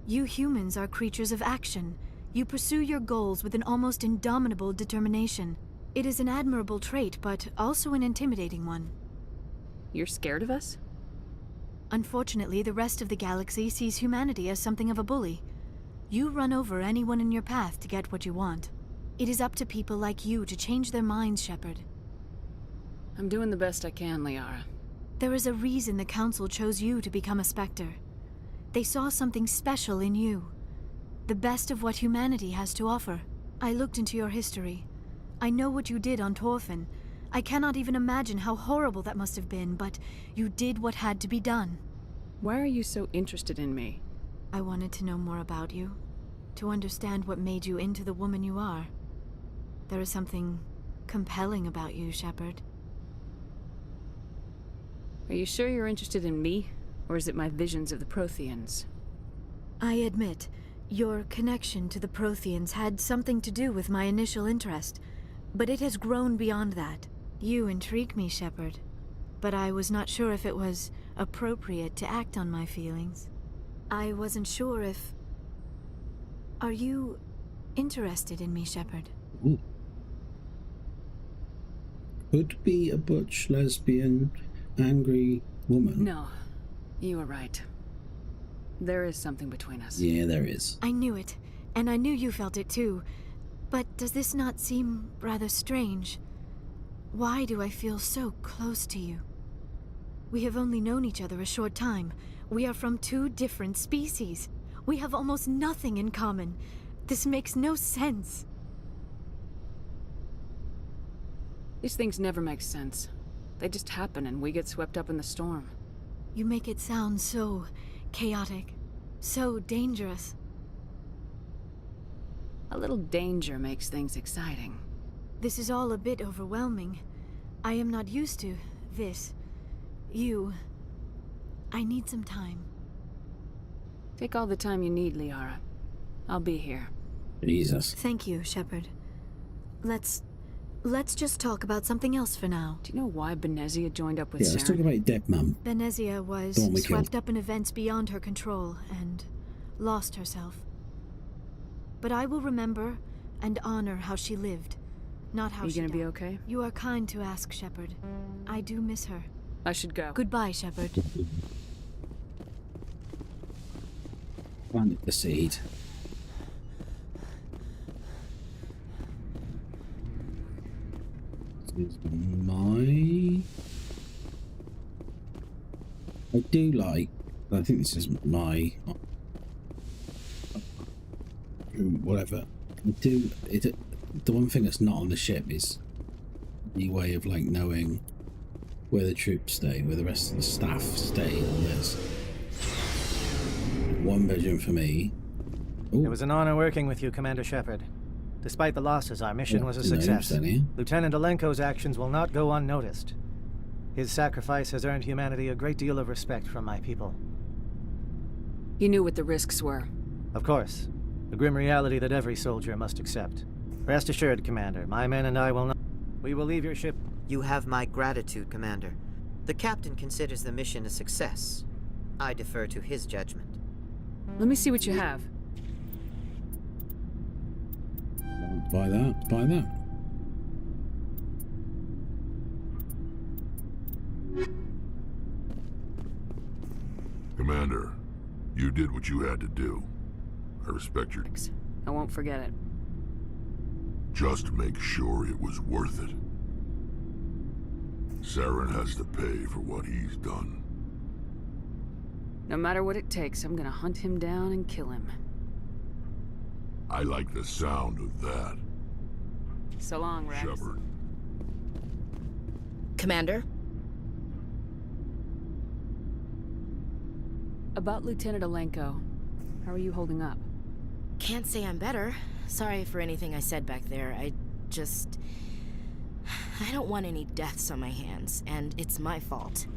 You humans are creatures of action. You pursue your goals with an almost indomitable determination. It is an admirable trait, but also an intimidating one. You're scared of us? Unfortunately, the rest of the galaxy sees humanity as something of a bully. You run over anyone in your path to get what you want. It is up to people like you to change their minds, Shepard. I'm doing the best I can, Liara. There is a reason the Council chose you to become a Spectre. They saw something special in you. The best of what humanity has to offer. I looked into your history. I know what you did on Torfin. I cannot even imagine how horrible that must have been, but you did what had to be done. Why are you so interested in me? I wanted to know more about you. To understand what made you into the woman you are. There is something compelling about you, Shepard. Are you sure you're interested in me? Or is it my visions of the Protheans? I admit, your connection to the Protheans had something to do with my initial interest, but it has grown beyond that. You intrigue me, Shepard, but I was not sure if it was appropriate to act on my feelings. I wasn't sure if... Are you interested in me, Shepard? Ooh. Could be a butch, lesbian, angry woman. No, you were right. There is something between us. Yeah, there is. I knew it, and I knew you felt it too. But does this not seem rather strange? Why do I feel so close to you? We have only known each other a short time. We are from two different species. We have almost nothing in common. This makes no sense. These things never make sense. They just happen and we get swept up in the storm. You make it sound so chaotic, so dangerous. A little danger makes things exciting. This is all a bit overwhelming. I am not used to this. I need some time. Take all the time you need, Liara. I'll be here. Jesus. Thank you, Shepard. Let's just talk about something else for now. Do you know why Benezia joined up with Yeah, let's talk Saren? about your dead mum. Benezia was The one we swept killed. up in events beyond her control and lost herself. But I will remember and honor how she lived, not how You she gonna be died. okay? You are kind to ask, Shepard. I do miss her. I should go. Goodbye, Shepard. Planted the seed. This is my... I do like... I think this is my... Whatever. I do... the one thing that's not on the ship is the way of, like, knowing where the troops stay, where the rest of the staff stay on this. One bedroom for me. Ooh. It was an honor working with you, Commander Shepard. Despite the losses, our mission was a Names, success. any? Lieutenant Alenko's actions will not go unnoticed. His sacrifice has earned humanity a great deal of respect from my people. You knew what the risks were. Of course. The grim reality that every soldier must accept. Rest assured, Commander, my men and I will not... We will leave your ship... You have my gratitude, Commander. The captain considers the mission a success. I defer to his judgment. Let me see what you have. Buy that, buy that. Commander, you did what you had to do. I respect your... I won't forget it. Just make sure it was worth it. Saren has to pay for what he's done. No matter what it takes, I'm gonna hunt him down and kill him. I like the sound of that. So long, Rex. Shepard. Commander? About Lieutenant Alenko, how are you holding up? Can't say I'm better. Sorry for anything I said back there. I don't want any deaths on my hands, and it's my fault.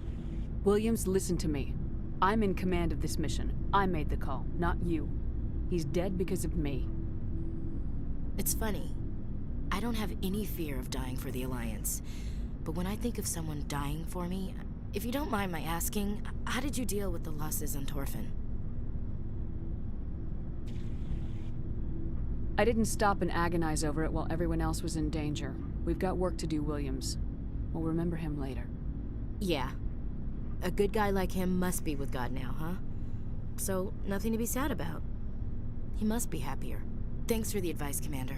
Williams, listen to me. I'm in command of this mission. I made the call, not you. He's dead because of me. It's funny. I don't have any fear of dying for the Alliance. But when I think of someone dying for me, if you don't mind my asking, how did you deal with the losses on Torfin? I didn't stop and agonize over it while everyone else was in danger. We've got work to do, Williams. We'll remember him later. Yeah. A good guy like him must be with God now, huh? So, nothing to be sad about. He must be happier. Thanks for the advice, Commander.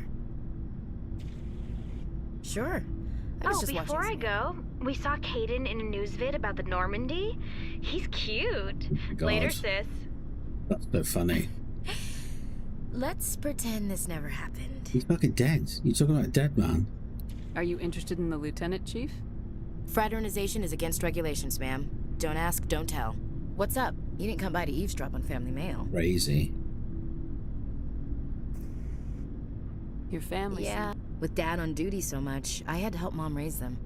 Sure. I was just before I go, we saw Caden in a news vid about the Normandy. He's cute. God. Later, sis. That's so funny. Let's pretend this never happened. He's fucking dead. You're talking about a dead man. Are you interested in the Lieutenant, Chief? Fraternization is against regulations, ma'am. Don't ask, don't tell. What's up? You didn't come by to eavesdrop on family mail. Crazy. Your family. Yeah. With Dad on duty so much, I had to help Mom raise them.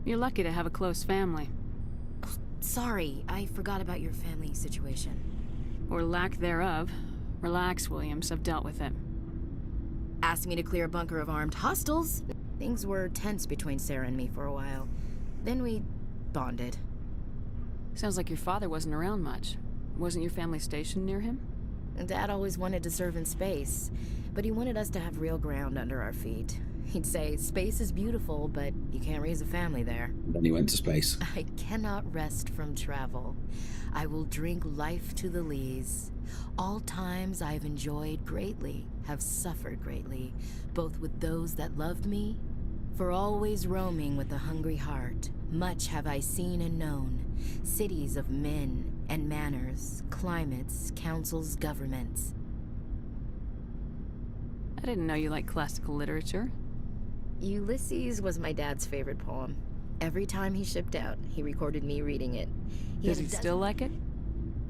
You're lucky to have a close family. Sorry, I forgot about your family situation. Or lack thereof. Relax, Williams. I've dealt with it. Asked me to clear a bunker of armed hostiles. Things were tense between Sarah and me for a while. Then we bonded. Sounds like your father wasn't around much. Wasn't your family stationed near him? Dad always wanted to serve in space, but he wanted us to have real ground under our feet. He'd say, space is beautiful, but you can't raise a family there. Then he went to space. I cannot rest from travel. I will drink life to the lees. All times I have enjoyed greatly, have suffered greatly, both with those that loved me, for always roaming with a hungry heart. Much have I seen and known, cities of men and manners, climates, councils, governments. I didn't know you liked classical literature. Ulysses was my dad's favorite poem. Every time he shipped out, he recorded me reading it. Does he still like it?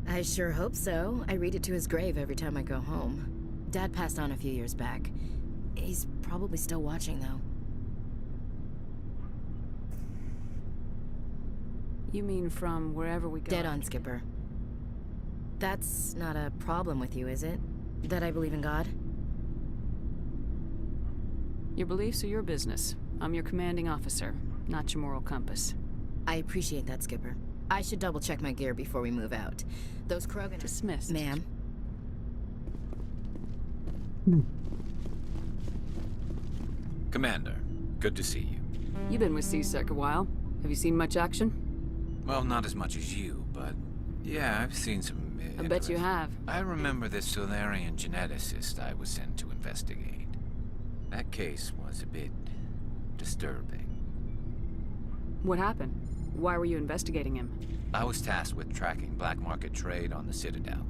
I sure hope so. I read it to his grave every time I go home. Dad passed on a few years back. He's probably still watching, though. You mean from wherever we go? Dead on, Skipper. That's not a problem with you, is it? That I believe in God? Your beliefs are your business. I'm your commanding officer, not your moral compass. I appreciate that, Skipper. I should double-check my gear before we move out. Those Krogan... Dismissed. Ma'am? Commander, good to see you. You've been with CSEC a while. Have you seen much action? Well, not as much as you, but yeah, I've seen some... I bet you have. I remember this Salarian geneticist I was sent to investigate. That case was a bit disturbing. What happened? Why were you investigating him? I was tasked with tracking black market trade on the Citadel.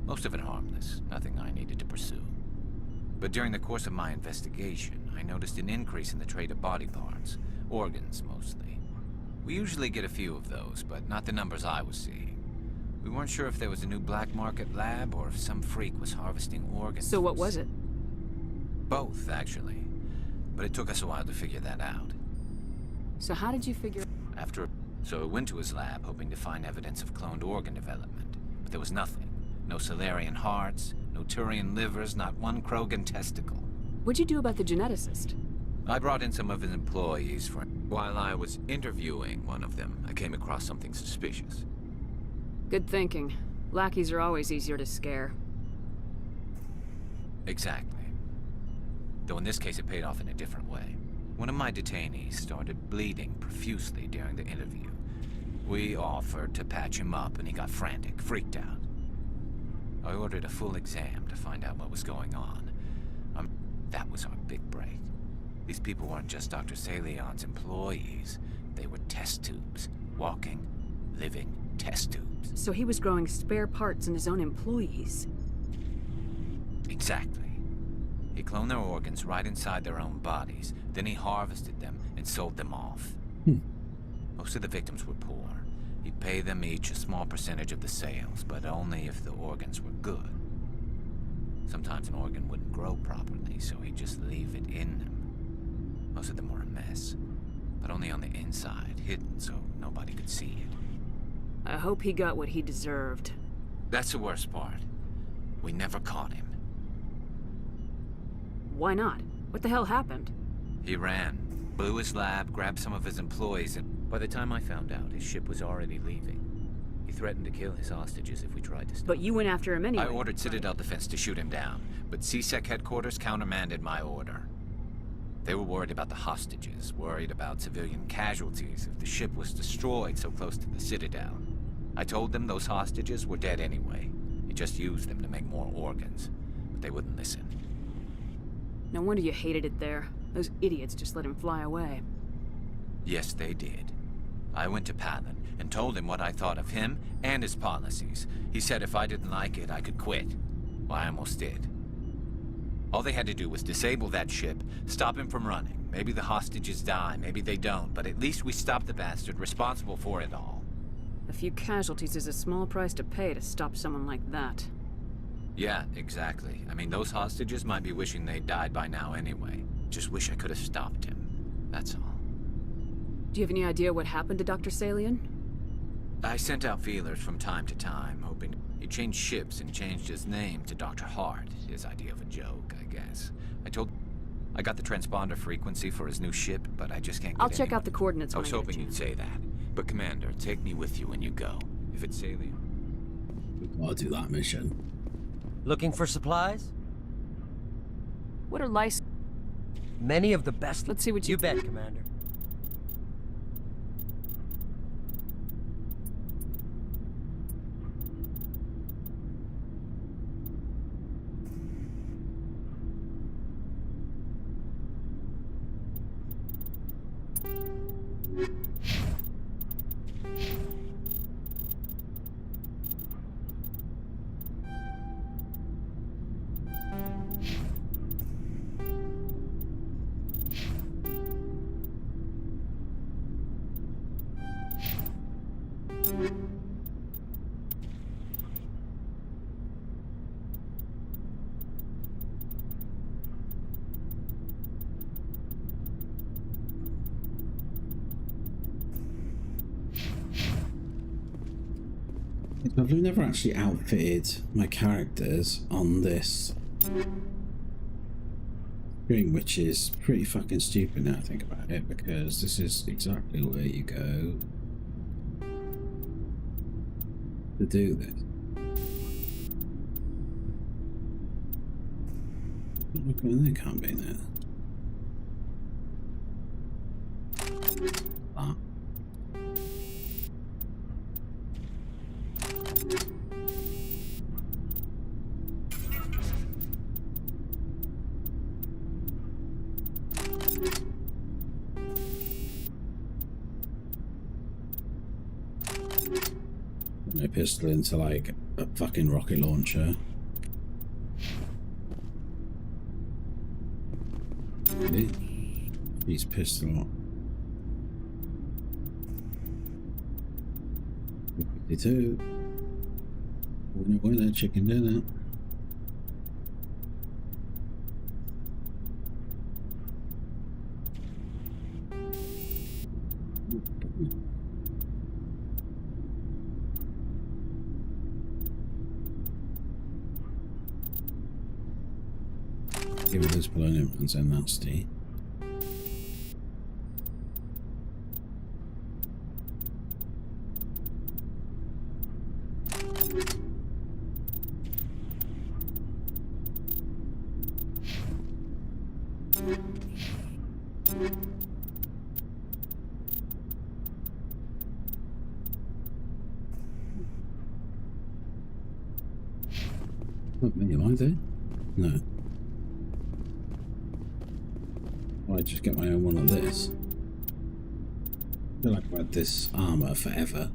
Most of it harmless, nothing I needed to pursue. But during the course of my investigation, I noticed an increase in the trade of body parts, organs mostly. We usually get a few of those, but not the numbers I was seeing. We weren't sure if there was a new black market lab or if some freak was harvesting organs. So what was it? Both, actually. But it took us a while to figure that out. So how did you figure... So I went to his lab hoping to find evidence of cloned organ development. But there was nothing. No Salarian hearts, no Turian livers, not one Krogan testicle. What'd you do about the geneticist? I brought in some of his employees for... While I was interviewing one of them, I came across something suspicious. Good thinking. Lackeys are always easier to scare. Exactly. Though in this case it paid off in a different way. One of my detainees started bleeding profusely during the interview. We offered to patch him up and he got frantic, freaked out. I ordered a full exam to find out what was going on. That was our big break. These people weren't just Dr. Salion's employees. They were test tubes. Walking, living test tubes. So he was growing spare parts in his own employees. Exactly. He cloned their organs right inside their own bodies. Then he harvested them and sold them off. Most of the victims were poor. He'd pay them each a small percentage of the sales, but only if the organs were good. Sometimes an organ wouldn't grow properly, so he'd just leave it in them. Most of them were a mess, but only on the inside, hidden so nobody could see it. I hope he got what he deserved. That's the worst part. We never caught him. Why not? What the hell happened? He ran, blew his lab, grabbed some of his employees, and by the time I found out, his ship was already leaving. He threatened to kill his hostages if we tried to stop him. But you went after him anyway. I ordered Citadel Defense to shoot him down, but CSEC headquarters countermanded my order. They were worried about the hostages, worried about civilian casualties if the ship was destroyed so close to the Citadel. I told them those hostages were dead anyway. He just used them to make more organs, but they wouldn't listen. No wonder you hated it there. Those idiots just let him fly away. Yes, they did. I went to Palin and told him what I thought of him and his policies. He said if I didn't like it, I could quit. Well, I almost did. All they had to do was disable that ship, stop him from running. Maybe the hostages die, maybe they don't, but at least we stopped the bastard responsible for it all. A few casualties is a small price to pay to stop someone like that. Yeah, exactly. I mean, those hostages might be wishing they'd died by now anyway. Just wish I could have stopped him. That's all. Do you have any idea what happened to Dr. Salian? I sent out feelers from time to time, hoping he changed ships and changed his name to Dr. Hart. His idea of a joke, I guess. I got the transponder frequency for his new ship, but I just can't get I'll check out the coordinates I when was I get a hoping you'd say that. But Commander, take me with you when you go. If it's Salian. I'll do that mission. Looking for supplies? What are lice? Many of the best. Let's see what you bet, Commander. I've never actually outfitted my characters on this screen, which is pretty fucking stupid now I think about it, because this is exactly where you go to do this. Look, there can't be there. Ah. My pistol into like a fucking rocket launcher. His pistol. 52. Wouldn't win that chicken dinner. Give it this balloon influence and nasty. What, me, am I there? No. I just get my own one of this. I feel like I've had this armor forever.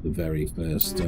The very first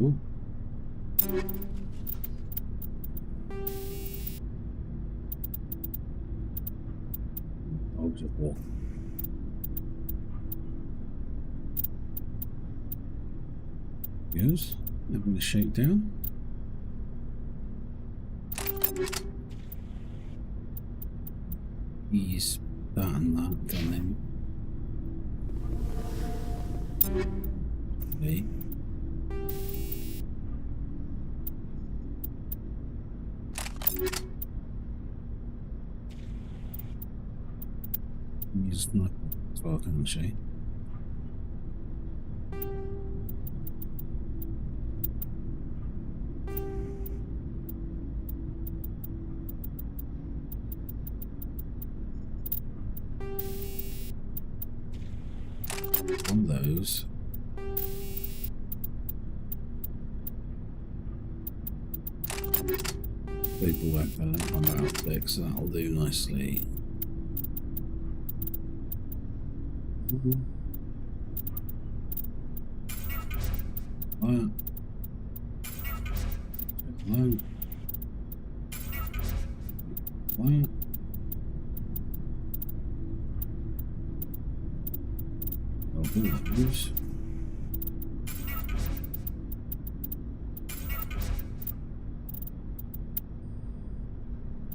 ooh. Dogs at walk. Yes, having a shakedown. He's done that, done him. Okay. He's not as well, can't she? One of those. People work that on about 6, so that'll do nicely. Fire. Hello. that. Oh, those.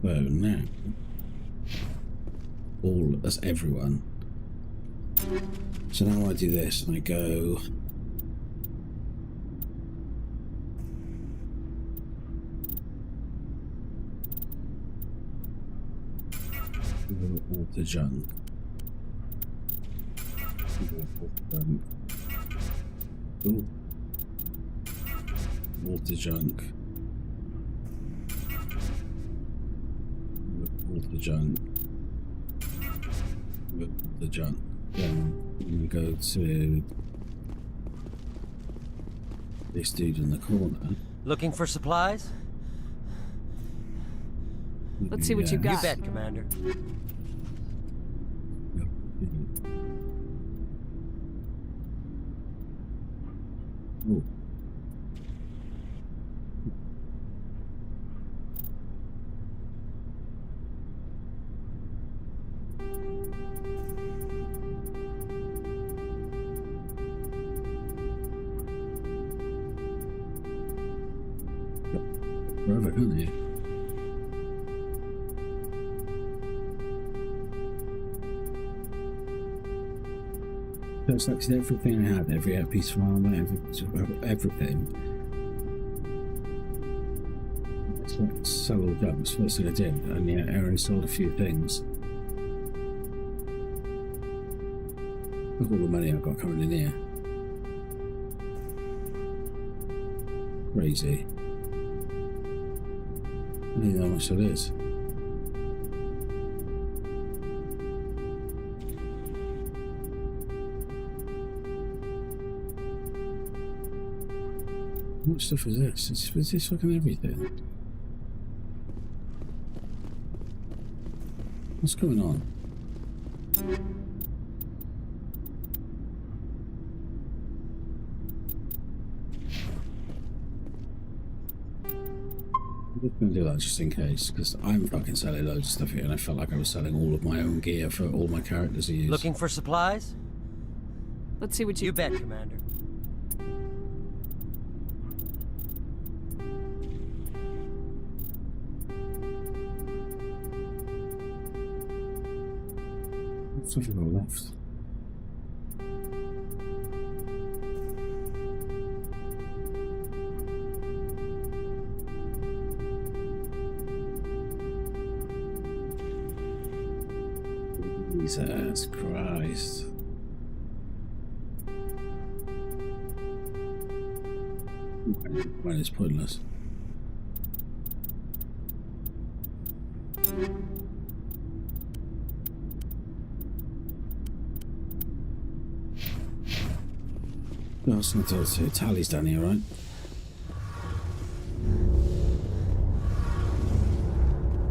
So now, that's everyone. So now I do this and I go. All the junk. Ooh. Water junk. Water junk. The junk. Then we go to this dude in the corner. Looking for supplies? Let's see what you got. You bet, Commander. Ooh. Forever, can't you? So it's like everything I had, every piece of armor, everything. It's like sell all that was the first thing I did, and yeah, I only sold a few things. Look at all the money I've got coming in here. Crazy. I don't know how much that is. What stuff is this? Is this fucking everything? What's going on? I'm just gonna do that just in case, because I'm fucking selling loads of stuff here, and I felt like I was selling all of my own gear for all my characters to use. Looking for supplies? Let's see what you... You bet, Commander. What's have we got left? Jesus Christ. Well, it's pointless. No, it's not to tallies down here, right?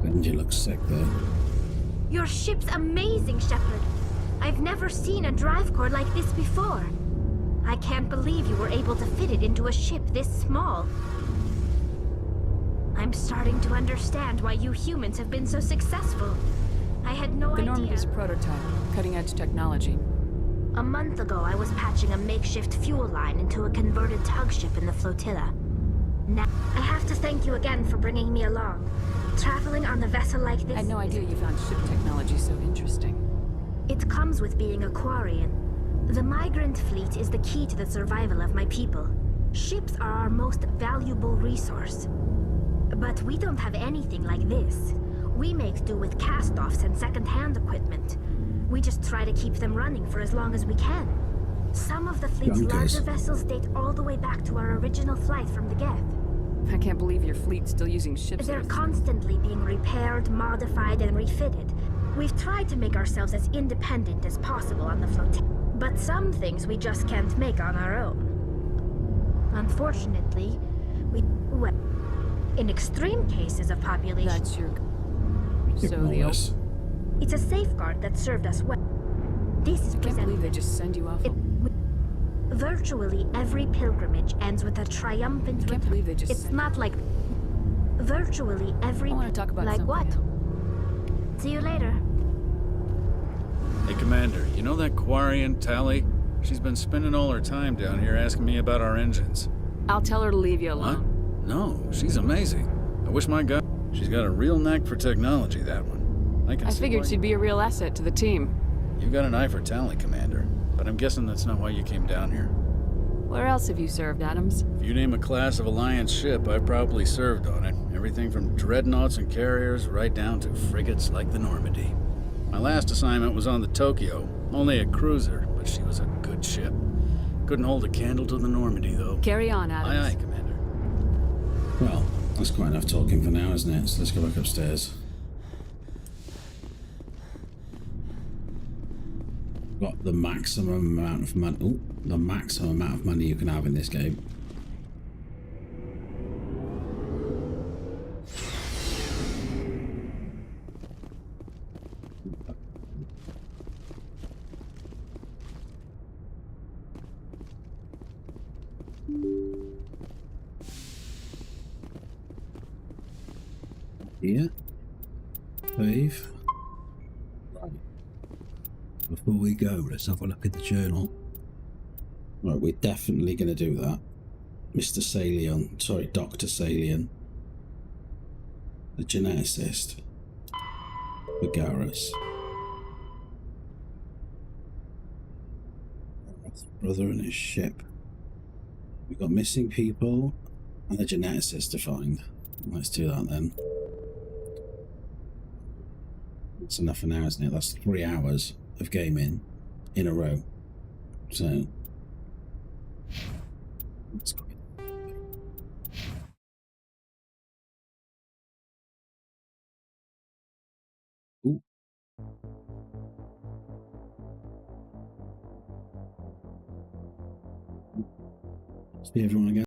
The engine looks sick there. Your ship's amazing, Shepard. I've never seen a drive core like this before. I can't believe you were able to fit it into a ship this small. I'm starting to understand why you humans have been so successful. I had no idea. The Normandy's a prototype, cutting-edge technology. A month ago, I was patching a makeshift fuel line into a converted tug ship in the flotilla. Now, I have to thank you again for bringing me along. Traveling on a vessel like this... I had no idea you found ship technology so interesting. It comes with being a Quarian. The migrant fleet is the key to the survival of my people. Ships are our most valuable resource. But we don't have anything like this. We make do with cast-offs and second-hand equipment. We just try to keep them running for as long as we can. Some of the fleet's larger vessels date all the way back to our original flight from the Geth. I can't believe your fleet's still using ships. They're constantly being repaired, modified, and refitted. We've tried to make ourselves as independent as possible on the flotilla. But some things we just can't make on our own. Unfortunately, well, in extreme cases of population... That's your... So it's a safeguard that served us well. This is I can't believe they just send you off. Virtually every pilgrimage ends with a triumphant return. Believe they just it's not like... Virtually every... I want to talk about like something what? else. See you later. Hey, Commander, you know that Quarian, Tally? She's been spending all her time down here asking me about our engines. I'll tell her to leave you What? alone. No, she's amazing. I wish my god... She's got a real knack for technology, that one. I figured she'd be a real asset to the team. You got an eye for Tally, Commander. But I'm guessing that's not why you came down here. Where else have you served, Adams? If you name a class of Alliance ship, I've probably served on it. Everything from dreadnoughts and carriers right down to frigates like the Normandy. My last assignment was on the Tokyo, only a cruiser, but she was a good ship. Couldn't hold a candle to the Normandy, though. Carry on, Adams. Aye, aye, Commander. Well, that's quite enough talking for now, isn't it? So let's go back upstairs. Got the maximum amount of money. Oh, the maximum amount of money you can have in this game. Here, save. Right. Before we go, let's have a look at the journal. Right, we're definitely going to do that. Mr. Salian, sorry, Dr. Salian. The geneticist. The Garrus. Brother and his ship. We've got missing people and the geneticist to find. Let's do that then. That's enough for now, isn't it? That's 3 hours of gaming in a row. So that's great. Ooh. See everyone again.